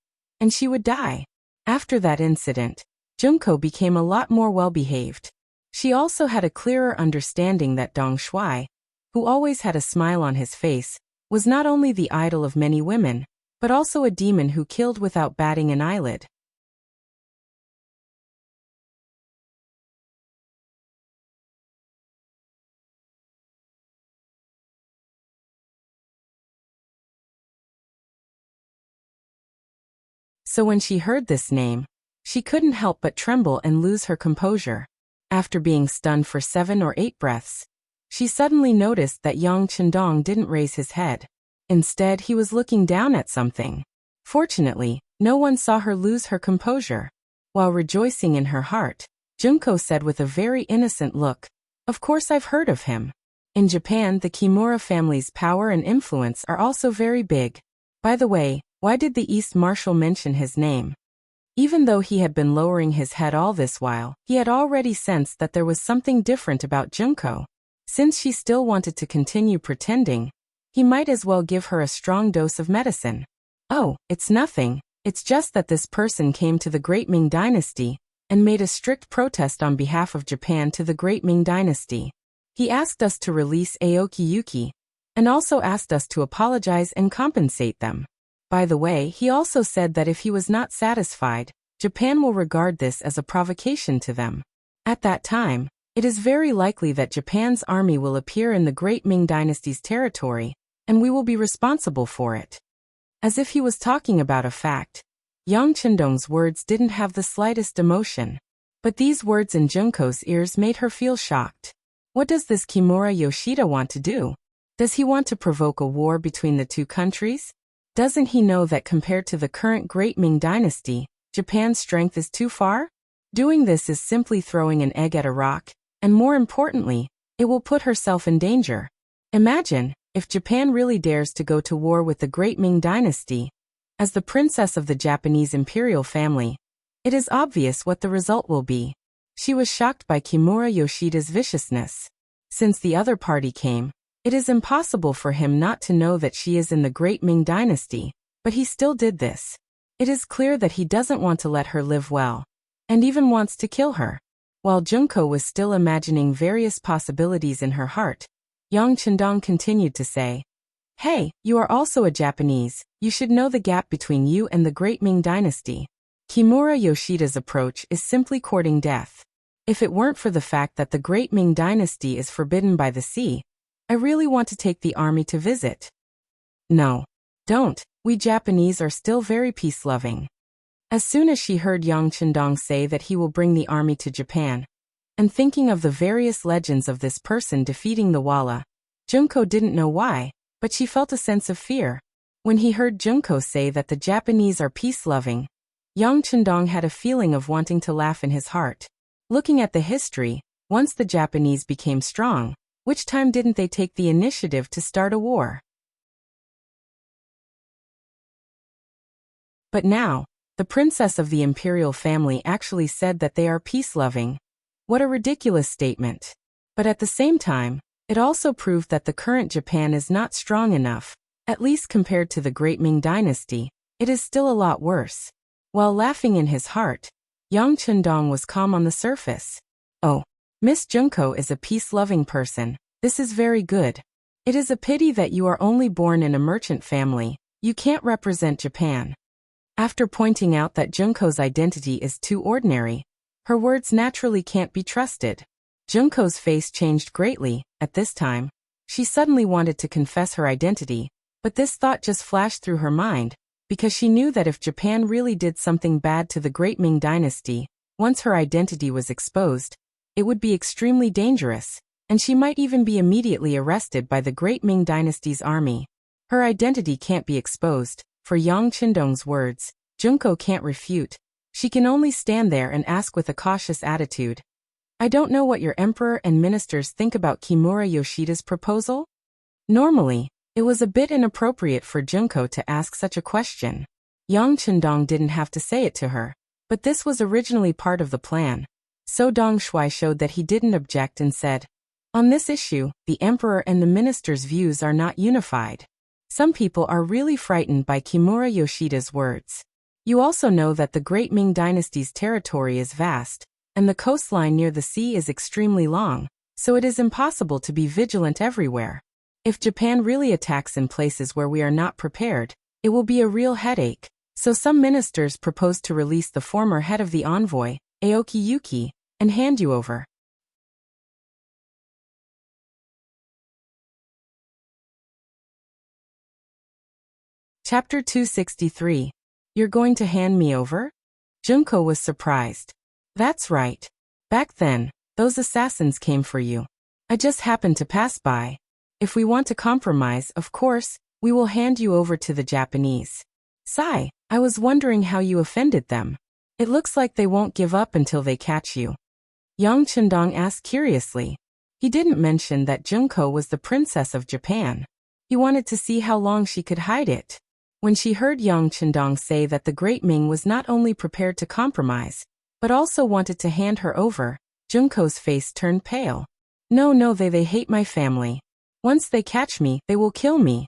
[SPEAKER 1] and she would die. After that incident, Junko became a lot more well-behaved. She also had a clearer understanding that Dong Shui, who always had a smile on his face, was not only the idol of many women, but also a demon who killed without batting an eyelid. So when she heard this name, she couldn't help but tremble and lose her composure. After being stunned for 7 or 8 breaths, she suddenly noticed that Yang Chendong didn't raise his head. Instead, he was looking down at something. Fortunately, no one saw her lose her composure. While rejoicing in her heart, Junko said with a very innocent look, "Of course I've heard of him. In Japan, the Kimura family's power and influence are also very big. By the way, why did the East Marshal mention his name?" Even though he had been lowering his head all this while, he had already sensed that there was something different about Junko. Since she still wanted to continue pretending, he might as well give her a strong dose of medicine. "Oh, it's nothing. It's just that this person came to the Great Ming Dynasty and made a strict protest on behalf of Japan to the Great Ming Dynasty. He asked us to release Aoki Yuki, and also asked us to apologize and compensate them. By the way, he also said that if he was not satisfied, Japan will regard this as a provocation to them. At that time, it is very likely that Japan's army will appear in the Great Ming Dynasty's territory, and we will be responsible for it." As if he was talking about a fact, Yang Chendong's words didn't have the slightest emotion. But these words in Junko's ears made her feel shocked. What does this Kimura Yoshida want to do? Does he want to provoke a war between the two countries? Doesn't he know that compared to the current Great Ming Dynasty, Japan's strength is too far? Doing this is simply throwing an egg at a rock, and more importantly, it will put herself in danger. Imagine, if Japan really dares to go to war with the Great Ming Dynasty. As the princess of the Japanese imperial family, it is obvious what the result will be. She was shocked by Kimura Yoshida's viciousness. Since the other party came, it is impossible for him not to know that she is in the Great Ming Dynasty, but he still did this. It is clear that he doesn't want to let her live well, and even wants to kill her. While Junko was still imagining various possibilities in her heart, Yang Chendong continued to say, "Hey, you are also a Japanese, you should know the gap between you and the Great Ming Dynasty. Kimura Yoshida's approach is simply courting death. If it weren't for the fact that the Great Ming Dynasty is forbidden by the sea, I really want to take the army to visit." "No. Don't. We Japanese are still very peace-loving." As soon as she heard Yang Chendong say that he will bring the army to Japan, and thinking of the various legends of this person defeating the Walla, Junko didn't know why, but she felt a sense of fear. When he heard Junko say that the Japanese are peace-loving, Yang Chendong had a feeling of wanting to laugh in his heart. Looking at the history, once the Japanese became strong, which time didn't they take the initiative to start a war? But now, the princess of the imperial family actually said that they are peace-loving. What a ridiculous statement. But at the same time, it also proved that the current Japan is not strong enough, at least compared to the Great Ming Dynasty. It is still a lot worse. While laughing in his heart, Yang Chendong was calm on the surface. "Oh, Miss Junko is a peace-loving person. This is very good. It is a pity that you are only born in a merchant family. You can't represent Japan." After pointing out that Junko's identity is too ordinary, her words naturally can't be trusted. Junko's face changed greatly. At this time, she suddenly wanted to confess her identity, but this thought just flashed through her mind, because she knew that if Japan really did something bad to the Great Ming Dynasty, once her identity was exposed, it would be extremely dangerous, and she might even be immediately arrested by the Great Ming Dynasty's army. Her identity can't be exposed. For Yang Chendong's words, Junko can't refute. She can only stand there and ask with a cautious attitude, "I don't know what your emperor and ministers think about Kimura Yoshida's proposal?" Normally, it was a bit inappropriate for Junko to ask such a question. Yang Chendong didn't have to say it to her, but this was originally part of the plan. So Dong Shui showed that he didn't object and said, "On this issue, the emperor and the minister's views are not unified. Some people are really frightened by Kimura Yoshida's words. You also know that the Great Ming Dynasty's territory is vast, and the coastline near the sea is extremely long, so it is impossible to be vigilant everywhere. If Japan really attacks in places where we are not prepared, It will be a real headache. So some ministers proposed to release the former head of the envoy, Aoki Yuki, and hand you over. Chapter 263. You're going to hand me over? Junko was surprised. That's right. Back then, those assassins came for you. I just happened to pass by. If we want to compromise, of course, we will hand you over to the Japanese. Sigh, I was wondering how you offended them. It looks like they won't give up until they catch you. Yang Chendong asked curiously. He didn't mention that Junko was the princess of Japan. He wanted to see how long she could hide it. When she heard Yang Chendong say that the Great Ming was not only prepared to compromise, but also wanted to hand her over, Junko's face turned pale. No, they hate my family. Once they catch me, they will kill me.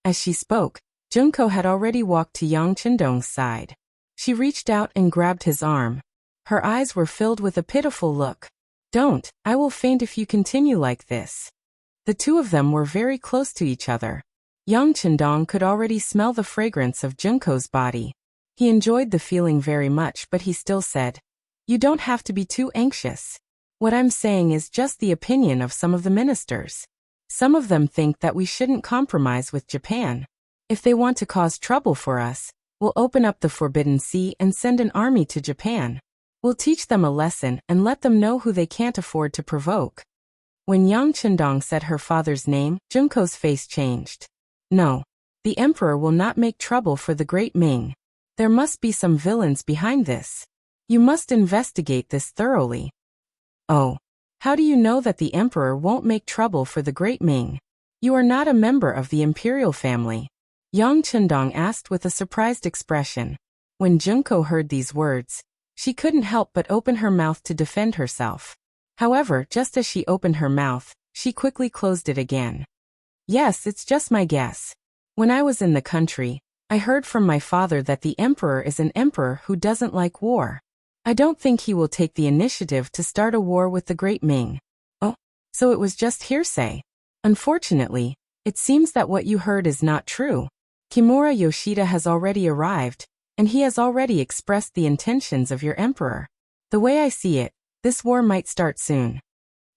[SPEAKER 1] As she spoke, Junko had already walked to Yang Chendong's side. She reached out and grabbed his arm. Her eyes were filled with a pitiful look. Don't, I will faint if you continue like this. The two of them were very close to each other. Yang Chendong could already smell the fragrance of Junko's body. He enjoyed the feeling very much, but he still said, You don't have to be too anxious. What I'm saying is just the opinion of some of the ministers. Some of them think that we shouldn't compromise with Japan. If they want to cause trouble for us, we'll open up the Forbidden Sea and send an army to Japan. We'll teach them a lesson and let them know who they can't afford to provoke. When Yang Chendong said her father's name, Junko's face changed. No. The emperor will not make trouble for the Great Ming. There must be some villains behind this. You must investigate this thoroughly. Oh. How do you know that the emperor won't make trouble for the Great Ming? You are not a member of the imperial family. Yang Chendong asked with a surprised expression. When Junko heard these words, she couldn't help but open her mouth to defend herself. However, just as she opened her mouth, she quickly closed it again. Yes, it's just my guess. When I was in the country, I heard from my father that the emperor is an emperor who doesn't like war. I don't think he will take the initiative to start a war with the Great Ming. Oh, so it was just hearsay. Unfortunately, it seems that what you heard is not true. Kimura Yoshida has already arrived, and he has already expressed the intentions of your emperor. The way I see it, this war might start soon.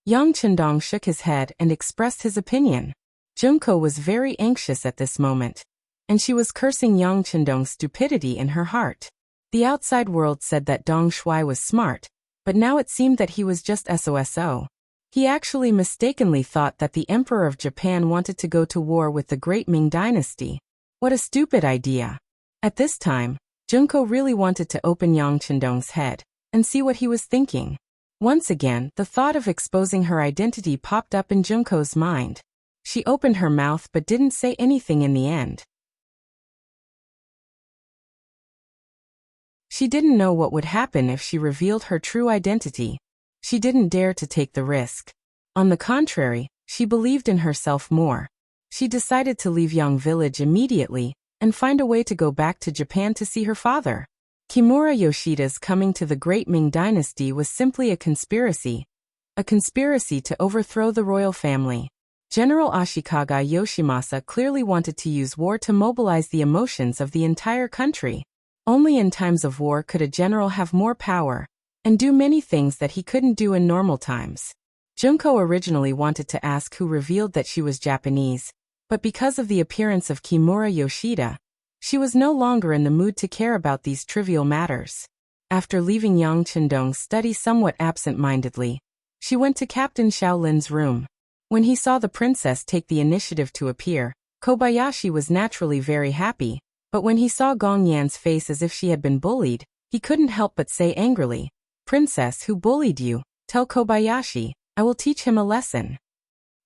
[SPEAKER 1] Yang Chendong shook his head and expressed his opinion. Junko was very anxious at this moment, and she was cursing Yang Chendong's stupidity in her heart. The outside world said that Dong Shuai was smart, but now it seemed that he was just SOSO. He actually mistakenly thought that the Emperor of Japan wanted to go to war with the Great Ming dynasty. What a stupid idea. At this time, Junko really wanted to open Yang Chendong's head and see what he was thinking. Once again, the thought of exposing her identity popped up in Junko's mind. She opened her mouth but didn't say anything in the end. She didn't know what would happen if she revealed her true identity. She didn't dare to take the risk. On the contrary, she believed in herself more. She decided to leave Yang Village immediately and find a way to go back to Japan to see her father. Kimura Yoshida's coming to the Great Ming dynasty was simply a conspiracy to overthrow the royal family. General Ashikaga Yoshimasa clearly wanted to use war to mobilize the emotions of the entire country. Only in times of war could a general have more power and do many things that he couldn't do in normal times. Junko originally wanted to ask who revealed that she was Japanese, but because of the appearance of Kimura Yoshida, she was no longer in the mood to care about these trivial matters. After leaving Yang Chendong's study somewhat absent-mindedly, she went to Captain Shaolin's room. When he saw the princess take the initiative to appear, Kobayashi was naturally very happy, but when he saw Gong Yan's face as if she had been bullied, he couldn't help but say angrily, "Princess, who bullied you? Tell Kobayashi, I will teach him a lesson."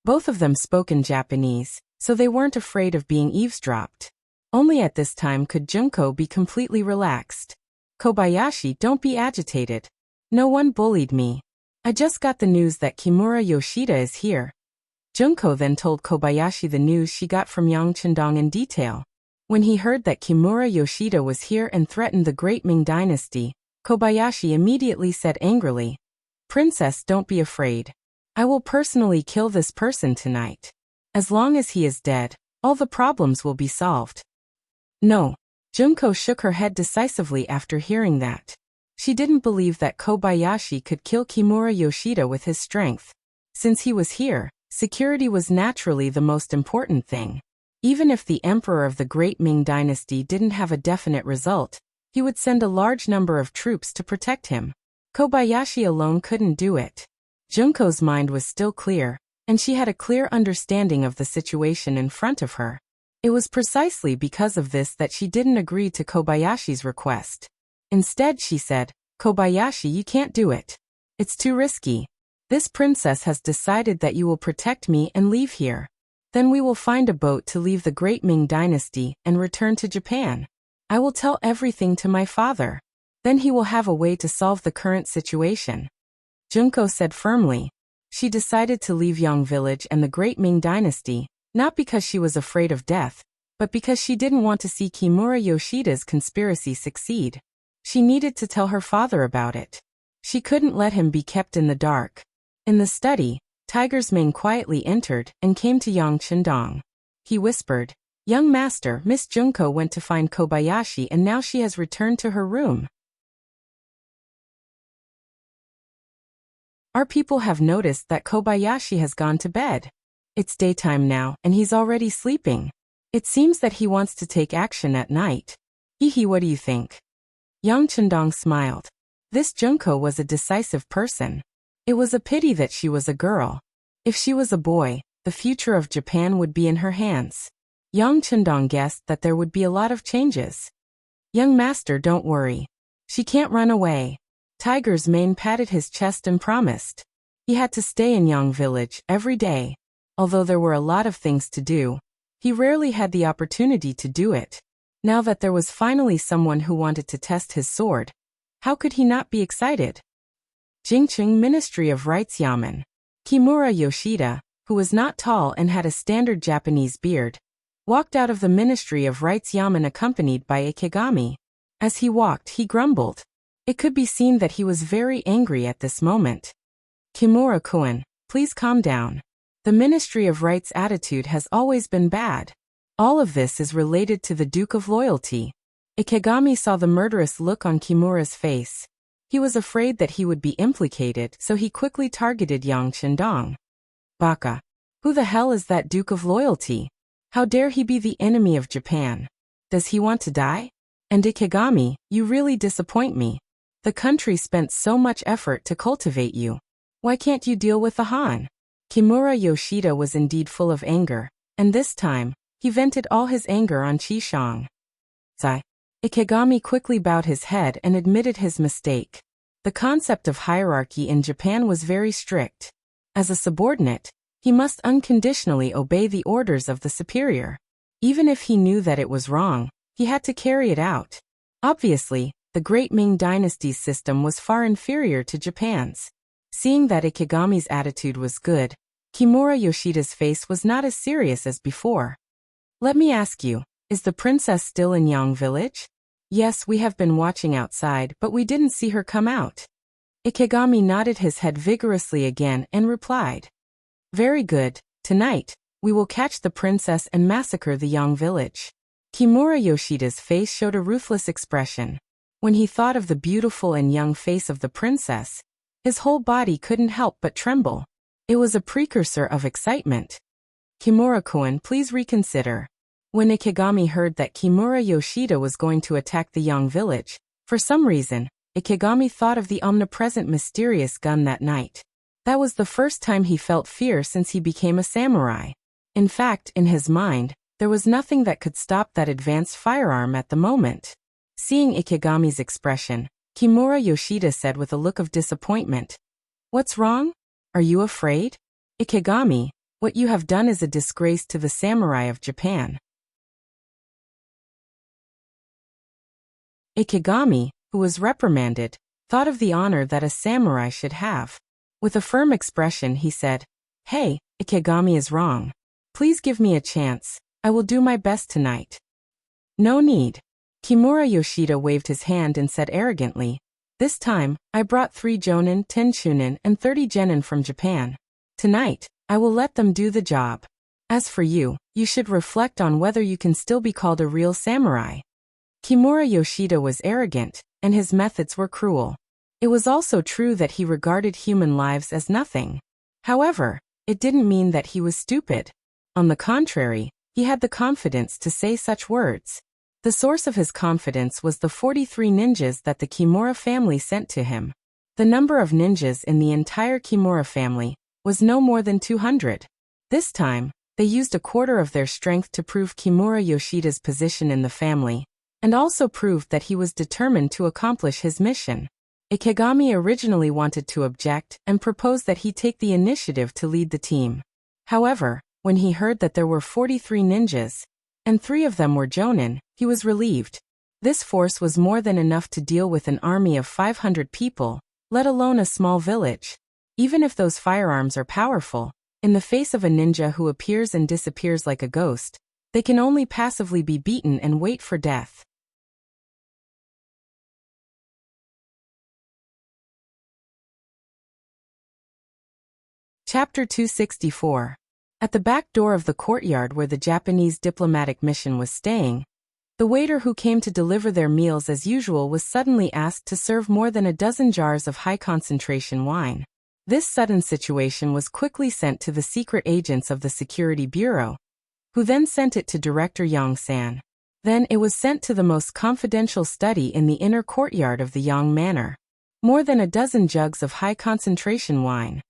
[SPEAKER 1] Both of them spoke in Japanese, so they weren't afraid of being eavesdropped. Only at this time could Junko be completely relaxed. "Kobayashi, don't be agitated. No one bullied me. I just got the news that Kimura Yoshida is here." Junko then told Kobayashi the news she got from Yang Chendong in detail. When he heard that Kimura Yoshida was here and threatened the Great Ming dynasty, Kobayashi immediately said angrily, "Princess, don't be afraid. I will personally kill this person tonight. As long as he is dead, all the problems will be solved." No. Junko shook her head decisively after hearing that. She didn't believe that Kobayashi could kill Kimura Yoshida with his strength. Since he was here, security was naturally the most important thing. Even if the emperor of the Great Ming Dynasty didn't have a definite result, he would send a large number of troops to protect him. Kobayashi alone couldn't do it. Junko's mind was still clear, and she had a clear understanding of the situation in front of her. It was precisely because of this that she didn't agree to Kobayashi's request. Instead, she said, "Kobayashi, you can't do it. It's too risky. This princess has decided that you will protect me and leave here. Then we will find a boat to leave the Great Ming Dynasty and return to Japan. I will tell everything to my father. Then he will have a way to solve the current situation." Junko said firmly. She decided to leave Yang Village and the Great Ming Dynasty, not because she was afraid of death, but because she didn't want to see Kimura Yoshida's conspiracy succeed. She needed to tell her father about it. She couldn't let him be kept in the dark. In the study, Tiger's Mane quietly entered and came to Yang Chendong. He whispered, "Young master, Miss Junko went to find Kobayashi and now she has returned to her room. Our people have noticed that Kobayashi has gone to bed. It's daytime now and he's already sleeping. It seems that he wants to take action at night. Hihi, what do you think?" Yang Chendong smiled. This Junko was a decisive person. It was a pity that she was a girl. If she was a boy, the future of Japan would be in her hands. Yang Chendong guessed that there would be a lot of changes. "Young master, don't worry. She can't run away." Tiger's Mane patted his chest and promised. He had to stay in Yang Village every day. Although there were a lot of things to do, he rarely had the opportunity to do it. Now that there was finally someone who wanted to test his sword, how could he not be excited? Jingcheng Ministry of Rites Yamen. Kimura Yoshida, who was not tall and had a standard Japanese beard, walked out of the Ministry of Rites Yamen accompanied by Ikegami. As he walked, he grumbled. It could be seen that he was very angry at this moment. "Kimura-kun, please calm down. The Ministry of Rites' attitude has always been bad. All of this is related to the Duke of Loyalty." Ikegami saw the murderous look on Kimura's face. He was afraid that he would be implicated, so he quickly targeted Yang Chendong. "Baka. Who the hell is that Duke of Loyalty? How dare he be the enemy of Japan? Does he want to die? And Ikegami, you really disappoint me. The country spent so much effort to cultivate you. Why can't you deal with the Han?" Kimura Yoshida was indeed full of anger, and this time, he vented all his anger on Qishong. "Zai." Ikegami quickly bowed his head and admitted his mistake. The concept of hierarchy in Japan was very strict. As a subordinate, he must unconditionally obey the orders of the superior. Even if he knew that it was wrong, he had to carry it out. Obviously, the Great Ming Dynasty's system was far inferior to Japan's. Seeing that Ikegami's attitude was good, Kimura Yoshida's face was not as serious as before. "Let me ask you, is the princess still in Yang Village?" "Yes, we have been watching outside, but we didn't see her come out." Ikegami nodded his head vigorously again and replied. "Very good. Tonight, we will catch the princess and massacre the Yang Village." Kimura Yoshida's face showed a ruthless expression. When he thought of the beautiful and young face of the princess, his whole body couldn't help but tremble. It was a precursor of excitement. "Kimura-kun, please reconsider." When Ikegami heard that Kimura Yoshida was going to attack the Yang Village, for some reason, Ikegami thought of the omnipresent mysterious gun that night. That was the first time he felt fear since he became a samurai. In fact, in his mind, there was nothing that could stop that advanced firearm at the moment. Seeing Ikegami's expression, Kimura Yoshida said with a look of disappointment, "What's wrong? Are you afraid? Ikegami, what you have done is a disgrace to the samurai of Japan." Ikegami, who was reprimanded, thought of the honor that a samurai should have. With a firm expression, he said, "Hey, Ikegami is wrong. Please give me a chance. I will do my best tonight." "No need." Kimura Yoshida waved his hand and said arrogantly, "This time, I brought 3 jonin, 10 chunin, and 30 genin from Japan. Tonight, I will let them do the job." As for you, you should reflect on whether you can still be called a real samurai. Kimura Yoshida was arrogant, and his methods were cruel. It was also true that he regarded human lives as nothing. However, it didn't mean that he was stupid. On the contrary, he had the confidence to say such words. The source of his confidence was the 43 ninjas that the Kimura family sent to him. The number of ninjas in the entire Kimura family was no more than 200. This time, they used a quarter of their strength to prove Kimura Yoshida's position in the family, and also proved that he was determined to accomplish his mission. Ikegami originally wanted to object and proposed that he take the initiative to lead the team. However, when he heard that there were 43 ninjas, and 3 of them were jonin, he was relieved. This force was more than enough to deal with an army of 500 people, let alone a small village. Even if those firearms are powerful, in the face of a ninja who appears and disappears like a ghost, they can only passively be beaten and wait for death. Chapter 264. At the back door of the courtyard where the Japanese diplomatic mission was staying, the waiter who came to deliver their meals as usual was suddenly asked to serve more than a dozen jars of high-concentration wine. This sudden situation was quickly sent to the secret agents of the Security Bureau, who then sent it to Director Yang-san. Then it was sent to the most confidential study in the inner courtyard of the Yang Manor. More than a dozen jugs of high-concentration wine.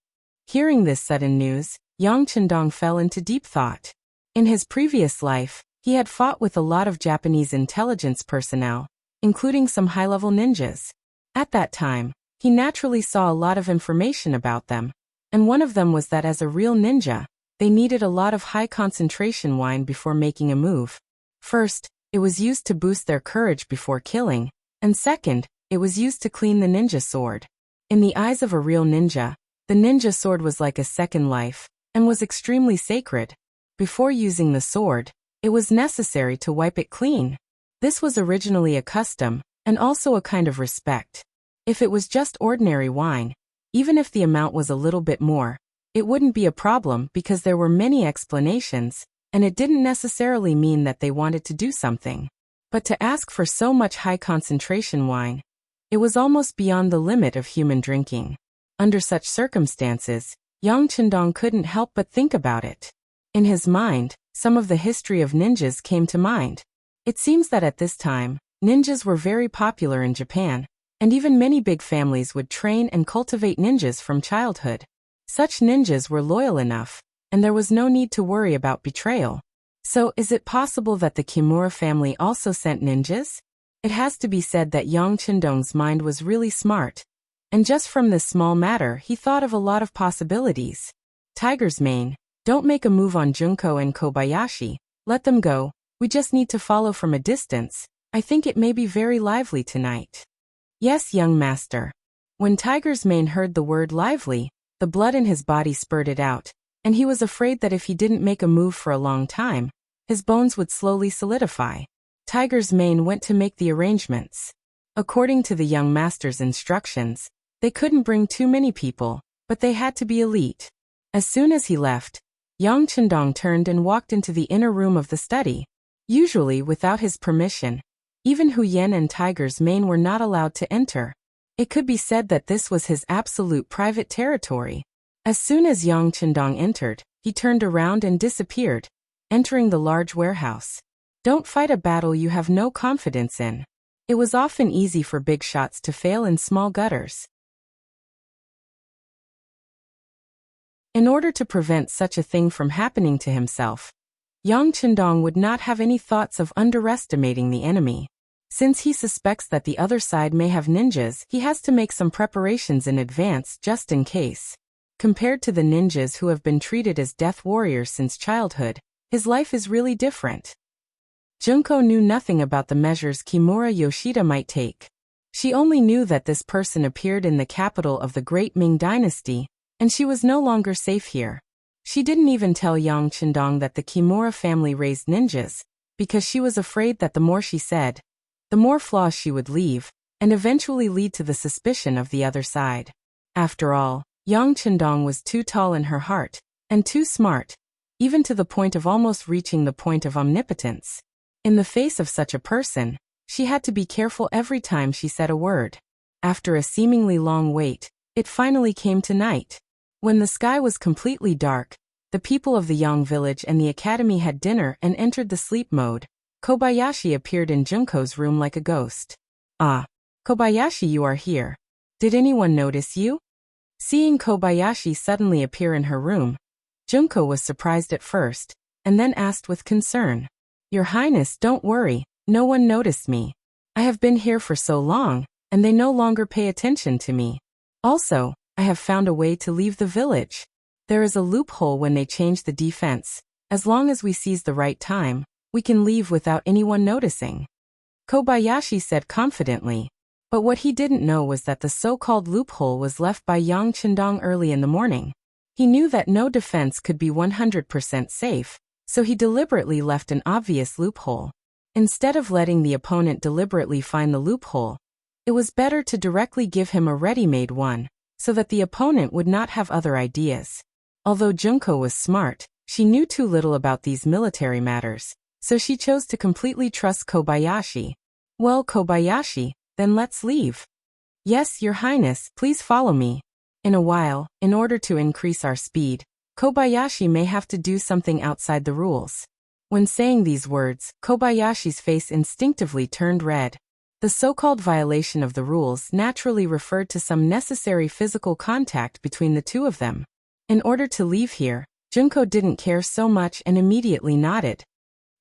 [SPEAKER 1] Hearing this sudden news, Yang Chendong fell into deep thought. In his previous life, he had fought with a lot of Japanese intelligence personnel, including some high-level ninjas. At that time, he naturally saw a lot of information about them, and one of them was that as a real ninja, they needed a lot of high-concentration wine before making a move. First, it was used to boost their courage before killing, and second, it was used to clean the ninja sword. In the eyes of a real ninja, the ninja sword was like a second life, and was extremely sacred. Before using the sword, it was necessary to wipe it clean. This was originally a custom, and also a kind of respect. If it was just ordinary wine, even if the amount was a little bit more, it wouldn't be a problem because there were many explanations, and it didn't necessarily mean that they wanted to do something. But to ask for so much high-concentration wine, it was almost beyond the limit of human drinking. Under such circumstances, Yang Chendong couldn't help but think about it. In his mind, some of the history of ninjas came to mind. It seems that at this time, ninjas were very popular in Japan, and even many big families would train and cultivate ninjas from childhood. Such ninjas were loyal enough, and there was no need to worry about betrayal. So, is it possible that the Kimura family also sent ninjas? It has to be said that Yang Chendong's mind was really smart. And just from this small matter he thought of a lot of possibilities. Tiger's mane, don't make a move on Junko and Kobayashi, let them go, we just need to follow from a distance, I think it may be very lively tonight. Yes, young master. When Tiger's mane heard the word lively, the blood in his body spurted out, and he was afraid that if he didn't make a move for a long time, his bones would slowly solidify. Tiger's mane went to make the arrangements. According to the young master's instructions, they couldn't bring too many people, but they had to be elite. As soon as he left, Yang Chendong turned and walked into the inner room of the study. Usually without his permission, even Hu Yen and Tiger's mane were not allowed to enter. It could be said that this was his absolute private territory. As soon as Yang Chendong entered, he turned around and disappeared, entering the large warehouse. Don't fight a battle you have no confidence in. It was often easy for big shots to fail in small gutters. In order to prevent such a thing from happening to himself, Yang Chendong would not have any thoughts of underestimating the enemy. Since he suspects that the other side may have ninjas, he has to make some preparations in advance just in case. Compared to the ninjas who have been treated as death warriors since childhood, his life is really different. Junko knew nothing about the measures Kimura Yoshida might take. She only knew that this person appeared in the capital of the great Ming dynasty, and she was no longer safe here. She didn't even tell Yang Chendong that the Kimura family raised ninjas, because she was afraid that the more she said, the more flaws she would leave, and eventually lead to the suspicion of the other side. After all, Yang Chendong was too tall in her heart, and too smart, even to the point of almost reaching the point of omnipotence. In the face of such a person, she had to be careful every time she said a word. After a seemingly long wait, it finally came to night. When the sky was completely dark, the people of the Yang village and the academy had dinner and entered the sleep mode. Kobayashi appeared in Junko's room like a ghost. "Ah, Kobayashi, you are here. Did anyone notice you?" Seeing Kobayashi suddenly appear in her room, Junko was surprised at first, and then asked with concern, "Your Highness, don't worry, no one noticed me. I have been here for so long, and they no longer pay attention to me. Also, I have found a way to leave the village. There is a loophole when they change the defense. As long as we seize the right time, we can leave without anyone noticing," Kobayashi said confidently. But what he didn't know was that the so-called loophole was left by Yang Chendong early in the morning. He knew that no defense could be 100% safe, so he deliberately left an obvious loophole. Instead of letting the opponent deliberately find the loophole, it was better to directly give him a ready-made one, so that the opponent would not have other ideas. Although Junko was smart, she knew too little about these military matters, so she chose to completely trust Kobayashi. "Well, Kobayashi, then let's leave." "Yes, Your Highness, please follow me. In a while, in order to increase our speed, Kobayashi may have to do something outside the rules." When saying these words, Kobayashi's face instinctively turned red. The so-called violation of the rules naturally referred to some necessary physical contact between the two of them. In order to leave here, Junko didn't care so much and immediately nodded.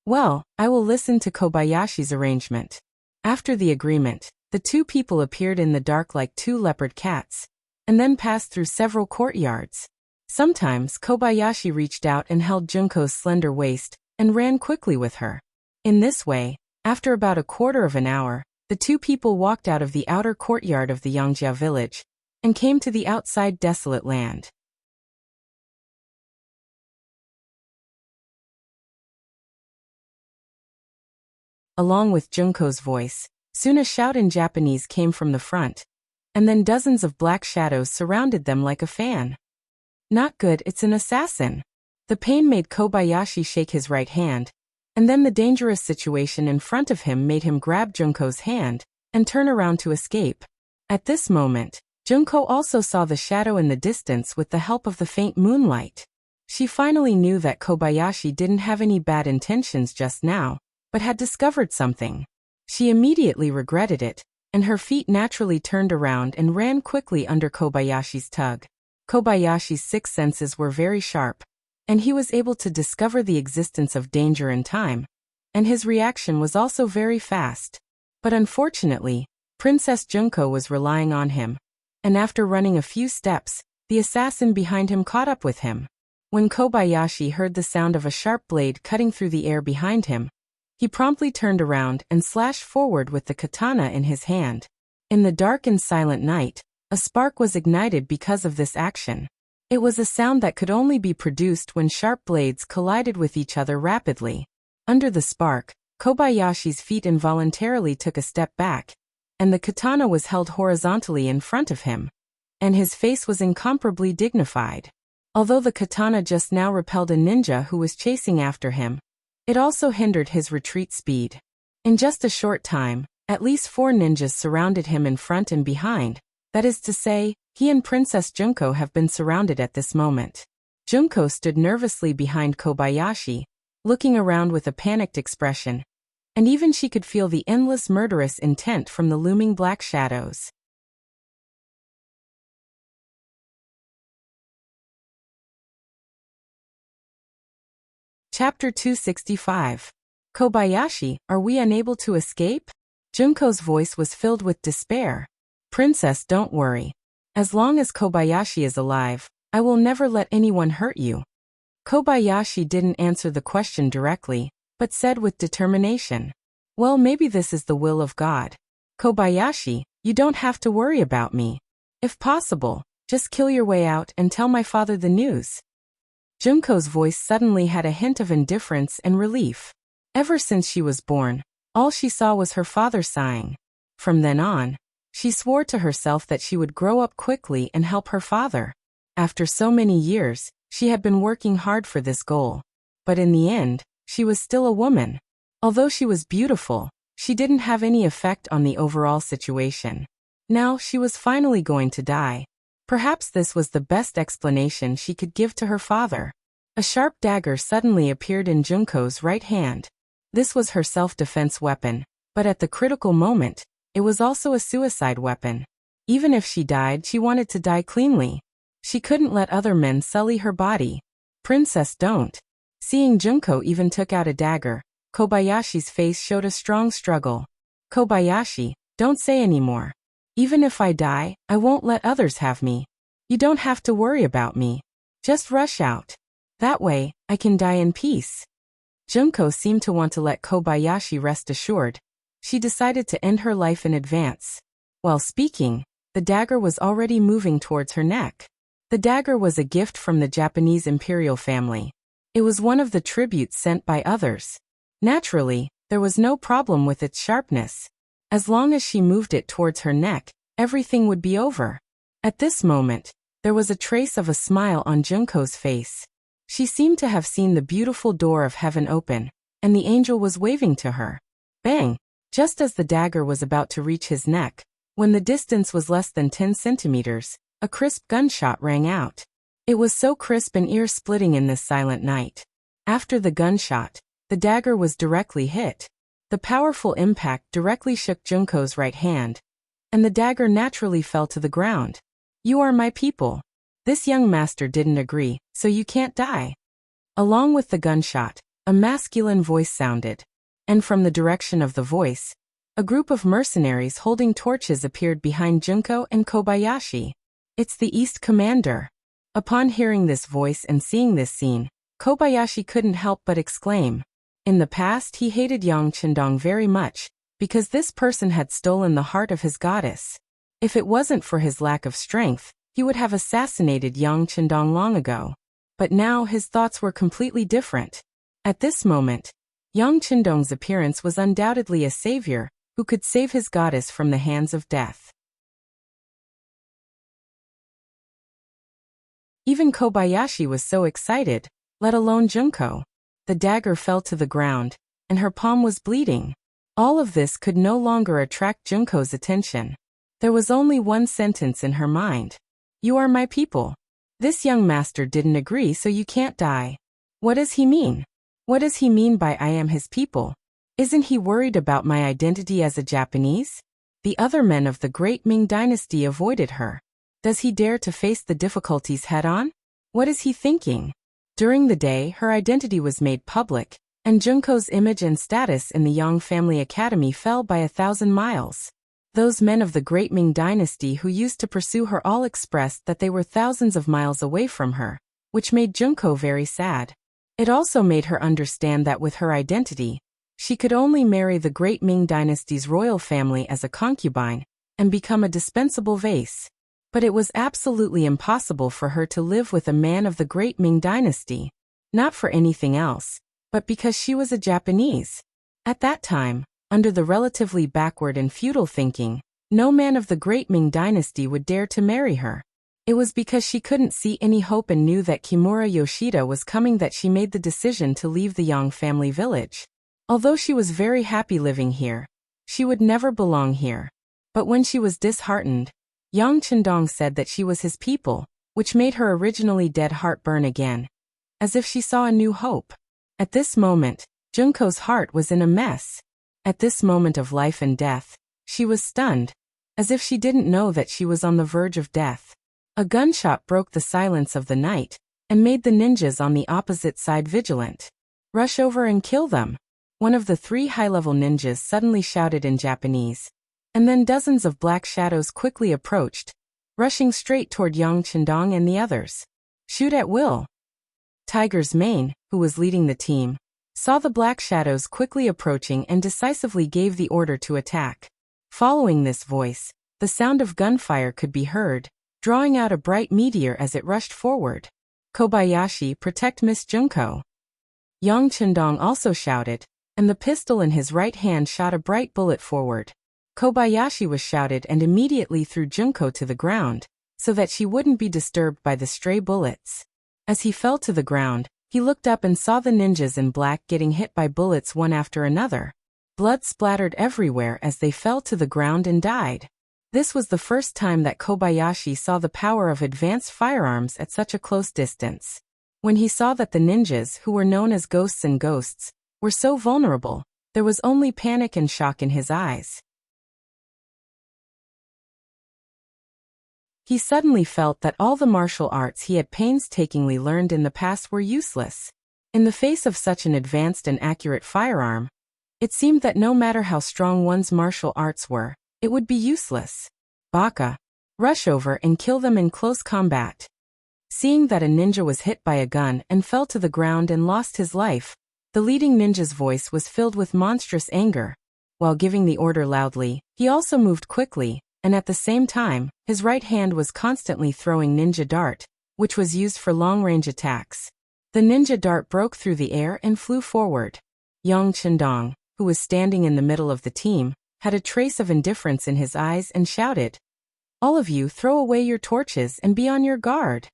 [SPEAKER 1] "Well, I will listen to Kobayashi's arrangement." After the agreement, the two people appeared in the dark like two leopard cats, and then passed through several courtyards. Sometimes Kobayashi reached out and held Junko's slender waist, and ran quickly with her. In this way, after about a quarter of an hour, the two people walked out of the outer courtyard of the Yongjia village, and came to the outside desolate land. Along with Junko's voice, soon a shout in Japanese came from the front, and then dozens of black shadows surrounded them like a fan. "Not good, it's an assassin." The pain made Kobayashi shake his right hand, and then the dangerous situation in front of him made him grab Junko's hand and turn around to escape. At this moment, Junko also saw the shadow in the distance with the help of the faint moonlight. She finally knew that Kobayashi didn't have any bad intentions just now, but had discovered something. She immediately regretted it, and her feet naturally turned around and ran quickly under Kobayashi's tug. Kobayashi's sixth senses were very sharp, and he was able to discover the existence of danger in time, and his reaction was also very fast. But unfortunately, Princess Junko was relying on him, and after running a few steps, the assassin behind him caught up with him. When Kobayashi heard the sound of a sharp blade cutting through the air behind him, he promptly turned around and slashed forward with the katana in his hand. In the dark and silent night, a spark was ignited because of this action. It was a sound that could only be produced when sharp blades collided with each other rapidly. Under the spark, Kobayashi's feet involuntarily took a step back, and the katana was held horizontally in front of him, and his face was incomparably dignified. Although the katana just now repelled a ninja who was chasing after him, it also hindered his retreat speed. In just a short time, at least 4 ninjas surrounded him in front and behind. That is to say, he and Princess Junko have been surrounded at this moment. Junko stood nervously behind Kobayashi, looking around with a panicked expression, and even she could feel the endless murderous intent from the looming black shadows. Chapter 265. Kobayashi, are we unable to escape? Junko's voice was filled with despair. "Princess, don't worry. As long as Kobayashi is alive, I will never let anyone hurt you." Kobayashi didn't answer the question directly, but said with determination, "Well, maybe this is the will of God. Kobayashi, you don't have to worry about me. If possible, just kill your way out and tell my father the news." Junko's voice suddenly had a hint of indifference and relief. Ever since she was born, all she saw was her father sighing. From then on, she swore to herself that she would grow up quickly and help her father. After so many years, She had been working hard for this goal. But in the end, she was still a woman. Although she was beautiful, she didn't have any effect on the overall situation. Now she was finally going to die. Perhaps this was the best explanation she could give to her father. A sharp dagger suddenly appeared in Junko's right hand. This was her self-defense weapon, but at the critical moment, it was also a suicide weapon. Even if she died, she wanted to die cleanly. She couldn't let other men sully her body. Princess, don't. Seeing Junko even took out a dagger, Kobayashi's face showed a strong struggle. Kobayashi, don't say anymore. Even if I die, I won't let others have me. You don't have to worry about me. Just rush out. That way, I can die in peace. Junko seemed to want to let Kobayashi rest assured. She decided to end her life in advance. While speaking, the dagger was already moving towards her neck. The dagger was a gift from the Japanese imperial family. It was one of the tributes sent by others. Naturally, there was no problem with its sharpness. As long as she moved it towards her neck, everything would be over. At this moment, there was a trace of a smile on Junko's face. She seemed to have seen the beautiful door of heaven open, and the angel was waving to her. Bang! Just as the dagger was about to reach his neck, when the distance was less than 10 centimeters, a crisp gunshot rang out. It was so crisp and ear-splitting in this silent night. After the gunshot, the dagger was directly hit. The powerful impact directly shook Junko's right hand, and the dagger naturally fell to the ground. You are my people. This young master didn't agree, so you can't die. Along with the gunshot, a masculine voice sounded, and from the direction of the voice, a group of mercenaries holding torches appeared behind Junko and Kobayashi. It's the East Commander. Upon hearing this voice and seeing this scene, Kobayashi couldn't help but exclaim. In the past, he hated Yang Chendong very much, because this person had stolen the heart of his goddess. If it wasn't for his lack of strength, he would have assassinated Yang Chendong long ago. But now his thoughts were completely different. At this moment, Yang Chendong's appearance was undoubtedly a savior who could save his goddess from the hands of death. Even Kobayashi was so excited, let alone Junko. The dagger fell to the ground, and her palm was bleeding. All of this could no longer attract Junko's attention. There was only one sentence in her mind. You are my people. This young master didn't agree, so you can't die. What does he mean? What does he mean by I am his people? Isn't he worried about my identity as a Japanese? The other men of the great Ming dynasty avoided her. Does he dare to face the difficulties head-on? What is he thinking? During the day, her identity was made public, and Junko's image and status in the Yang family academy fell by 1,000 miles. Those men of the great Ming dynasty who used to pursue her all expressed that they were thousands of miles away from her, which made Junko very sad. It also made her understand that with her identity, she could only marry the great Ming dynasty's royal family as a concubine and become a dispensable vase. But it was absolutely impossible for her to live with a man of the great Ming dynasty. Not for anything else, but because she was a Japanese. At that time, under the relatively backward and feudal thinking, no man of the great Ming dynasty would dare to marry her. It was because she couldn't see any hope and knew that Kimura Yoshida was coming that she made the decision to leave the Yang family village. Although she was very happy living here, she would never belong here. But when she was disheartened, Yang Chendong said that she was his people, which made her originally dead heart burn again, as if she saw a new hope. At this moment, Junko's heart was in a mess. At this moment of life and death, she was stunned, as if she didn't know that she was on the verge of death. A gunshot broke the silence of the night, and made the ninjas on the opposite side vigilant. Rush over and kill them. One of the 3 high-level ninjas suddenly shouted in Japanese. And then dozens of black shadows quickly approached, rushing straight toward Yang Chendong and the others. Shoot at will. Tiger's Mane, who was leading the team, saw the black shadows quickly approaching and decisively gave the order to attack. Following this voice, the sound of gunfire could be heard, drawing out a bright meteor as it rushed forward. Kobayashi, protect Miss Junko. Yang Chendong also shouted, and the pistol in his right hand shot a bright bullet forward. Kobayashi was shouted and immediately threw Junko to the ground, so that she wouldn't be disturbed by the stray bullets. As he fell to the ground, he looked up and saw the ninjas in black getting hit by bullets one after another. Blood splattered everywhere as they fell to the ground and died. This was the first time that Kobayashi saw the power of advanced firearms at such a close distance. When he saw that the ninjas, who were known as ghosts and ghosts, were so vulnerable, there was only panic and shock in his eyes. He suddenly felt that all the martial arts he had painstakingly learned in the past were useless. In the face of such an advanced and accurate firearm, it seemed that no matter how strong one's martial arts were, it would be useless. Baka. Rush over and kill them in close combat. Seeing that a ninja was hit by a gun and fell to the ground and lost his life, the leading ninja's voice was filled with monstrous anger. While giving the order loudly, he also moved quickly, and at the same time, his right hand was constantly throwing ninja dart, which was used for long-range attacks. The ninja dart broke through the air and flew forward. Yang Chendong, who was standing in the middle of the team, had a trace of indifference in his eyes and shouted, "All of you throw away your torches and be on your guard."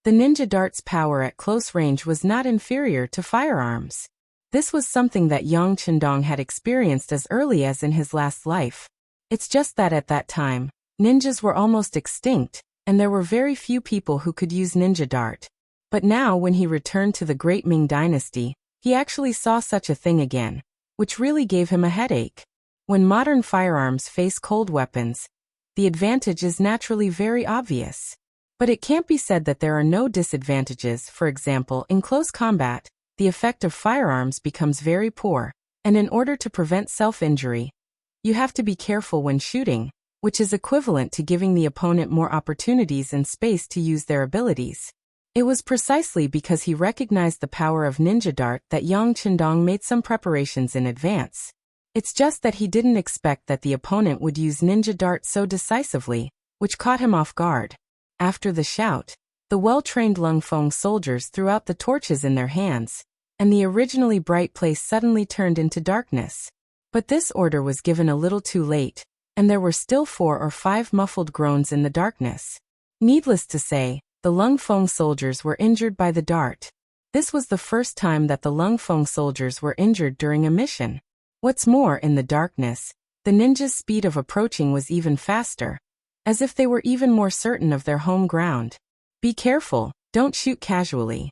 [SPEAKER 1] The ninja dart's power at close range was not inferior to firearms. This was something that Yang Chendong had experienced as early as in his last life. It's just that at that time, ninjas were almost extinct, and there were very few people who could use ninja dart. But now when he returned to the Great Ming Dynasty, he actually saw such a thing again, which really gave him a headache. When modern firearms face cold weapons, the advantage is naturally very obvious. But it can't be said that there are no disadvantages. For example, in close combat, the effect of firearms becomes very poor, and in order to prevent self-injury, you have to be careful when shooting, which is equivalent to giving the opponent more opportunities and space to use their abilities. It was precisely because he recognized the power of ninja dart that Yang Chendong made some preparations in advance. It's just that he didn't expect that the opponent would use ninja dart so decisively, which caught him off guard. After the shout, the well-trained Lung Feng soldiers threw out the torches in their hands, and the originally bright place suddenly turned into darkness. But this order was given a little too late, and there were still 4 or 5 muffled groans in the darkness. Needless to say, the Lung Feng soldiers were injured by the dart. This was the first time that the Lung Feng soldiers were injured during a mission. What's more, in the darkness, the ninjas' speed of approaching was even faster, as if they were even more certain of their home ground. "Be careful, don't shoot casually."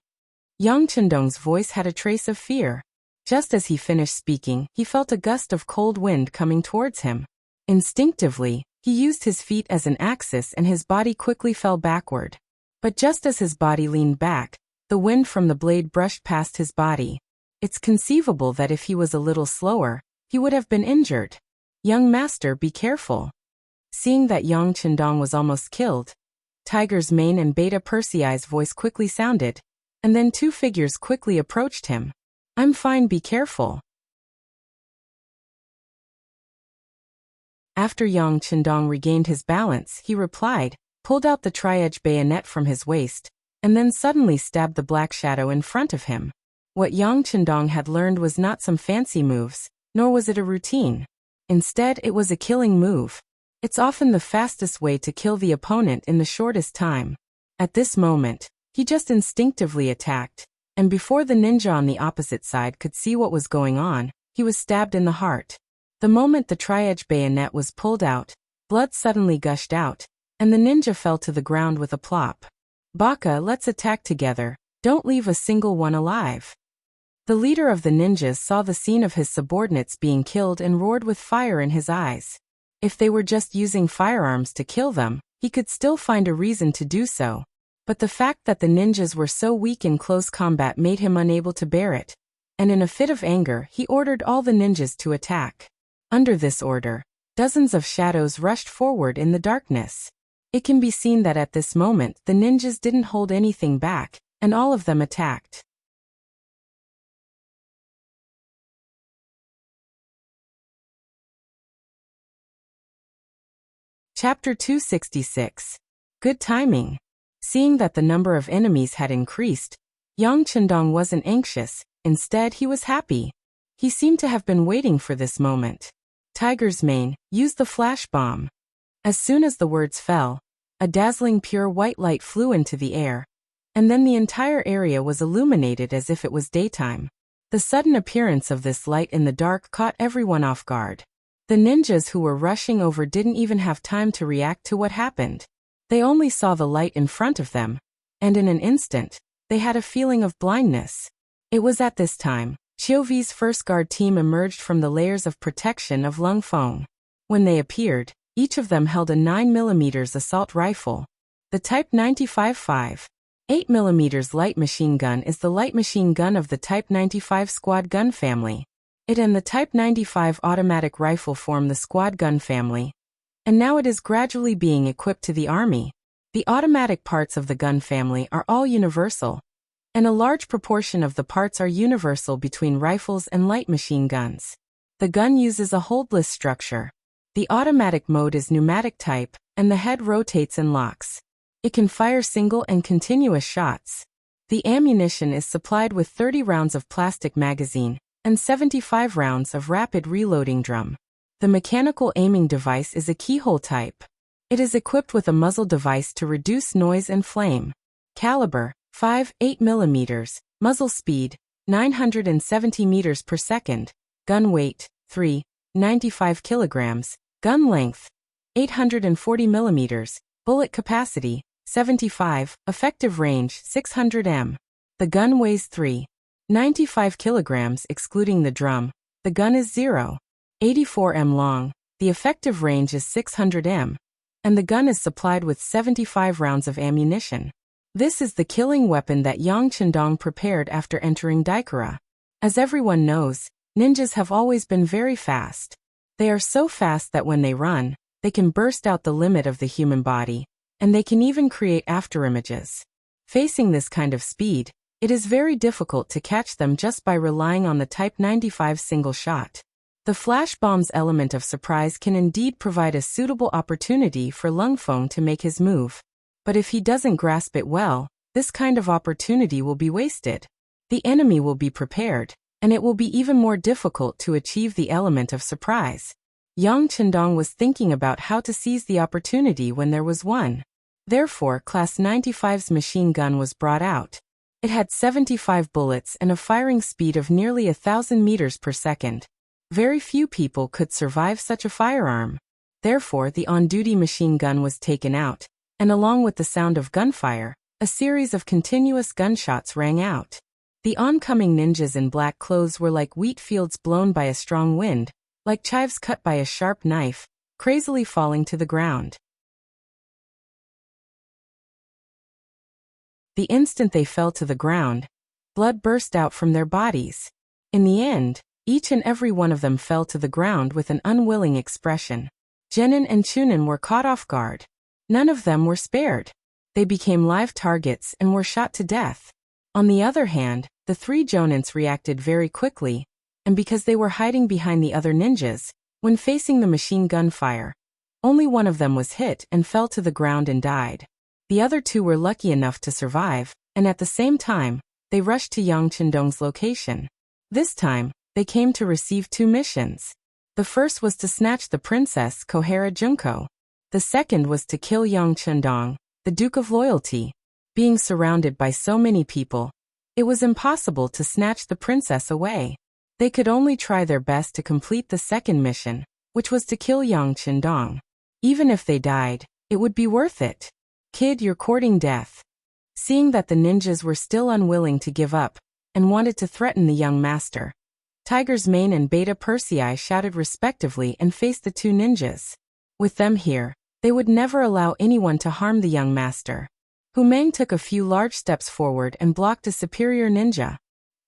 [SPEAKER 1] Yang Chendong's voice had a trace of fear. Just as he finished speaking, he felt a gust of cold wind coming towards him. Instinctively, he used his feet as an axis and his body quickly fell backward. But just as his body leaned back, the wind from the blade brushed past his body. It's conceivable that if he was a little slower, he would have been injured. "Young master, be careful." Seeing that Yang Chendong was almost killed, Tiger's Mane and Beta Persei's voice quickly sounded, and then 2 figures quickly approached him. "I'm fine, be careful." After Yang Chendong regained his balance, he replied, pulled out the tri-edge bayonet from his waist, and then suddenly stabbed the black shadow in front of him. What Yang Chendong had learned was not some fancy moves, nor was it a routine. Instead, it was a killing move. It's often the fastest way to kill the opponent in the shortest time. At this moment, he just instinctively attacked, and before the ninja on the opposite side could see what was going on, he was stabbed in the heart. The moment the tri-edge bayonet was pulled out, blood suddenly gushed out, and the ninja fell to the ground with a plop. "Baka, let's attack together, don't leave a single one alive." The leader of the ninjas saw the scene of his subordinates being killed and roared with fire in his eyes. If they were just using firearms to kill them, he could still find a reason to do so. But the fact that the ninjas were so weak in close combat made him unable to bear it, and in a fit of anger he ordered all the ninjas to attack. Under this order, dozens of shadows rushed forward in the darkness. It can be seen that at this moment the ninjas didn't hold anything back, and all of them attacked. Chapter 266. Good timing. Seeing that the number of enemies had increased, Yang Chendong wasn't anxious, instead he was happy. He seemed to have been waiting for this moment. Tiger's Mane, use the flash bomb. As soon as the words fell, a dazzling pure white light flew into the air, and then the entire area was illuminated as if it was daytime. The sudden appearance of this light in the dark caught everyone off guard. The ninjas who were rushing over didn't even have time to react to what happened. They only saw the light in front of them, and in an instant, they had a feeling of blindness. It was at this time, Chiovi's first guard team emerged from the layers of protection of Lung Feng. When they appeared, each of them held a 9mm assault rifle. The Type 95-5. 8mm light machine gun is the light machine gun of the Type 95 squad gun family. It and the Type 95 automatic rifle form the squad gun family, and now it is gradually being equipped to the army. The automatic parts of the gun family are all universal, and a large proportion of the parts are universal between rifles and light machine guns. The gun uses a holdless structure. The automatic mode is pneumatic type, and the head rotates and locks. It can fire single and continuous shots. The ammunition is supplied with 30 rounds of plastic magazine and 75 rounds of rapid reloading drum. The mechanical aiming device is a keyhole type. It is equipped with a muzzle device to reduce noise and flame. Caliber, 5.8 mm, muzzle speed, 970 meters per second, gun weight, 3.95 kilograms, gun length, 840 millimeters, bullet capacity, 75, effective range, 600 m. The gun weighs 3.95 kilograms excluding the drum. The gun is 0.84 m long, the effective range is 600 m, and the gun is supplied with 75 rounds of ammunition. This is the killing weapon that Yang Chendong prepared after entering Daikara. As everyone knows, ninjas have always been very fast. They are so fast that when they run, they can burst out the limit of the human body, and they can even create afterimages. Facing this kind of speed, it is very difficult to catch them just by relying on the Type 95 single shot. The flash bomb's element of surprise can indeed provide a suitable opportunity for Lung Feng to make his move. But if he doesn't grasp it well, this kind of opportunity will be wasted. The enemy will be prepared, and it will be even more difficult to achieve the element of surprise. Yang Chendong was thinking about how to seize the opportunity when there was one. Therefore, Class 95's machine gun was brought out. It had 75 bullets and a firing speed of nearly 1,000 meters per second. Very few people could survive such a firearm. Therefore, the on-duty machine gun was taken out, and along with the sound of gunfire, a series of continuous gunshots rang out. The oncoming ninjas in black clothes were like wheat fields blown by a strong wind, like chives cut by a sharp knife, crazily falling to the ground. The instant they fell to the ground, blood burst out from their bodies. In the end, each and every one of them fell to the ground with an unwilling expression. Jenin and Chunin were caught off guard. None of them were spared. They became live targets and were shot to death. On the other hand, the three Jonins reacted very quickly, and because they were hiding behind the other ninjas, when facing the machine gun fire, only one of them was hit and fell to the ground and died. The other two were lucky enough to survive, and at the same time, they rushed to Yang Chendong's location. This time, they came to receive two missions. The first was to snatch the princess Kohara Junko. The second was to kill Yang Chendong, the Duke of Loyalty. Being surrounded by so many people, it was impossible to snatch the princess away. They could only try their best to complete the second mission, which was to kill Yang Chendong. Even if they died, it would be worth it. Kid, you're courting death. Seeing that the ninjas were still unwilling to give up, and wanted to threaten the young master, Tiger's Mane and Beta Persei shouted respectively and faced the two ninjas. With them here, they would never allow anyone to harm the young master. Hu Meng took a few large steps forward and blocked a superior ninja.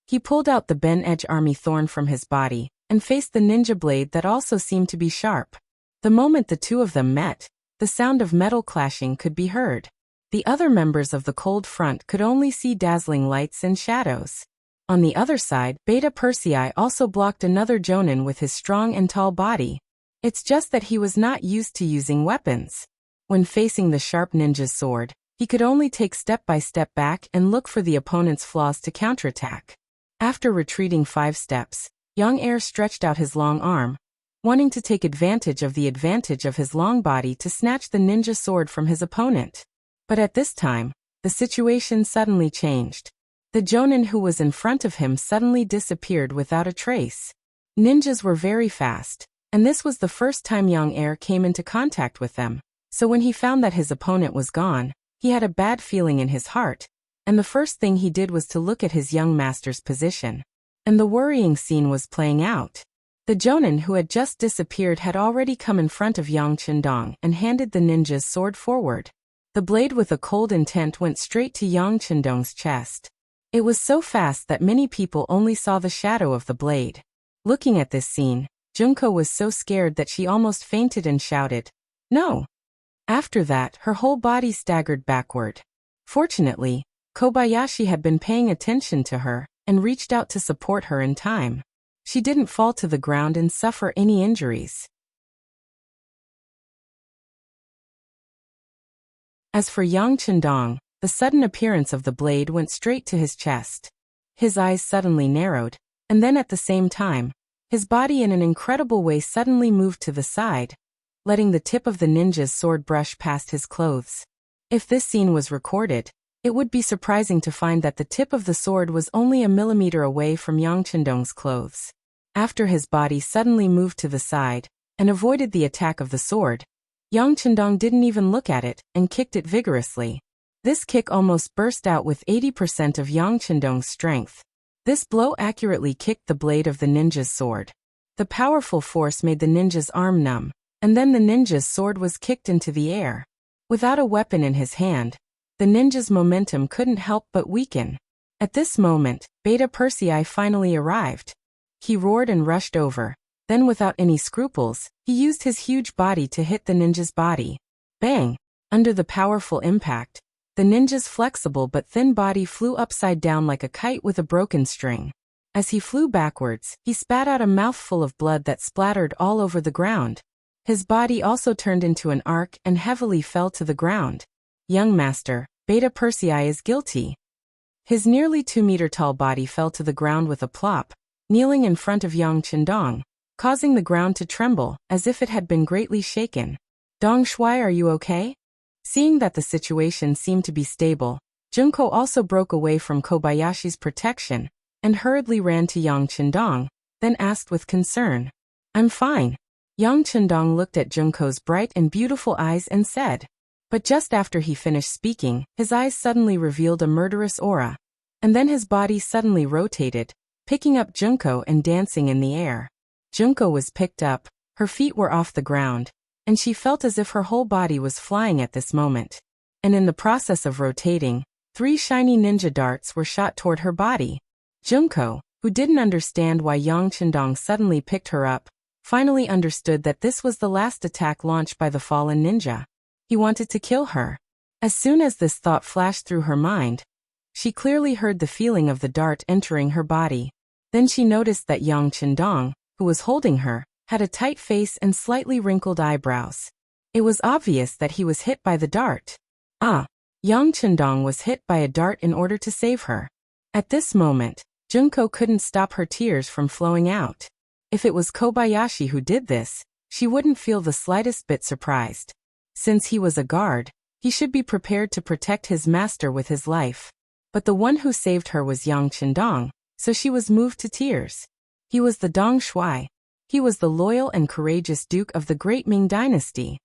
[SPEAKER 1] He pulled out the Ben Edge Army Thorn from his body, and faced the ninja blade that also seemed to be sharp. The moment the two of them met, the sound of metal clashing could be heard. The other members of the Cold Front could only see dazzling lights and shadows. On the other side, Beta Persei also blocked another Jonin with his strong and tall body. It's just that he was not used to using weapons. When facing the sharp ninja's sword, he could only take step by step back and look for the opponent's flaws to counterattack. After retreating 5 steps, Yang Air stretched out his long arm, wanting to take advantage of his long body to snatch the ninja sword from his opponent. But at this time, the situation suddenly changed. The jonin who was in front of him suddenly disappeared without a trace. Ninjas were very fast, and this was the first time young heir came into contact with them. So when he found that his opponent was gone, he had a bad feeling in his heart, and the first thing he did was to look at his young master's position. And the worrying scene was playing out. The jonin who had just disappeared had already come in front of Yang Qindong and handed the ninja's sword forward. The blade with a cold intent went straight to Yang Qindong's chest. It was so fast that many people only saw the shadow of the blade. Looking at this scene, Junko was so scared that she almost fainted and shouted, "No!" After that, her whole body staggered backward. Fortunately, Kobayashi had been paying attention to her and reached out to support her in time. She didn't fall to the ground and suffer any injuries. As for Yang Qindong, the sudden appearance of the blade went straight to his chest. His eyes suddenly narrowed, and then at the same time, his body in an incredible way suddenly moved to the side, letting the tip of the ninja's sword brush past his clothes. If this scene was recorded, it would be surprising to find that the tip of the sword was only a millimeter away from Yang Qindong's clothes. After his body suddenly moved to the side and avoided the attack of the sword, Yang Qindong didn't even look at it and kicked it vigorously. This kick almost burst out with 80% of Yang Qindong's strength. This blow accurately kicked the blade of the ninja's sword. The powerful force made the ninja's arm numb, and then the ninja's sword was kicked into the air. Without a weapon in his hand, the ninja's momentum couldn't help but weaken. At this moment, Beta Persei finally arrived. He roared and rushed over. Then without any scruples, he used his huge body to hit the ninja's body. Bang! Under the powerful impact, the ninja's flexible but thin body flew upside down like a kite with a broken string. As he flew backwards, he spat out a mouthful of blood that splattered all over the ground. His body also turned into an arc and heavily fell to the ground. Young master, Beta Persei is guilty. His nearly 2-meter-tall body fell to the ground with a plop, kneeling in front of Yang Qindong, causing the ground to tremble as if it had been greatly shaken. Dong Shui, are you okay? Seeing that the situation seemed to be stable, Junko also broke away from Kobayashi's protection and hurriedly ran to Yang Qindong, then asked with concern, "I'm fine." Yang Qindong looked at Junko's bright and beautiful eyes and said, but just after he finished speaking, his eyes suddenly revealed a murderous aura, and then his body suddenly rotated, picking up Junko and dancing in the air. Junko was picked up, her feet were off the ground, and she felt as if her whole body was flying at this moment. And in the process of rotating, 3 shiny ninja darts were shot toward her body. Junko, who didn't understand why Yang Qindong suddenly picked her up, finally understood that this was the last attack launched by the fallen ninja. He wanted to kill her. As soon as this thought flashed through her mind, she clearly heard the feeling of the dart entering her body. Then she noticed that Yang Qindong, who was holding her, had a tight face and slightly wrinkled eyebrows. It was obvious that he was hit by the dart. Yang Qindong was hit by a dart in order to save her. At this moment, Junko couldn't stop her tears from flowing out. If it was Kobayashi who did this, she wouldn't feel the slightest bit surprised. Since he was a guard, he should be prepared to protect his master with his life. But the one who saved her was Yang Qindong, so she was moved to tears. He was the Dong Shui. He was the loyal and courageous duke of the Great Ming Dynasty.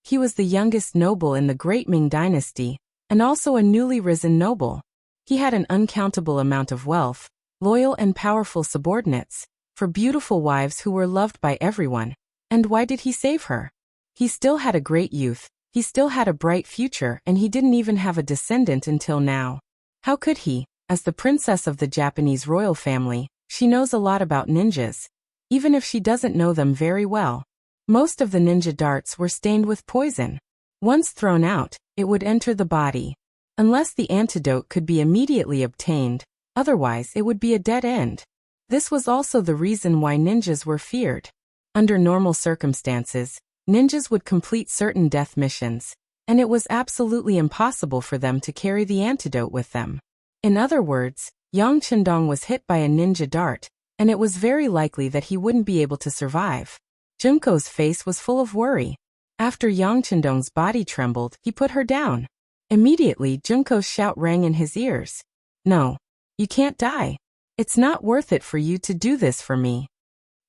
[SPEAKER 1] He was the youngest noble in the Great Ming Dynasty, and also a newly risen noble. He had an uncountable amount of wealth, loyal and powerful subordinates, for beautiful wives who were loved by everyone. And why did he save her? He still had a great youth, he still had a bright future, and he didn't even have a descendant until now. How could he? As the princess of the Japanese royal family, she knows a lot about ninjas, even if she doesn't know them very well. Most of the ninja darts were stained with poison. Once thrown out, it would enter the body. Unless the antidote could be immediately obtained, otherwise it would be a dead end. This was also the reason why ninjas were feared. Under normal circumstances, ninjas would complete certain death missions, and it was absolutely impossible for them to carry the antidote with them. In other words, Yang Qindong was hit by a ninja dart, and it was very likely that he wouldn't be able to survive. Junko's face was full of worry. After Yang Chendong's body trembled, he put her down. Immediately, Junko's shout rang in his ears. No. You can't die. It's not worth it for you to do this for me.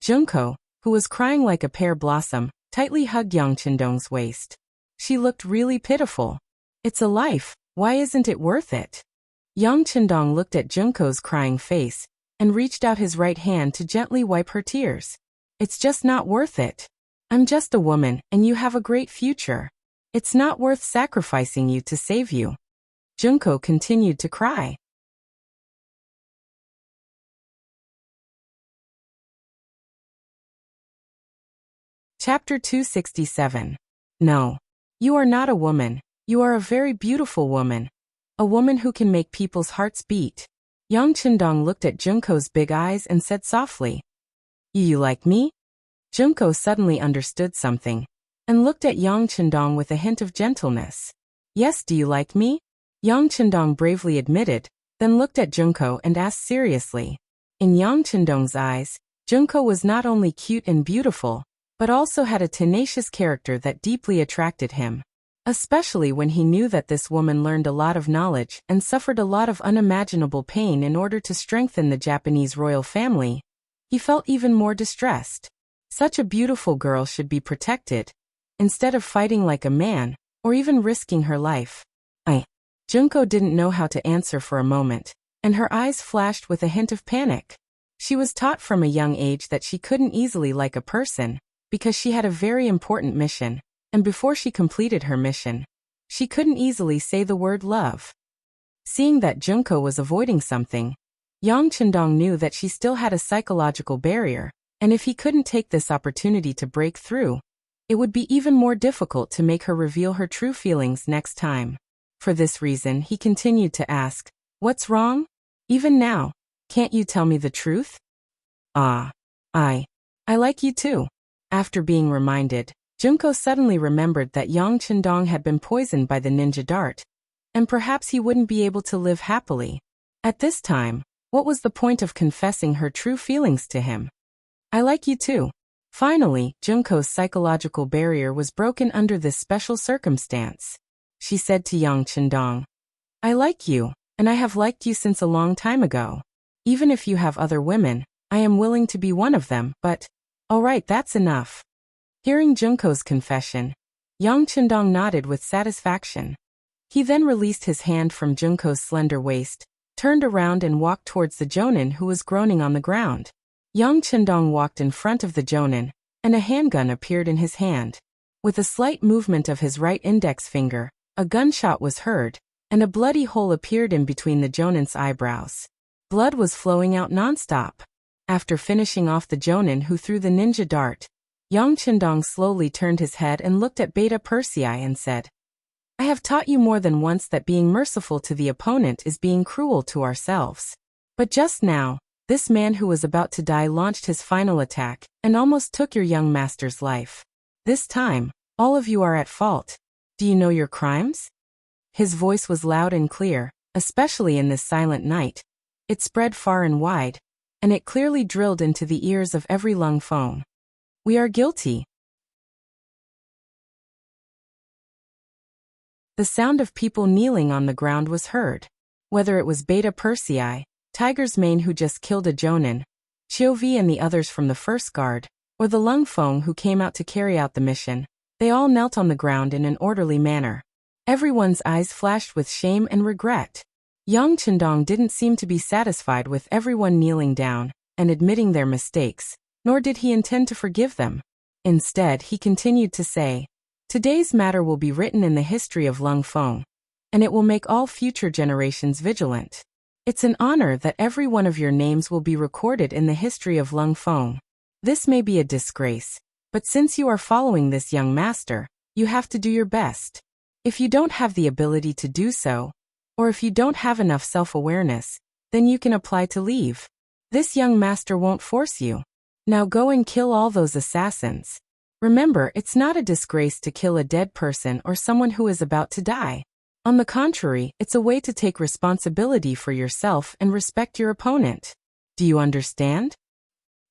[SPEAKER 1] Junko, who was crying like a pear blossom, tightly hugged Yang Chendong's waist. She looked really pitiful. It's a life, why isn't it worth it? Yang Chendong looked at Junko's crying face and reached out his right hand to gently wipe her tears. It's just not worth it. I'm just a woman and you have a great future. It's not worth sacrificing you to save you. Junko continued to cry. Chapter 267. No. You are not a woman. You are a very beautiful woman. A woman who can make people's hearts beat. Yang Chendong looked at Junko's big eyes and said softly, You like me? Junko suddenly understood something and looked at Yang Chendong with a hint of gentleness. Yes, do you like me? Yang Chendong bravely admitted, then looked at Junko and asked seriously. In Yang Chendong's eyes, Junko was not only cute and beautiful, but also had a tenacious character that deeply attracted him. Especially when he knew that this woman learned a lot of knowledge and suffered a lot of unimaginable pain in order to strengthen the Japanese royal family, he felt even more distressed. Such a beautiful girl should be protected, instead of fighting like a man, or even risking her life. Junko didn't know how to answer for a moment, and her eyes flashed with a hint of panic. She was taught from a young age that she couldn't easily like a person, because she had a very important mission, and before she completed her mission, she couldn't easily say the word love. Seeing that Junko was avoiding something, Yang Chendong knew that she still had a psychological barrier, and if he couldn't take this opportunity to break through, it would be even more difficult to make her reveal her true feelings next time. For this reason, he continued to ask, What's wrong? Even now, can't you tell me the truth? I like you too. After being reminded, Junko suddenly remembered that Yang Chendong had been poisoned by the ninja dart, and perhaps he wouldn't be able to live happily. At this time, what was the point of confessing her true feelings to him? I like you too. Finally, Junko's psychological barrier was broken under this special circumstance. She said to Yang Chendong, I like you, and I have liked you since a long time ago. Even if you have other women, I am willing to be one of them, but, alright, that's enough. Hearing Junko's confession, Yang Chendong nodded with satisfaction. He then released his hand from Junko's slender waist, turned around and walked towards the jonin who was groaning on the ground. Yang Chendong walked in front of the jonin, and a handgun appeared in his hand. With a slight movement of his right index finger, a gunshot was heard, and a bloody hole appeared in between the jonin's eyebrows. Blood was flowing out nonstop. After finishing off the jonin who threw the ninja dart, Yang Chendong slowly turned his head and looked at Beta Persei and said, I have taught you more than once that being merciful to the opponent is being cruel to ourselves. But just now, this man who was about to die launched his final attack and almost took your young master's life. This time, all of you are at fault. Do you know your crimes? His voice was loud and clear, especially in this silent night. It spread far and wide, and it clearly drilled into the ears of every Lung Feng. We are guilty. The sound of people kneeling on the ground was heard. Whether it was Beta Persei, Tiger's Mane who just killed a jonin, Chiovi and the others from the first guard, or the Lung Feng who came out to carry out the mission, they all knelt on the ground in an orderly manner. Everyone's eyes flashed with shame and regret. Yang Chendong didn't seem to be satisfied with everyone kneeling down and admitting their mistakes, nor did he intend to forgive them. Instead, he continued to say, Today's matter will be written in the history of Lung Feng, and it will make all future generations vigilant. It's an honor that every one of your names will be recorded in the history of Lung Feng. This may be a disgrace, but since you are following this young master, you have to do your best. If you don't have the ability to do so, or if you don't have enough self-awareness, then you can apply to leave. This young master won't force you. Now go and kill all those assassins. Remember, it's not a disgrace to kill a dead person or someone who is about to die. On the contrary, it's a way to take responsibility for yourself and respect your opponent. Do you understand?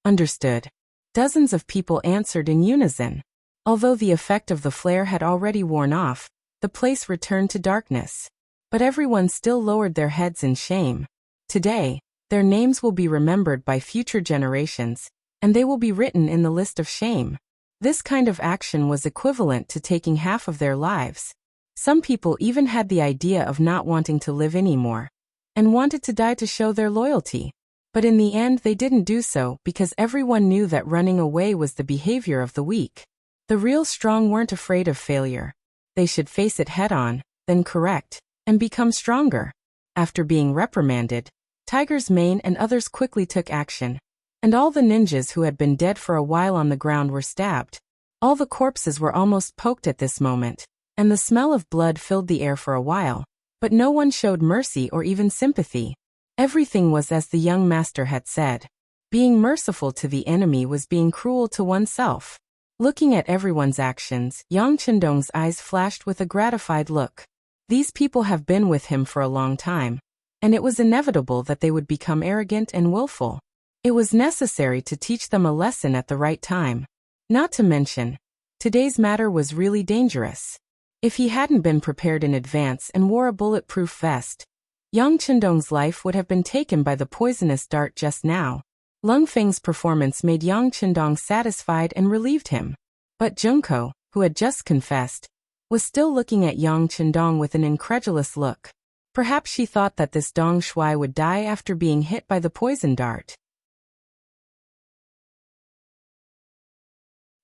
[SPEAKER 1] Understood. Dozens of people answered in unison. Although the effect of the flare had already worn off, the place returned to darkness. But everyone still lowered their heads in shame. Today, their names will be remembered by future generations, and they will be written in the list of shame. This kind of action was equivalent to taking half of their lives. Some people even had the idea of not wanting to live anymore, and wanted to die to show their loyalty. But in the end they didn't do so because everyone knew that running away was the behavior of the weak. The real strong weren't afraid of failure. They should face it head-on, then correct, and become stronger. After being reprimanded, Tiger's mane and others quickly took action, and all the ninjas who had been dead for a while on the ground were stabbed. All the corpses were almost poked at this moment, and the smell of blood filled the air for a while, but no one showed mercy or even sympathy. Everything was as the young master had said. Being merciful to the enemy was being cruel to oneself. Looking at everyone's actions, Yang Chendong's eyes flashed with a gratified look. These people have been with him for a long time, and it was inevitable that they would become arrogant and willful. It was necessary to teach them a lesson at the right time. Not to mention, today's matter was really dangerous. If he hadn't been prepared in advance and wore a bulletproof vest, Yang Chendong's life would have been taken by the poisonous dart just now. Lung Feng's performance made Yang Chendong satisfied and relieved him. But Junko, who had just confessed, was still looking at Yang Chendong with an incredulous look. Perhaps she thought that this Dong Shui would die after being hit by the poison dart.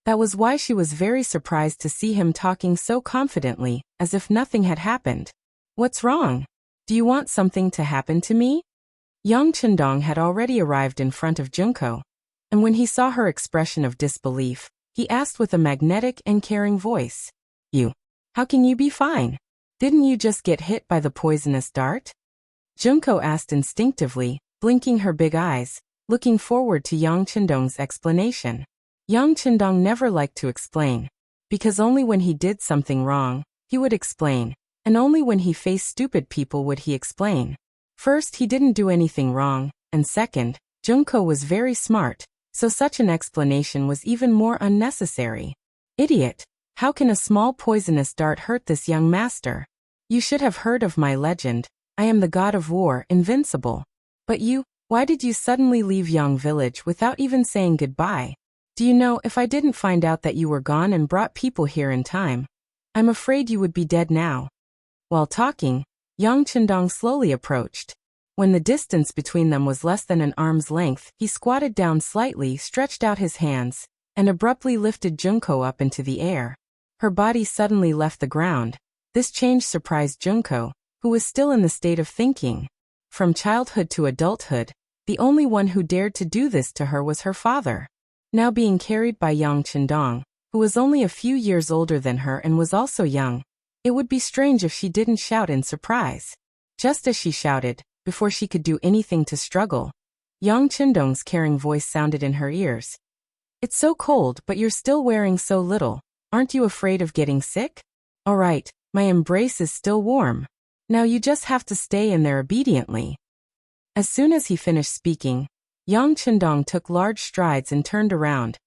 [SPEAKER 1] That was why she was very surprised to see him talking so confidently, as if nothing had happened. "What's wrong? Do you want something to happen to me?" Yang Chendong had already arrived in front of Junko, and when he saw her expression of disbelief, he asked with a magnetic and caring voice, How can you be fine? Didn't you just get hit by the poisonous dart?" Junko asked instinctively, blinking her big eyes, looking forward to Yang Chendong's explanation. Yang Chendong never liked to explain, because only when he did something wrong, he would explain, and only when he faced stupid people would he explain. First, he didn't do anything wrong, and second, Junko was very smart, so such an explanation was even more unnecessary. "Idiot! How can a small poisonous dart hurt this young master? You should have heard of my legend. I am the god of war, invincible. But why did you suddenly leave Yang Village without even saying goodbye? Do you know, if I didn't find out that you were gone and brought people here in time, I'm afraid you would be dead now." While talking, Yang Chendong slowly approached. When the distance between them was less than an arm's length, he squatted down slightly, stretched out his hands, and abruptly lifted Junko up into the air. Her body suddenly left the ground. This change surprised Junko, who was still in the state of thinking. From childhood to adulthood, the only one who dared to do this to her was her father. Now being carried by Yang Chendong, who was only a few years older than her and was also young, it would be strange if she didn't shout in surprise. Just as she shouted, before she could do anything to struggle, Yang Chendong's caring voice sounded in her ears. "It's so cold, but you're still wearing so little. Aren't you afraid of getting sick? All right, my embrace is still warm. Now you just have to stay in there obediently." As soon as he finished speaking, Yang Chendong took large strides and turned around,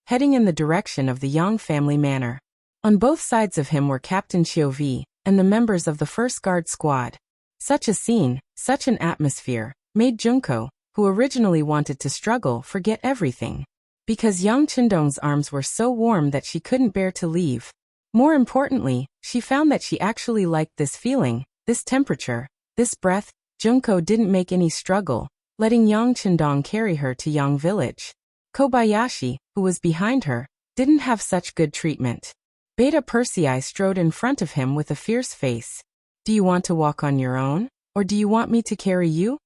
[SPEAKER 1] heading in the direction of the Yang family manor. On both sides of him were Captain Xiuvi and the members of the First Guard Squad. Such a scene, such an atmosphere, made Junko, who originally wanted to struggle, forget everything. Because Yang Chendong's arms were so warm that she couldn't bear to leave. More importantly, she found that she actually liked this feeling, this temperature, this breath. Junko didn't make any struggle, letting Yang Chendong carry her to Yang Village. Kobayashi, who was behind her, didn't have such good treatment. Beta Persei strode in front of him with a fierce face. "Do you want to walk on your own, or do you want me to carry you?"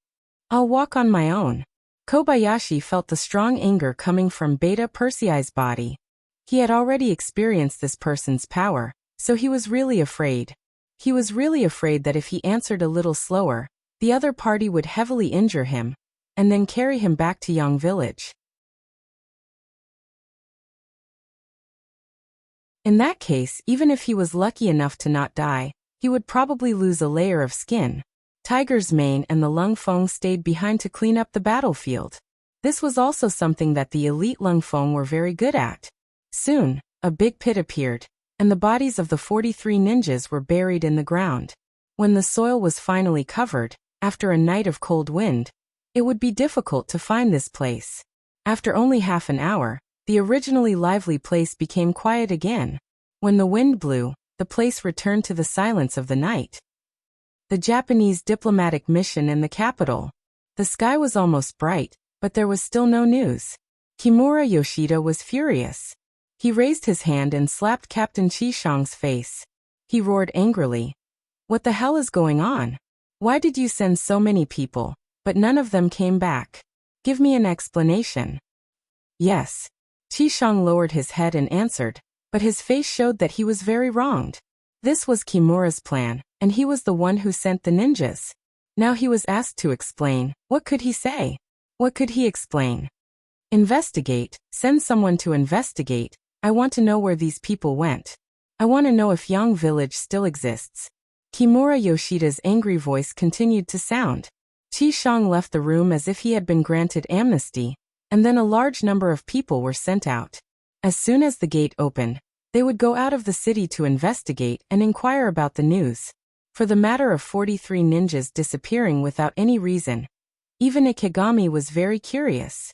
[SPEAKER 1] "I'll walk on my own." Kobayashi felt the strong anger coming from Beta Persei's body. He had already experienced this person's power, so he was really afraid. He was really afraid that if he answered a little slower, the other party would heavily injure him, and then carry him back to Yang Village. In that case, even if he was lucky enough to not die, he would probably lose a layer of skin. Tiger's mane and the Lung Feng stayed behind to clean up the battlefield. This was also something that the elite Lung Feng were very good at. Soon, A big pit appeared, and the bodies of the 43 ninjas were buried in the ground. When the soil was finally covered, after a night of cold wind, it would be difficult to find this place. After only half an hour, the originally lively place became quiet again. When the wind blew, the place returned to the silence of the night. The Japanese diplomatic mission in the capital. The sky was almost bright, but there was still no news. Kimura Yoshida was furious. He raised his hand and slapped Captain Qishang's face. He roared angrily. What the hell is going on? Why did you send so many people, but none of them came back? Give me an explanation. Yes. Qishang lowered his head and answered, but his face showed that he was very wronged. This was Kimura's plan, and he was the one who sent the ninjas. Now he was asked to explain. What could he say? What could he explain? Investigate, send someone to investigate. I want to know where these people went. I want to know if Yang village still exists. Kimura Yoshida's angry voice continued to sound. Qishang left the room as if he had been granted amnesty, and then a large number of people were sent out. As soon as the gate opened, they would go out of the city to investigate and inquire about the news. For the matter of 43 ninjas disappearing without any reason, even Ikegami was very curious.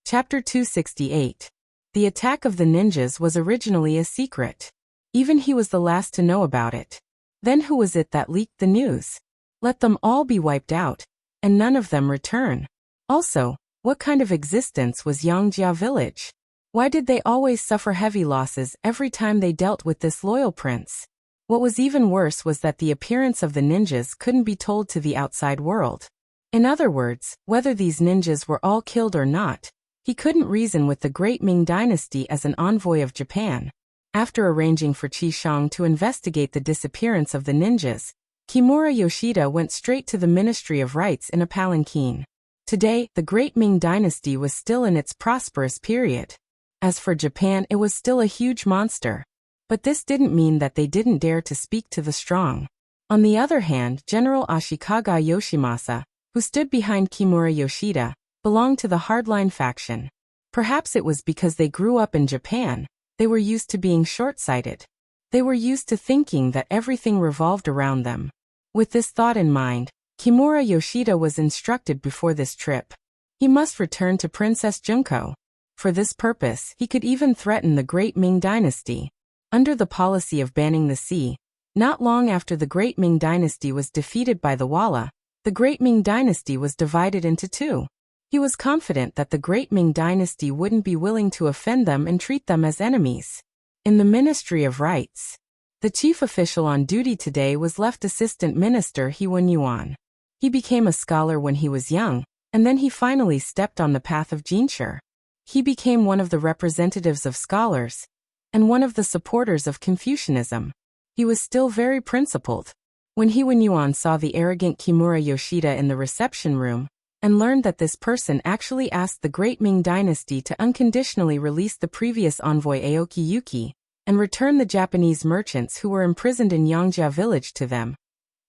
[SPEAKER 1] Chapter 268. The attack of the ninjas was originally a secret. Even he was the last to know about it. Then who was it that leaked the news? Let them all be wiped out, and none of them return. Also, what kind of existence was Yangjia village? Why did they always suffer heavy losses every time they dealt with this loyal prince? What was even worse was that the appearance of the ninjas couldn't be told to the outside world. In other words, whether these ninjas were all killed or not, he couldn't reason with the great Ming dynasty as an envoy of Japan. After arranging for Qishang to investigate the disappearance of the ninjas, Kimura Yoshida went straight to the Ministry of Rights in a palanquin. Today, the great Ming dynasty was still in its prosperous period. As for Japan, it was still a huge monster. But this didn't mean that they didn't dare to speak to the strong. On the other hand, General Ashikaga Yoshimasa, who stood behind Kimura Yoshida, belonged to the hardline faction. Perhaps it was because they grew up in Japan, they were used to being short-sighted. They were used to thinking that everything revolved around them. With this thought in mind, Kimura Yoshida was instructed before this trip. He must return to Princess Junko. For this purpose, he could even threaten the great Ming dynasty. Under the policy of banning the sea, not long after the great Ming dynasty was defeated by the Walla, the great Ming dynasty was divided into two. He was confident that the great Ming dynasty wouldn't be willing to offend them and treat them as enemies. In the Ministry of Rights, the chief official on duty today was Left Assistant Minister He Wen-yuan. He became a scholar when he was young, and then he finally stepped on the path of Jinshi. He became one of the representatives of scholars, and one of the supporters of Confucianism. He was still very principled. When He Wen-yuan saw the arrogant Kimura Yoshida in the reception room, and learned that this person actually asked the great Ming dynasty to unconditionally release the previous envoy Aoki Yuki, and return the Japanese merchants who were imprisoned in Yangjia village to them,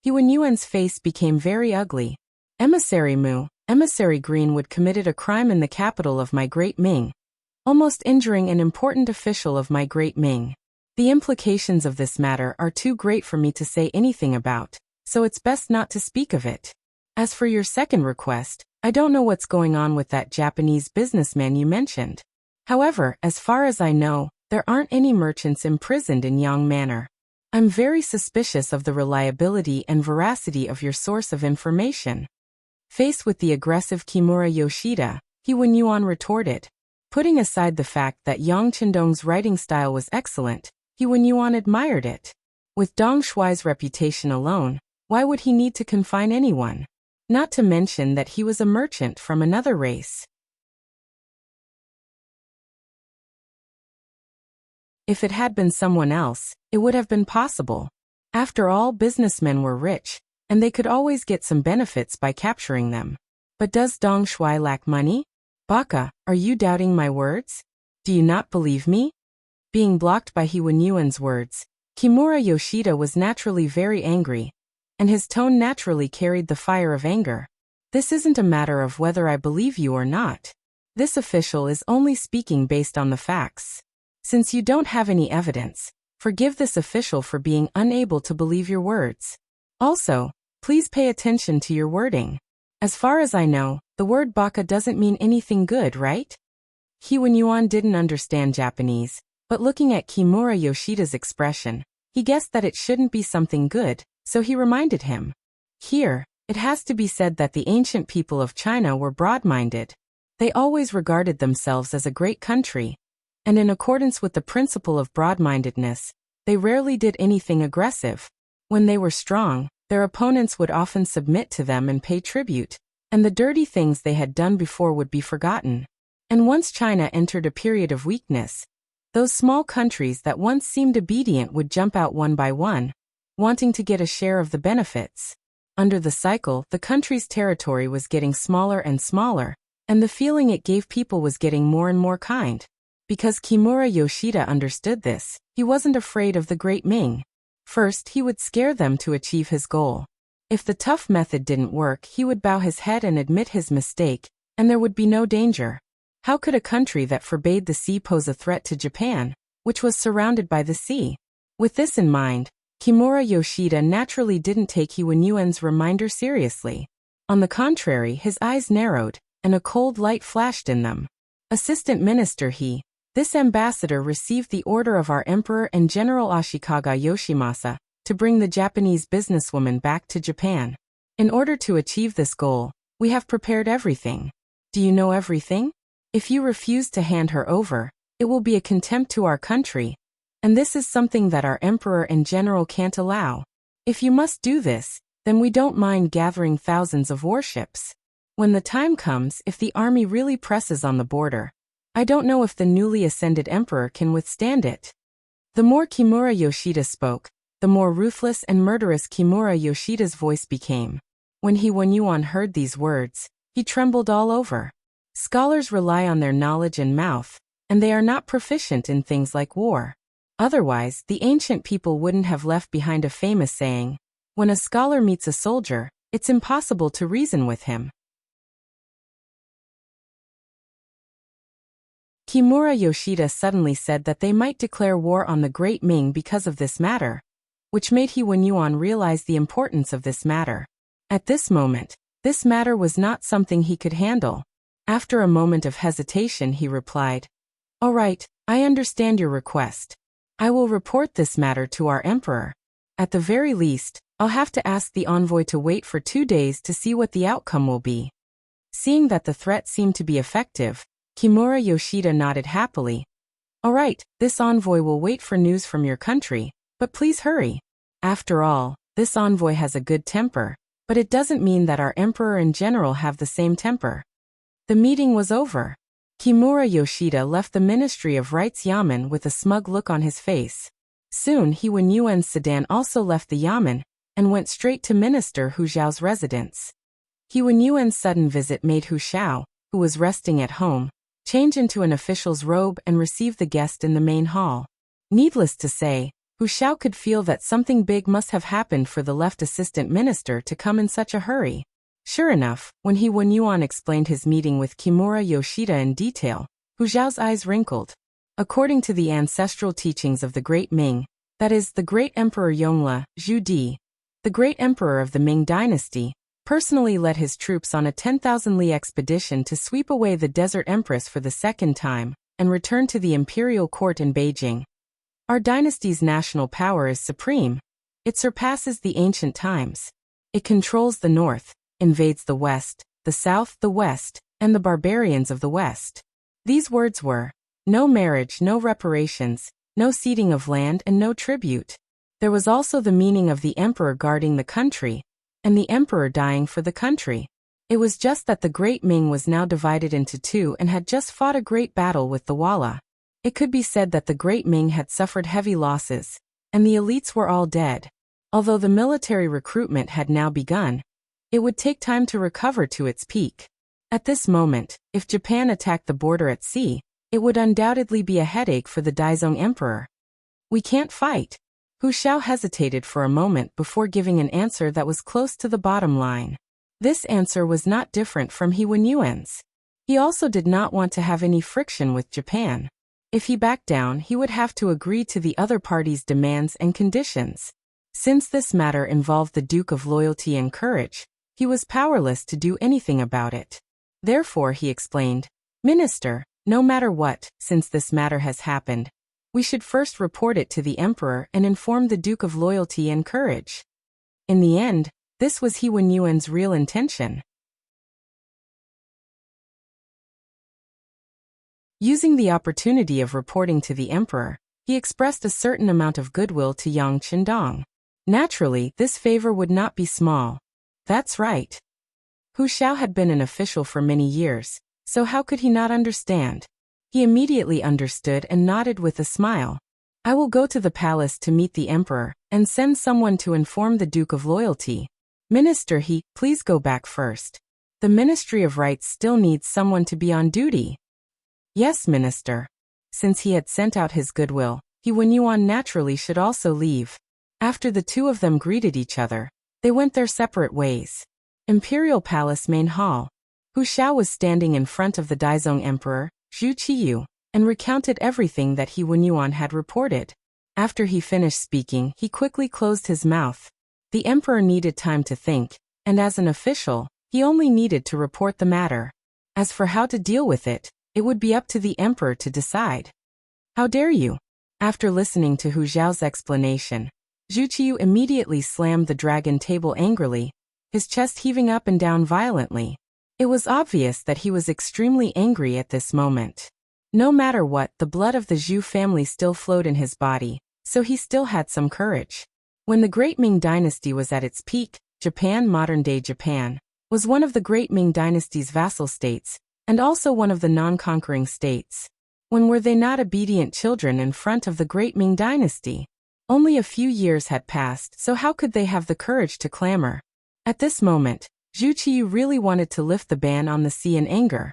[SPEAKER 1] He Wen-yuan's face became very ugly. Emissary Greenwood committed a crime in the capital of my great Ming, almost injuring an important official of my great Ming. The implications of this matter are too great for me to say anything about, so it's best not to speak of it. As for your second request, I don't know what's going on with that Japanese businessman you mentioned. However, as far as I know, there aren't any merchants imprisoned in Yang Manor. I'm very suspicious of the reliability and veracity of your source of information. Faced with the aggressive Kimura Yoshida, He Wen-yuan retorted. Putting aside the fact that Yang Qindong's writing style was excellent, He Wen-yuan admired it. With Dong Shuai's reputation alone, why would he need to confine anyone? Not to mention that he was a merchant from another race. If it had been someone else, it would have been possible. After all, businessmen were rich, and they could always get some benefits by capturing them. But does Dong Shuai lack money? Baka, are you doubting my words? Do you not believe me? Being blocked by He Wen-yuan's words, Kimura Yoshida was naturally very angry. and his tone naturally carried the fire of anger. This isn't a matter of whether I believe you or not. This official is only speaking based on the facts. Since you don't have any evidence, forgive this official for being unable to believe your words. Also, please pay attention to your wording. As far as I know, the word baka doesn't mean anything good, right? He Yuan didn't understand Japanese, but looking at Kimura Yoshida's expression, he guessed that it shouldn't be something good, so he reminded him. Here, it has to be said that the ancient people of China were broad-minded. They always regarded themselves as a great country, and in accordance with the principle of broad-mindedness, they rarely did anything aggressive. When they were strong, their opponents would often submit to them and pay tribute, and the dirty things they had done before would be forgotten. And once China entered a period of weakness, those small countries that once seemed obedient would jump out one by one, wanting to get a share of the benefits. Under the cycle, the country's territory was getting smaller and smaller, and the feeling it gave people was getting more and more kind. Because Kimura Yoshida understood this, he wasn't afraid of the Great Ming. First, he would scare them to achieve his goal. If the tough method didn't work, he would bow his head and admit his mistake, and there would be no danger. How could a country that forbade the sea pose a threat to Japan, which was surrounded by the sea? With this in mind, Kimura Yoshida naturally didn't take Yuan's reminder seriously. On the contrary, his eyes narrowed, and a cold light flashed in them. Assistant Minister This ambassador received the order of our Emperor and General Ashikaga Yoshimasa to bring the Japanese businesswoman back to Japan. In order to achieve this goal, we have prepared everything. Do you know everything? If you refuse to hand her over, it will be a contempt to our country, and this is something that our Emperor and General can't allow. If you must do this, then we don't mind gathering thousands of warships. When the time comes, if the army really presses on the border, I don't know if the newly ascended emperor can withstand it. The more Kimura Yoshida spoke, the more ruthless and murderous Kimura Yoshida's voice became. When Yuan heard these words, he trembled all over. Scholars rely on their knowledge and mouth, and they are not proficient in things like war. Otherwise, the ancient people wouldn't have left behind a famous saying, "When a scholar meets a soldier, it's impossible to reason with him." Kimura Yoshida suddenly said that they might declare war on the Great Ming because of this matter, which made Yuan realize the importance of this matter. At this moment, this matter was not something he could handle. After a moment of hesitation, he replied, "All right, I understand your request. I will report this matter to our emperor. At the very least, I'll have to ask the envoy to wait for 2 days to see what the outcome will be." Seeing that the threat seemed to be effective, Kimura Yoshida nodded happily. "All right, this envoy will wait for news from your country, but please hurry. After all, this envoy has a good temper, but it doesn't mean that our emperor and general have the same temper." The meeting was over. Kimura Yoshida left the Ministry of Rights Yamen with a smug look on his face. Soon Yuan's sedan also left the Yamen, and went straight to Minister Hu Zhao's residence. Yuan's sudden visit made Hu Zhao, who was resting at home, change into an official's robe and receive the guest in the main hall. Needless to say, Hu Zhao could feel that something big must have happened for the left assistant minister to come in such a hurry. Sure enough, when Yuan explained his meeting with Kimura Yoshida in detail, Hu Zhao's eyes wrinkled. According to the ancestral teachings of the Great Ming, that is, the Great Emperor Yongle, Zhu Di, the Great Emperor of the Ming Dynasty, personally led his troops on a 10,000-li expedition to sweep away the Desert Empress for the second time, and return to the imperial court in Beijing. Our dynasty's national power is supreme. It surpasses the ancient times. It controls the north, invades the west, the south, the west, and the barbarians of the west. These words were, no marriage, no reparations, no ceding of land, and no tribute. There was also the meaning of the emperor guarding the country, and the emperor dying for the country. It was just that the Great Ming was now divided into two and had just fought a great battle with the Walla. It could be said that the Great Ming had suffered heavy losses, and the elites were all dead. Although the military recruitment had now begun, it would take time to recover to its peak. At this moment, if Japan attacked the border at sea, it would undoubtedly be a headache for the Daizong emperor. "We can't fight. Hu Xiao hesitated for a moment before giving an answer that was close to the bottom line. This answer was not different from He Wenyuan's. He also did not want to have any friction with Japan. If he backed down, he would have to agree to the other party's demands and conditions. Since this matter involved the Duke of Loyalty and Courage, he was powerless to do anything about it. Therefore, he explained, "Minister, no matter what, since this matter has happened, we should first report it to the Emperor and inform the Duke of Loyalty and Courage." In the end, this was He Wenyuan's real intention. Using the opportunity of reporting to the Emperor, he expressed a certain amount of goodwill to Yang Qindong. Naturally, this favor would not be small. That's right. Hu Xiao had been an official for many years, so how could he not understand? He immediately understood and nodded with a smile. "I will go to the palace to meet the Emperor, and send someone to inform the Duke of Loyalty. Minister please go back first. The Ministry of Rights still needs someone to be on duty." "Yes, Minister." Since he had sent out his goodwill, He Wenyuan naturally should also leave. After the two of them greeted each other, they went their separate ways. Imperial Palace Main Hall. Hu Xiao was standing in front of the Daizong Emperor, Zhu Qiyu, and recounted everything that He Wenyuan had reported. After he finished speaking, he quickly closed his mouth. The Emperor needed time to think, and as an official, he only needed to report the matter. As for how to deal with it would be up to the Emperor to decide. "How dare you?" After listening to Hu Xiao's explanation, Zhu Qiyu immediately slammed the dragon table angrily, his chest heaving up and down violently. It was obvious that he was extremely angry at this moment. No matter what, the blood of the Zhu family still flowed in his body, so he still had some courage. When the Great Ming Dynasty was at its peak, Japan, modern-day Japan, was one of the Great Ming Dynasty's vassal states, and also one of the non-conquering states. When were they not obedient children in front of the Great Ming Dynasty? Only a few years had passed, so how could they have the courage to clamor? At this moment, Zhu Qiyu really wanted to lift the ban on the sea in anger.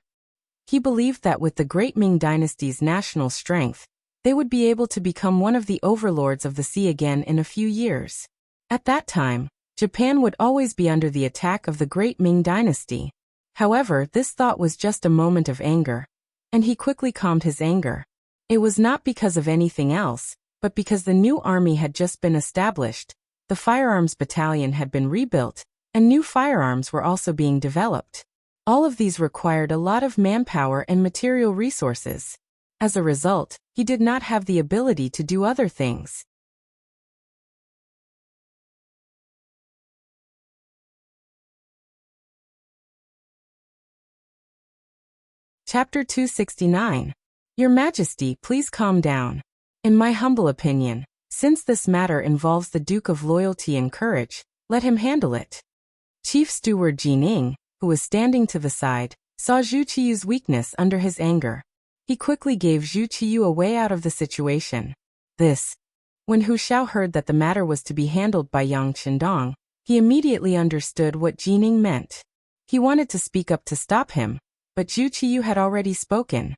[SPEAKER 1] He believed that with the Great Ming Dynasty's national strength, they would be able to become one of the overlords of the sea again in a few years. At that time, Japan would always be under the attack of the Great Ming Dynasty. However, this thought was just a moment of anger, and he quickly calmed his anger. It was not because of anything else, but because the new army had just been established, the firearms battalion had been rebuilt, and new firearms were also being developed. All of these required a lot of manpower and material resources. As a result, he did not have the ability to do other things. Chapter 269. Your Majesty, please calm down. In my humble opinion, since this matter involves the Duke of Loyalty and Courage, let him handle it. Chief Steward Jining, who was standing to the side, saw Zhu Qiyu's weakness under his anger. He quickly gave Zhu Qiyu a way out of the situation. When Hu Xiao heard that the matter was to be handled by Yang Qindong, he immediately understood what Jining meant. He wanted to speak up to stop him, but Zhu Qiyu had already spoken.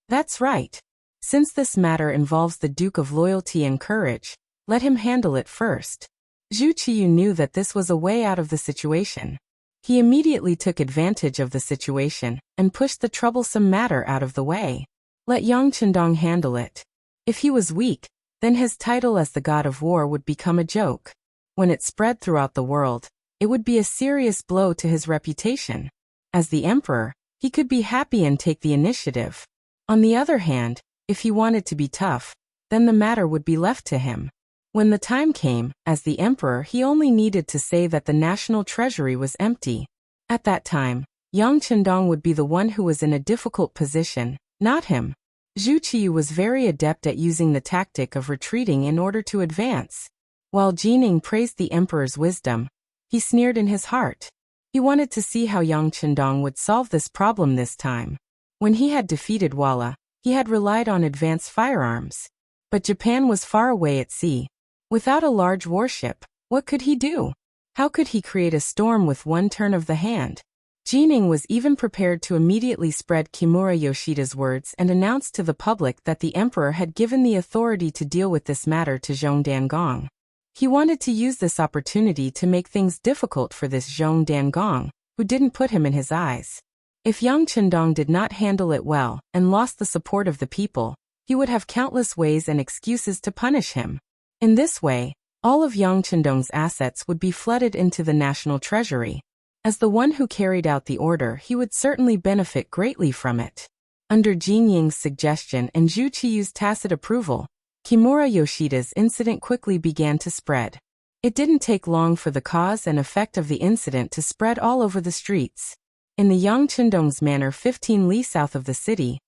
[SPEAKER 1] That's right. Since this matter involves the Duke of Loyalty and Courage, let him handle it first. Zhu Qiyu knew that this was a way out of the situation. He immediately took advantage of the situation and pushed the troublesome matter out of the way. Let Yang Qindong handle it. If he was weak, then his title as the God of War would become a joke. When it spread throughout the world, it would be a serious blow to his reputation. As the Emperor, he could be happy and take the initiative. On the other hand, if he wanted to be tough, then the matter would be left to him. When the time came, as the Emperor, he only needed to say that the national treasury was empty. At that time, Yang Qindong would be the one who was in a difficult position, not him. Zhu Qiyu was very adept at using the tactic of retreating in order to advance. While Jining praised the Emperor's wisdom, he sneered in his heart. He wanted to see how Yang Qindong would solve this problem this time. When he had defeated Walla, he had relied on advanced firearms. But Japan was far away at sea. Without a large warship, what could he do? How could he create a storm with one turn of the hand? Jining was even prepared to immediately spread Kimura Yoshida's words and announce to the public that the emperor had given the authority to deal with this matter to Zhong Dangong. He wanted to use this opportunity to make things difficult for this Zhong Dangong, who didn't put him in his eyes. If Yang Chendong did not handle it well and lost the support of the people, he would have countless ways and excuses to punish him. In this way, all of Yang Chendong's assets would be flooded into the national treasury. As the one who carried out the order, he would certainly benefit greatly from it. Under Jin Ying's suggestion and Zhu Qiyu's tacit approval, Kimura Yoshida's incident quickly began to spread. It didn't take long for the cause and effect of the incident to spread all over the streets. In the Yang Chendong's manor 15 li south of the city,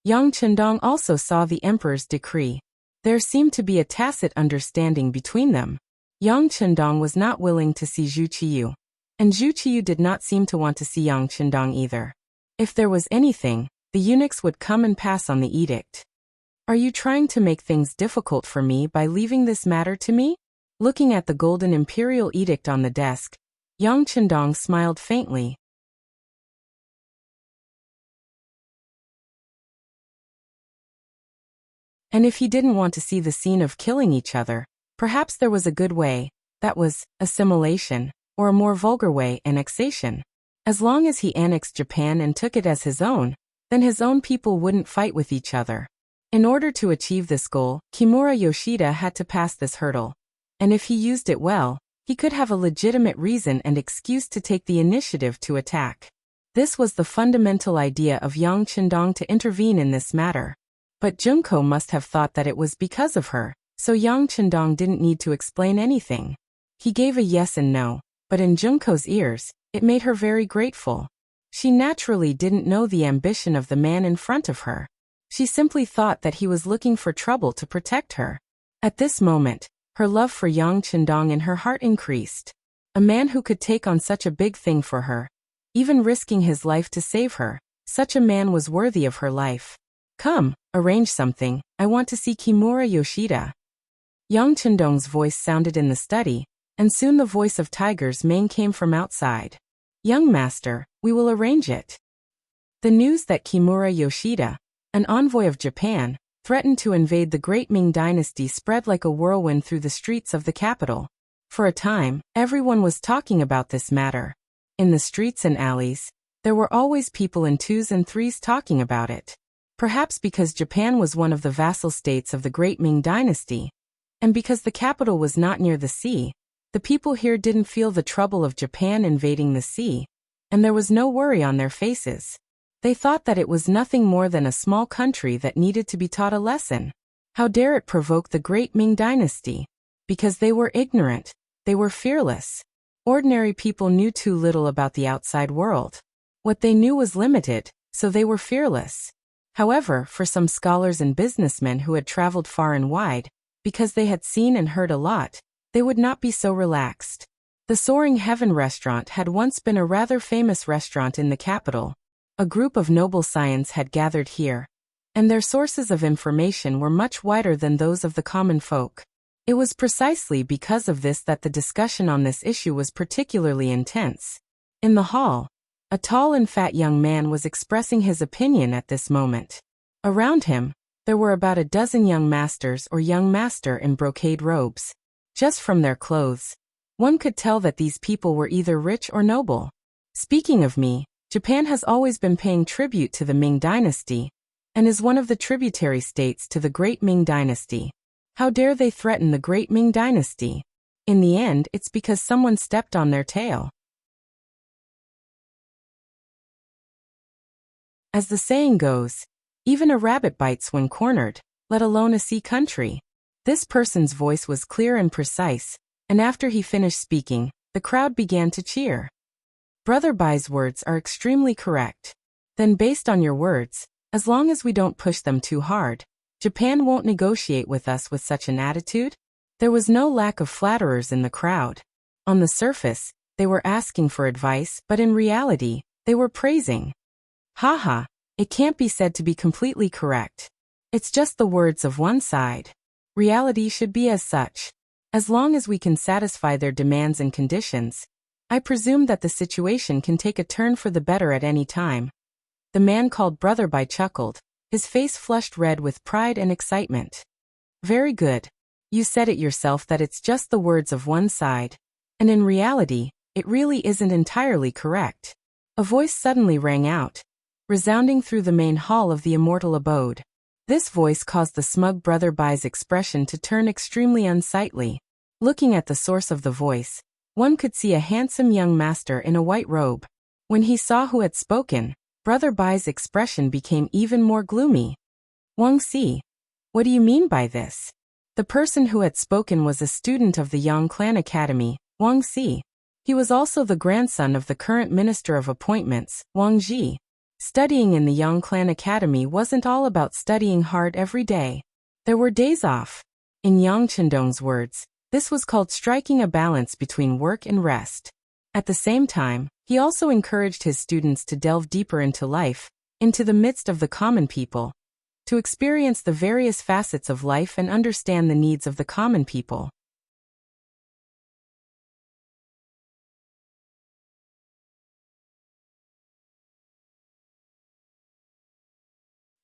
[SPEAKER 1] Yang Chendong also saw the emperor's decree. There seemed to be a tacit understanding between them. Yang Chendong was not willing to see Zhu Qiyu, and Zhu Qiyu did not seem to want to see Yang Chendong either. If there was anything, the eunuchs would come and pass on the edict. Are you trying to make things difficult for me by leaving this matter to me? Looking at the golden imperial edict on the desk, Yang Chendong smiled faintly. And if he didn't want to see the scene of killing each other, perhaps there was a good way, that was, assimilation, or a more vulgar way, annexation. As long as he annexed Japan and took it as his own, then his own people wouldn't fight with each other. In order to achieve this goal, Kimura Yoshida had to pass this hurdle. And if he used it well, he could have a legitimate reason and excuse to take the initiative to attack. This was the fundamental idea of Yang Chendong to intervene in this matter. But Junko must have thought that it was because of her, so Yang Chendong didn't need to explain anything. He gave a yes and no, but in Junko's ears, it made her very grateful. She naturally didn't know the ambition of the man in front of her. She simply thought that he was looking for trouble to protect her. At this moment, her love for Yang Chendong in her heart increased. A man who could take on such a big thing for her, even risking his life to save her, such a man was worthy of her life. Come, arrange something, I want to see Kimura Yoshida. Yang Chendong's voice sounded in the study, and soon the voice of Tiger's mane came from outside. Young master, we will arrange it. The news that Kimura Yoshida, an envoy of Japan, threatened to invade the great Ming dynasty spread like a whirlwind through the streets of the capital. For a time, everyone was talking about this matter. In the streets and alleys, there were always people in twos and threes talking about it. Perhaps because Japan was one of the vassal states of the great Ming dynasty, and because the capital was not near the sea, the people here didn't feel the trouble of Japan invading the sea, and there was no worry on their faces. They thought that it was nothing more than a small country that needed to be taught a lesson. How dare it provoke the great Ming dynasty? Because they were ignorant, they were fearless. Ordinary people knew too little about the outside world. What they knew was limited, so they were fearless. However, for some scholars and businessmen who had traveled far and wide, because they had seen and heard a lot, they would not be so relaxed. The Soaring Heaven restaurant had once been a rather famous restaurant in the capital. A group of noble scions had gathered here, and their sources of information were much wider than those of the common folk. It was precisely because of this that the discussion on this issue was particularly intense. In the hall, a tall and fat young man was expressing his opinion at this moment. Around him, there were about a dozen young masters or young master in brocade robes. Just from their clothes, one could tell that these people were either rich or noble. Speaking of me, Japan has always been paying tribute to the Ming dynasty, and is one of the tributary states to the great Ming dynasty. How dare they threaten the great Ming dynasty? In the end, it's because someone stepped on their tail. As the saying goes, even a rabbit bites when cornered, let alone a sea country. This person's voice was clear and precise, and after he finished speaking, the crowd began to cheer. Brother Bai's words are extremely correct. Then based on your words, as long as we don't push them too hard, Japan won't negotiate with us with such an attitude? There was no lack of flatterers in the crowd. On the surface, they were asking for advice, but in reality, they were praising. Haha, it can't be said to be completely correct. It's just the words of one side. Reality should be as such. As long as we can satisfy their demands and conditions, I presume that the situation can take a turn for the better at any time. The man called Brother Bai chuckled, his face flushed red with pride and excitement. Very good. You said it yourself that it's just the words of one side. And in reality, it really isn't entirely correct. A voice suddenly rang out, resounding through the main hall of the immortal abode. This voice caused the smug Brother Bai's expression to turn extremely unsightly. Looking at the source of the voice, one could see a handsome young master in a white robe. When he saw who had spoken, Brother Bai's expression became even more gloomy. Wuxia, what do you mean by this? The person who had spoken was a student of the Yang Clan Academy, Wuxia. He was also the grandson of the current Minister of Appointments, Wang Ji. Studying in the Yang Clan Academy wasn't all about studying hard every day. There were days off. In Yang Chendong's words, this was called striking a balance between work and rest. At the same time, he also encouraged his students to delve deeper into life, into the midst of the common people, to experience the various facets of life and understand the needs of the common people.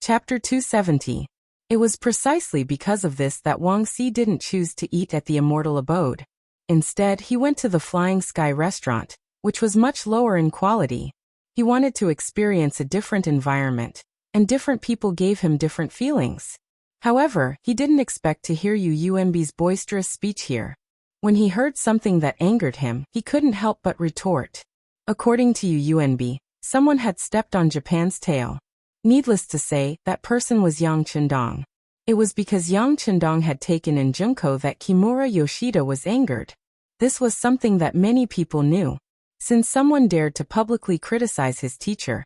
[SPEAKER 1] Chapter 270. It was precisely because of this that Wuxia didn't choose to eat at the immortal abode. Instead, he went to the Flying Sky restaurant, which was much lower in quality. He wanted to experience a different environment, and different people gave him different feelings. However, he didn't expect to hear Yu Yuanbi's boisterous speech here. When he heard something that angered him, he couldn't help but retort. According to Yu Yuanbi, someone had stepped on Japan's tail. Needless to say, that person was Yang Chendong. It was because Yang Chendong had taken in Junko that Kimura Yoshida was angered. This was something that many people knew. Since someone dared to publicly criticize his teacher,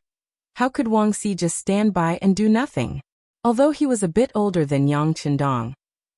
[SPEAKER 1] how could Wuxia just stand by and do nothing? Although he was a bit older than Yang Chendong,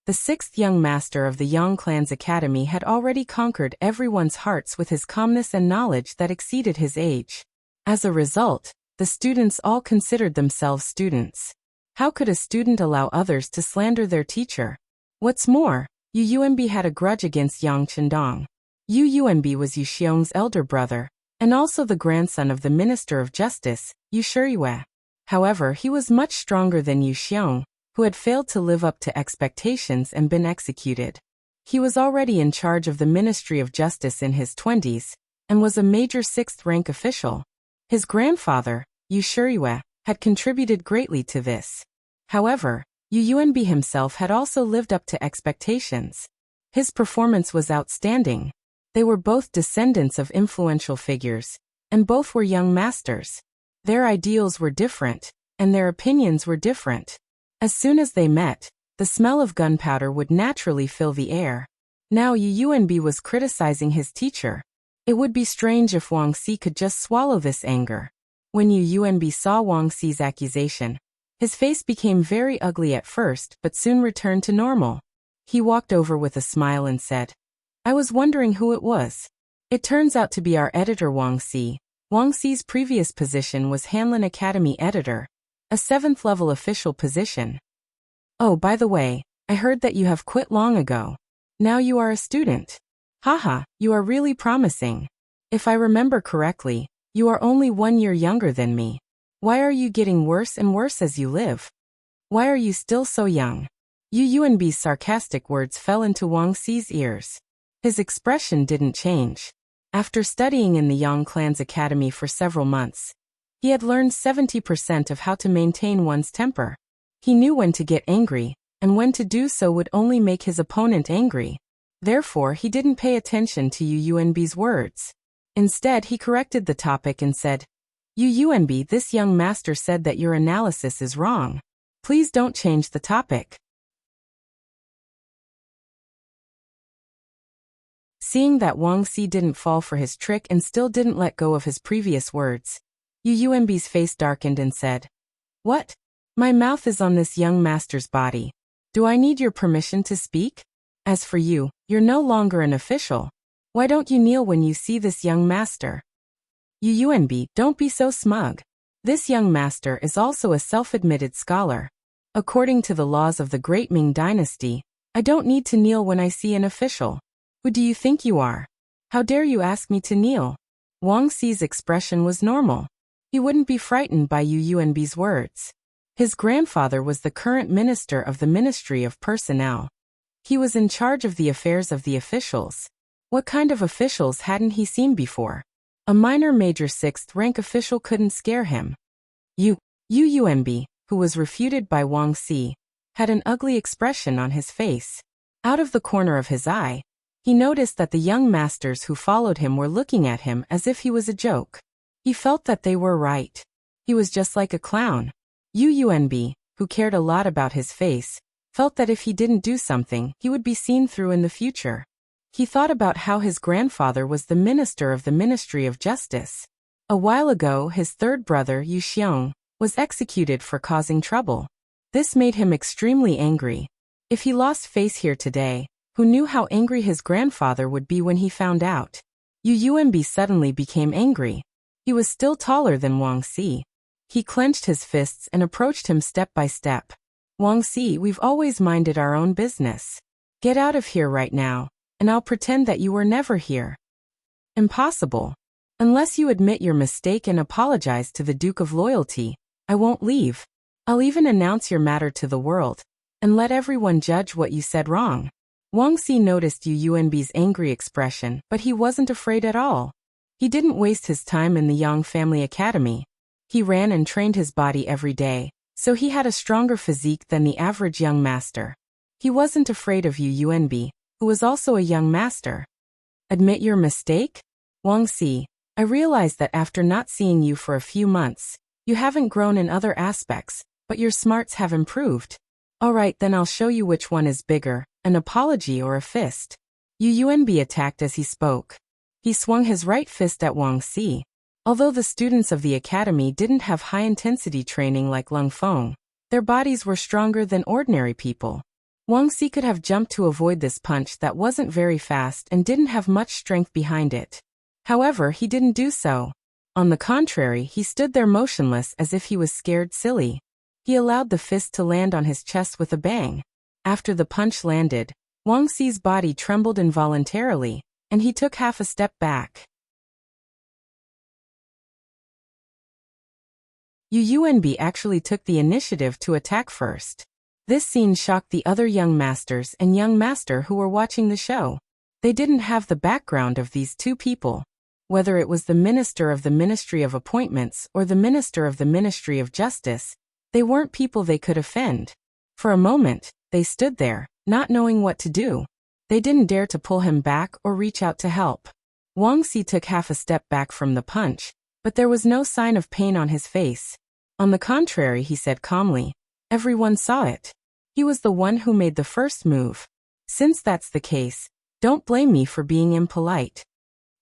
[SPEAKER 1] the sixth young master of the Yang Clan's academy had already conquered everyone's hearts with his calmness and knowledge that exceeded his age. As a result, the students all considered themselves students. How could a student allow others to slander their teacher? What's more, Yu Yuanbi had a grudge against Yang Chendong. Yu Yuanbi was Yu Xiong's elder brother, and also the grandson of the Minister of Justice, Yu Shiyue. However, he was much stronger than Yu Xiong, who had failed to live up to expectations and been executed. He was already in charge of the Ministry of Justice in his 20s, and was a major sixth-rank official. His grandfather, Yu Shiyue, had contributed greatly to this. However, Yu Yuanbi himself had also lived up to expectations. His performance was outstanding. They were both descendants of influential figures, and both were young masters. Their ideals were different, and their opinions were different. As soon as they met, the smell of gunpowder would naturally fill the air. Now Yu Yuanbi was criticizing his teacher. It would be strange if Wuxia could just swallow this anger. When Yu Yuanbi saw Wuxia's accusation, his face became very ugly at first but soon returned to normal. He walked over with a smile and said, I was wondering who it was. It turns out to be our editor Wuxia. Wuxia's previous position was Hanlin Academy editor, a 7th-level official position. Oh, by the way, I heard that you have quit long ago. Now you are a student. Haha, you are really promising. If I remember correctly, you are only 1 year younger than me. Why are you getting worse and worse as you live? Why are you still so young? Yu Yuanbi's sarcastic words fell into Wuxia's ears. His expression didn't change. After studying in the Yang Clan's academy for several months, he had learned 70% of how to maintain one's temper. He knew when to get angry, and when to do so would only make his opponent angry. Therefore, he didn't pay attention to Yu Yuanbi's words. Instead, he corrected the topic and said, Yu Yuanbi, this young master said that your analysis is wrong. Please don't change the topic. Seeing that Wuxia didn't fall for his trick and still didn't let go of his previous words, Yu Yuanbi's face darkened and said, What? My mouth is on this young master's body. Do I need your permission to speak? As for you, you're no longer an official. Why don't you kneel when you see this young master? Yu Yuanbi, don't be so smug. This young master is also a self-admitted scholar. According to the laws of the Great Ming Dynasty, I don't need to kneel when I see an official. Who do you think you are? How dare you ask me to kneel? Wang Xi's expression was normal. He wouldn't be frightened by Yu Yuanbi's words. His grandfather was the current minister of the Ministry of Personnel. He was in charge of the affairs of the officials. What kind of officials hadn't he seen before? A minor major sixth-rank official couldn't scare him. Yu Yuanbi, who was refuted by Wang Xi, had an ugly expression on his face. Out of the corner of his eye, he noticed that the young masters who followed him were looking at him as if he was a joke. He felt that they were right. He was just like a clown. Yu Yuanbi, who cared a lot about his face, felt that if he didn't do something, he would be seen through in the future. He thought about how his grandfather was the minister of the Ministry of Justice. A while ago, his third brother, Yu Xiong, was executed for causing trouble. This made him extremely angry. If he lost face here today, who knew how angry his grandfather would be when he found out? Yu Yuanbi suddenly became angry. He was still taller than Wang Xi. He clenched his fists and approached him step by step. Wang Xi, we've always minded our own business. Get out of here right now, and I'll pretend that you were never here. Impossible. Unless you admit your mistake and apologize to the Duke of Loyalty, I won't leave. I'll even announce your matter to the world, and let everyone judge what you said wrong. Wang Xi noticed Yu Yuanbi's angry expression, but he wasn't afraid at all. He didn't waste his time in the Yang Family Academy. He ran and trained his body every day, so he had a stronger physique than the average young master. He wasn't afraid of Yu Yuanbi, who was also a young master. Admit your mistake? Wang Xi, I realize that after not seeing you for a few months, you haven't grown in other aspects, but your smarts have improved. Alright, then I'll show you which one is bigger, an apology or a fist. Yu Yuanbi attacked as he spoke. He swung his right fist at Wang Xi. Although the students of the academy didn't have high-intensity training like Lung Feng, their bodies were stronger than ordinary people. Wang Xi could have jumped to avoid this punch that wasn't very fast and didn't have much strength behind it. However, he didn't do so. On the contrary, he stood there motionless as if he was scared silly. He allowed the fist to land on his chest with a bang. After the punch landed, Wang Xi's body trembled involuntarily, and he took half a step back. Yu Yuanbi actually took the initiative to attack first. This scene shocked the other young masters and young master who were watching the show. They didn't have the background of these two people. Whether it was the minister of the Ministry of Appointments or the minister of the Ministry of Justice, they weren't people they could offend. For a moment, they stood there, not knowing what to do. They didn't dare to pull him back or reach out to help. Wang Xi took half a step back from the punch, but there was no sign of pain on his face. On the contrary, he said calmly, everyone saw it. He was the one who made the first move. Since that's the case, don't blame me for being impolite.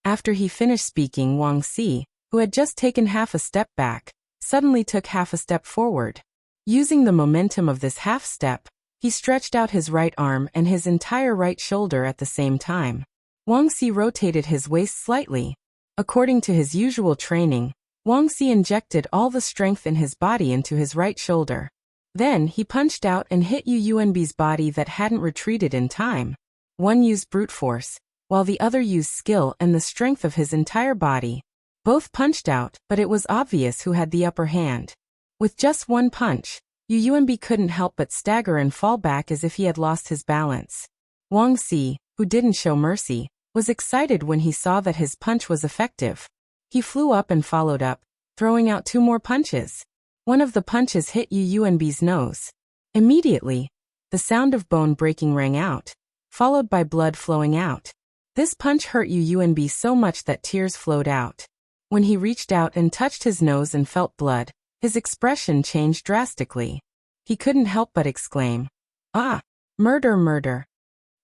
[SPEAKER 1] After he finished speaking, Wang Xi, who had just taken half a step back, suddenly took half a step forward. Using the momentum of this half step, he stretched out his right arm and his entire right shoulder at the same time. Wang Xi rotated his waist slightly. According to his usual training, Wang Xi injected all the strength in his body into his right shoulder. Then he punched out and hit Yu Yuanbi's body that hadn't retreated in time. One used brute force, while the other used skill and the strength of his entire body. Both punched out, but it was obvious who had the upper hand. With just one punch, Yu Yuanbi couldn't help but stagger and fall back as if he had lost his balance. Wang Xi, who didn't show mercy, was excited when he saw that his punch was effective. He flew up and followed up, throwing out two more punches. One of the punches hit Yu Yuanbi's nose. Immediately, the sound of bone breaking rang out, followed by blood flowing out. This punch hurt Yu Yuanbi so much that tears flowed out. When he reached out and touched his nose and felt blood, his expression changed drastically. He couldn't help but exclaim, "Ah! Murder, murder!"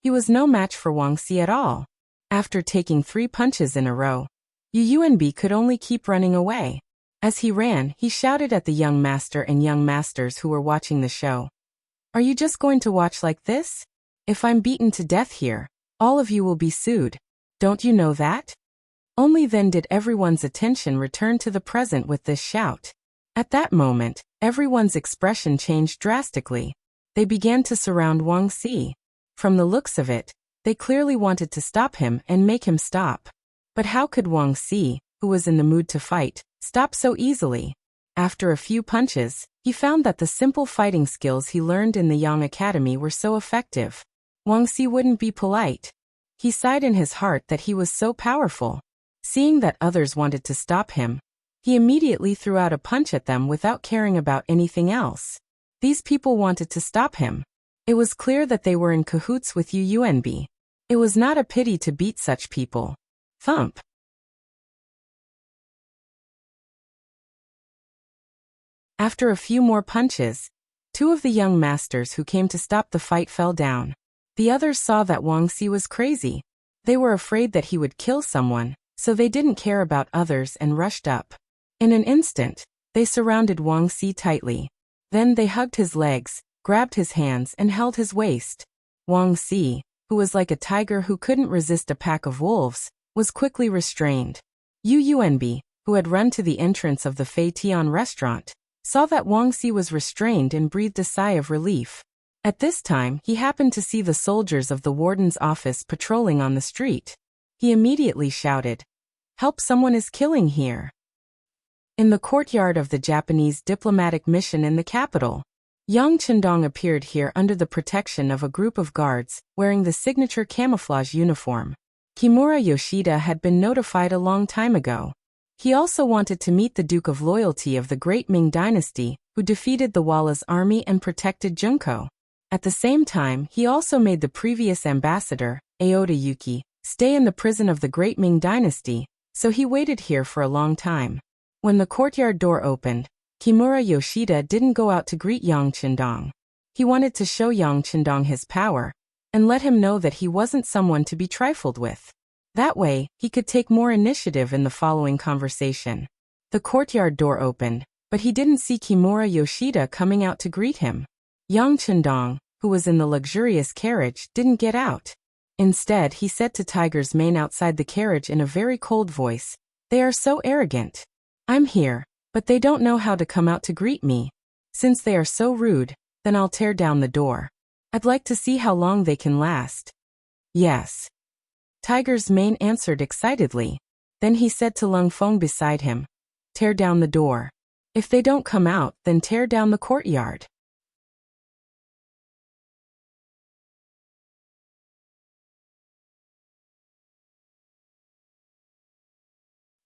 [SPEAKER 1] He was no match for Wang Xi at all. After taking 3 punches in a row, Yu Yuanbi could only keep running away. As he ran, he shouted at the young master and young masters who were watching the show. "Are you just going to watch like this? If I'm beaten to death here, all of you will be sued. Don't you know that?" Only then did everyone's attention return to the present with this shout. At that moment, everyone's expression changed drastically. They began to surround Wang Xi. From the looks of it, they clearly wanted to stop him and make him stop. But how could Wuxia, who was in the mood to fight, stop so easily? After a few punches, he found that the simple fighting skills he learned in the Yang Academy were so effective. Wuxia wouldn't be polite. He sighed in his heart that he was so powerful. Seeing that others wanted to stop him, he immediately threw out a punch at them without caring about anything else. These people wanted to stop him. It was clear that they were in cahoots with UUNB. It was not a pity to beat such people. Thump. After a few more punches, two of the young masters who came to stop the fight fell down. The others saw that Wuxia was crazy. They were afraid that he would kill someone, so they didn't care about others and rushed up. In an instant, they surrounded Wuxia tightly. Then they hugged his legs, grabbed his hands and held his waist. Wuxia, who was like a tiger who couldn't resist a pack of wolves, was quickly restrained. UUNB, who had run to the entrance of the Fei Tian restaurant, saw that Wuxia was restrained and breathed a sigh of relief. At this time, he happened to see the soldiers of the warden's office patrolling on the street. He immediately shouted, "Help, someone is killing here." In the courtyard of the Japanese diplomatic mission in the capital, Yang Chendong appeared here under the protection of a group of guards, wearing the signature camouflage uniform. Kimura Yoshida had been notified a long time ago. He also wanted to meet the Duke of Loyalty of the Great Ming Dynasty, who defeated the Wallace army and protected Junko. At the same time, he also made the previous ambassador, Aoda Yuki, stay in the prison of the Great Ming Dynasty, so he waited here for a long time. When the courtyard door opened, Kimura Yoshida didn't go out to greet Yang Chendong. He wanted to show Yang Chendong his power, and let him know that he wasn't someone to be trifled with. That way, he could take more initiative in the following conversation. The courtyard door opened, but he didn't see Kimura Yoshida coming out to greet him. Yang Chendong, who was in the luxurious carriage, didn't get out. Instead, he said to Tiger's mane outside the carriage in a very cold voice, "They are so arrogant. I'm here, but they don't know how to come out to greet me. Since they are so rude, then I'll tear down the door. I'd like to see how long they can last." "Yes." Tiger's mane answered excitedly. Then he said to Lung Feng beside him, "Tear down the door. If they don't come out, then tear down the courtyard."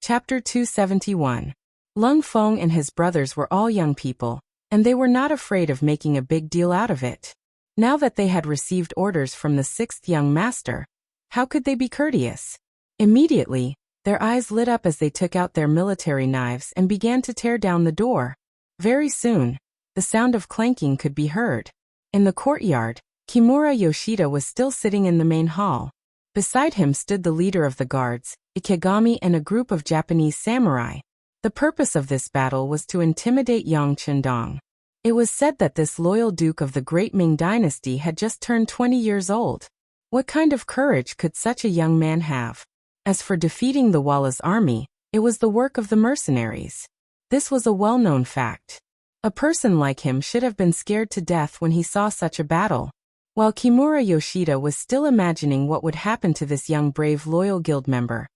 [SPEAKER 1] Chapter 271. Lung Feng and his brothers were all young people, and they were not afraid of making a big deal out of it. Now that they had received orders from the sixth young master, how could they be courteous? Immediately, their eyes lit up as they took out their military knives and began to tear down the door. Very soon, the sound of clanking could be heard. In the courtyard, Kimura Yoshida was still sitting in the main hall. Beside him stood the leader of the guards, Ikegami, and a group of Japanese samurai. The purpose of this battle was to intimidate Yang Chendong. It was said that this loyal duke of the Great Ming Dynasty had just turned 20 years old. What kind of courage could such a young man have? As for defeating the Wallace army, it was the work of the mercenaries. This was a well-known fact. A person like him should have been scared to death when he saw such a battle. While Kimura Yoshida was still imagining what would happen to this young brave loyal guild member,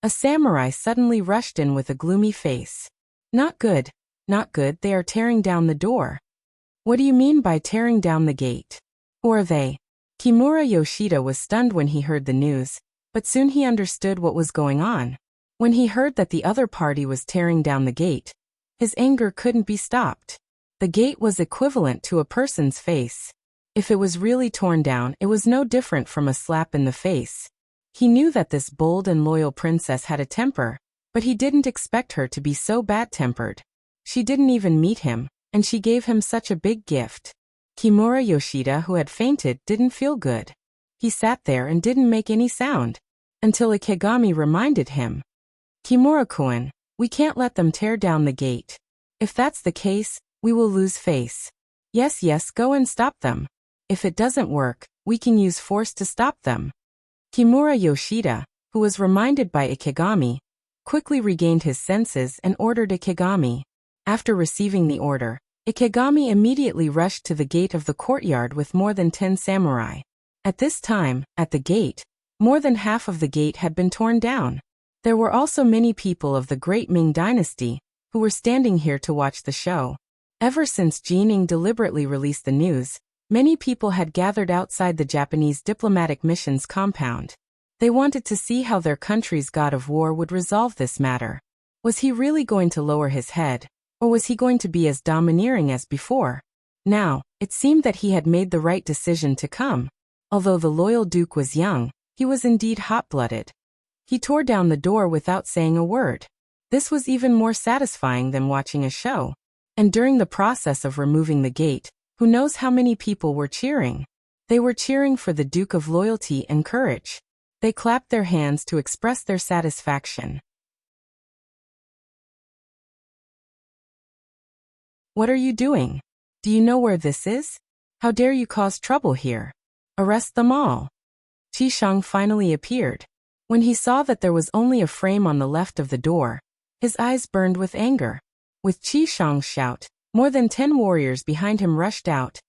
[SPEAKER 1] a samurai suddenly rushed in with a gloomy face. "Not good, not good, they are tearing down the door." "What do you mean by tearing down the gate? Who are they?" Kimura Yoshida was stunned when he heard the news, but soon he understood what was going on. When he heard that the other party was tearing down the gate, his anger couldn't be stopped. The gate was equivalent to a person's face. If it was really torn down, it was no different from a slap in the face. He knew that this bold and loyal princess had a temper, but he didn't expect her to be so bad-tempered. She didn't even meet him, and she gave him such a big gift. Kimura Yoshida, who had fainted, didn't feel good. He sat there and didn't make any sound, until Ikegami reminded him. "Kimura-kun, we can't let them tear down the gate. If that's the case, we will lose face. Yes, go and stop them. If it doesn't work, we can use force to stop them." Kimura Yoshida, who was reminded by Ikegami, quickly regained his senses and ordered Ikegami. After receiving the order, Ikegami immediately rushed to the gate of the courtyard with more than 10 samurai. At this time, at the gate, more than half of the gate had been torn down. There were also many people of the great Ming dynasty who were standing here to watch the show. Ever since Jining deliberately released the news, many people had gathered outside the Japanese diplomatic mission's compound. They wanted to see how their country's god of war would resolve this matter. Was he really going to lower his head, or was he going to be as domineering as before? Now, it seemed that he had made the right decision to come. Although the loyal duke was young, he was indeed hot-blooded. He tore down the door without saying a word. This was even more satisfying than watching a show. And during the process of removing the gate, who knows how many people were cheering? They were cheering for the Duke of Loyalty and Courage. They clapped their hands to express their satisfaction. What are you doing? Do you know where this is? How dare you cause trouble here? Arrest them all. Qishang finally appeared. When he saw that there was only a frame on the left of the door, his eyes burned with anger. With Qishang's shout, more than 10 warriors behind him rushed out,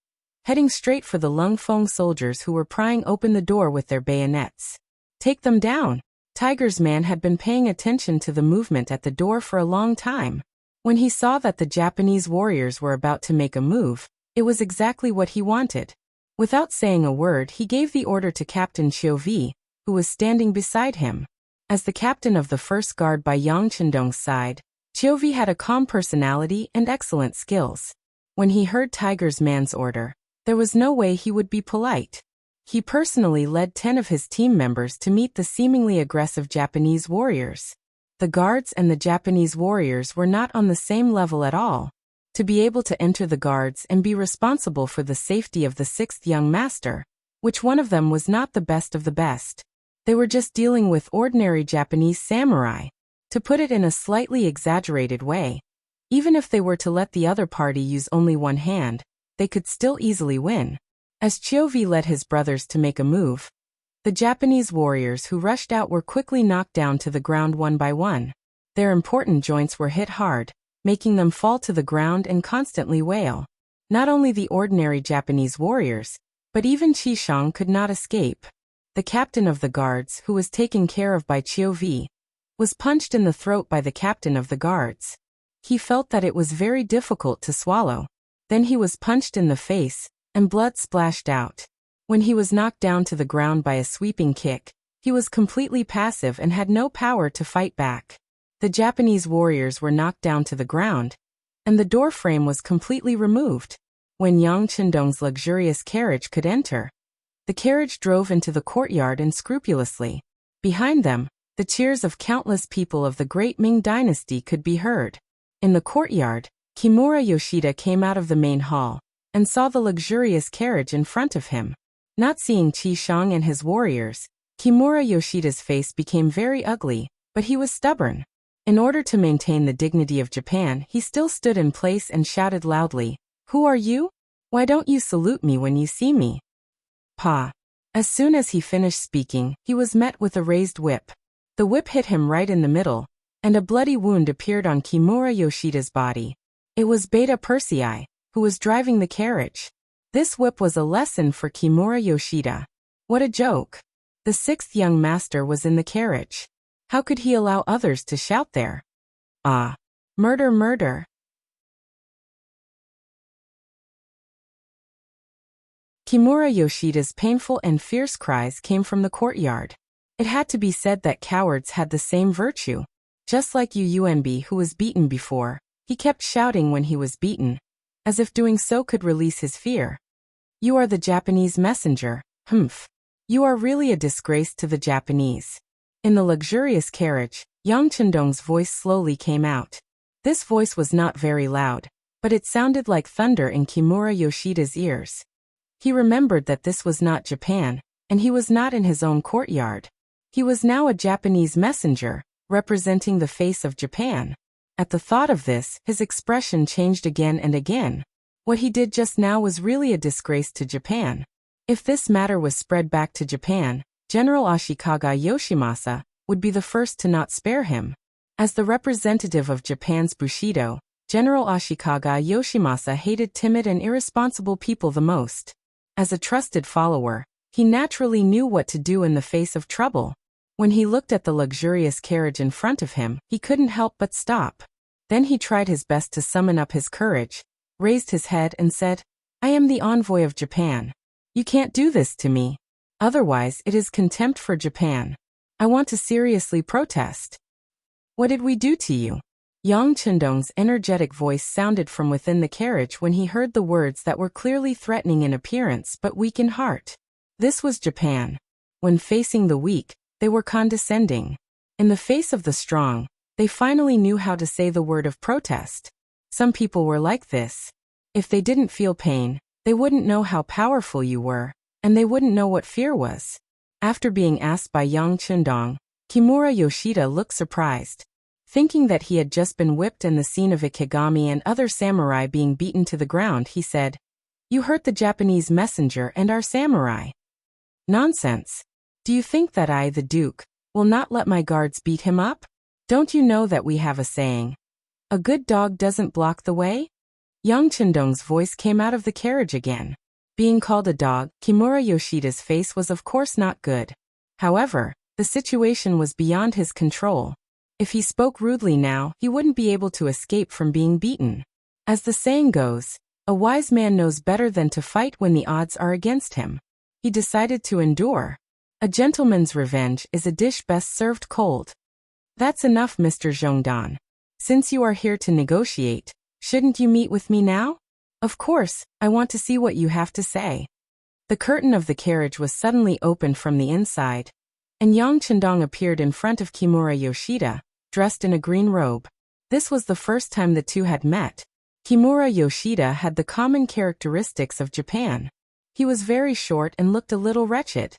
[SPEAKER 1] heading straight for the Lungfeng soldiers who were prying open the door with their bayonets. Take them down! Tiger's man had been paying attention to the movement at the door for a long time. When he saw that the Japanese warriors were about to make a move, it was exactly what he wanted. Without saying a word, he gave the order to Captain Qiuvi, who was standing beside him. As the captain of the first guard by Yang Chendong's side, Qiuvi had a calm personality and excellent skills. When he heard Tiger's man's order, there was no way he would be polite. He personally led 10 of his team members to meet the seemingly aggressive Japanese warriors. The guards and the Japanese warriors were not on the same level at all. To be able to enter the guards and be responsible for the safety of the 6th young master, which one of them was not the best of the best. They were just dealing with ordinary Japanese samurai. To put it in a slightly exaggerated way, even if they were to let the other party use only one hand, they could still easily win. As Qiuvi led his brothers to make a move, the Japanese warriors who rushed out were quickly knocked down to the ground one by one. Their important joints were hit hard, making them fall to the ground and constantly wail. Not only the ordinary Japanese warriors, but even Qishang could not escape. The captain of the guards, who was taken care of by Qiuvi, was punched in the throat by the captain of the guards. He felt that it was very difficult to swallow. Then he was punched in the face, and blood splashed out. When he was knocked down to the ground by a sweeping kick, he was completely passive and had no power to fight back. The Japanese warriors were knocked down to the ground, and the door frame was completely removed. When Yang Chendong's luxurious carriage could enter, the carriage drove into the courtyard unscrupulously. Behind them, the cheers of countless people of the great Ming dynasty could be heard. In the courtyard, Kimura Yoshida came out of the main hall and saw the luxurious carriage in front of him. Not seeing Qishang and his warriors, Kimura Yoshida's face became very ugly, but he was stubborn. In order to maintain the dignity of Japan, he still stood in place and shouted loudly, "Who are you? Why don't you salute me when you see me?" Pa. As soon as he finished speaking, he was met with a raised whip. The whip hit him right in the middle, and a bloody wound appeared on Kimura Yoshida's body. It was Beta Persei, who was driving the carriage. This whip was a lesson for Kimura Yoshida. What a joke! The 6th young master was in the carriage. How could he allow others to shout there? Ah! Murder, murder! Kimura Yoshida's painful and fierce cries came from the courtyard. It had to be said that cowards had the same virtue. Just like Yu Yuanbi, who was beaten before, he kept shouting when he was beaten, as if doing so could release his fear. You are the Japanese messenger, humph. You are really a disgrace to the Japanese. In the luxurious carriage, Yang Chendong's voice slowly came out. This voice was not very loud, but it sounded like thunder in Kimura Yoshida's ears. He remembered that this was not Japan, and he was not in his own courtyard. He was now a Japanese messenger, representing the face of Japan. At the thought of this, his expression changed again and again. What he did just now was really a disgrace to Japan. If this matter was spread back to Japan, General Ashikaga Yoshimasa would be the first to not spare him. As the representative of Japan's Bushido, General Ashikaga Yoshimasa hated timid and irresponsible people the most. As a trusted follower, he naturally knew what to do in the face of trouble. When he looked at the luxurious carriage in front of him, he couldn't help but stop. Then he tried his best to summon up his courage, raised his head and said, "I am the envoy of Japan. You can't do this to me. Otherwise, it is contempt for Japan. I want to seriously protest." "What did we do to you?" Yang Chendong's energetic voice sounded from within the carriage when he heard the words that were clearly threatening in appearance but weak in heart. This was Japan. When facing the weak, they were condescending. In the face of the strong, they finally knew how to say the word of protest. Some people were like this. If they didn't feel pain, they wouldn't know how powerful you were, and they wouldn't know what fear was. After being asked by Yang Chendong, Kimura Yoshida looked surprised. Thinking that he had just been whipped and the scene of Ikigami and other samurai being beaten to the ground, he said, "You hurt the Japanese messenger and our samurai." "Nonsense. Do you think that I, the Duke, will not let my guards beat him up? Don't you know that we have a saying, 'A good dog doesn't block the way'?" Yang Chendong's voice came out of the carriage again. Being called a dog, Kimura Yoshida's face was of course not good. However, the situation was beyond his control. If he spoke rudely now, he wouldn't be able to escape from being beaten. As the saying goes, a wise man knows better than to fight when the odds are against him. He decided to endure. A gentleman's revenge is a dish best served cold. "That's enough, Mr. Zhongdan. Since you are here to negotiate, shouldn't you meet with me now? Of course, I want to see what you have to say." The curtain of the carriage was suddenly opened from the inside, and Yang Chendong appeared in front of Kimura Yoshida, dressed in a green robe. This was the first time the two had met. Kimura Yoshida had the common characteristics of Japan. He was very short and looked a little wretched.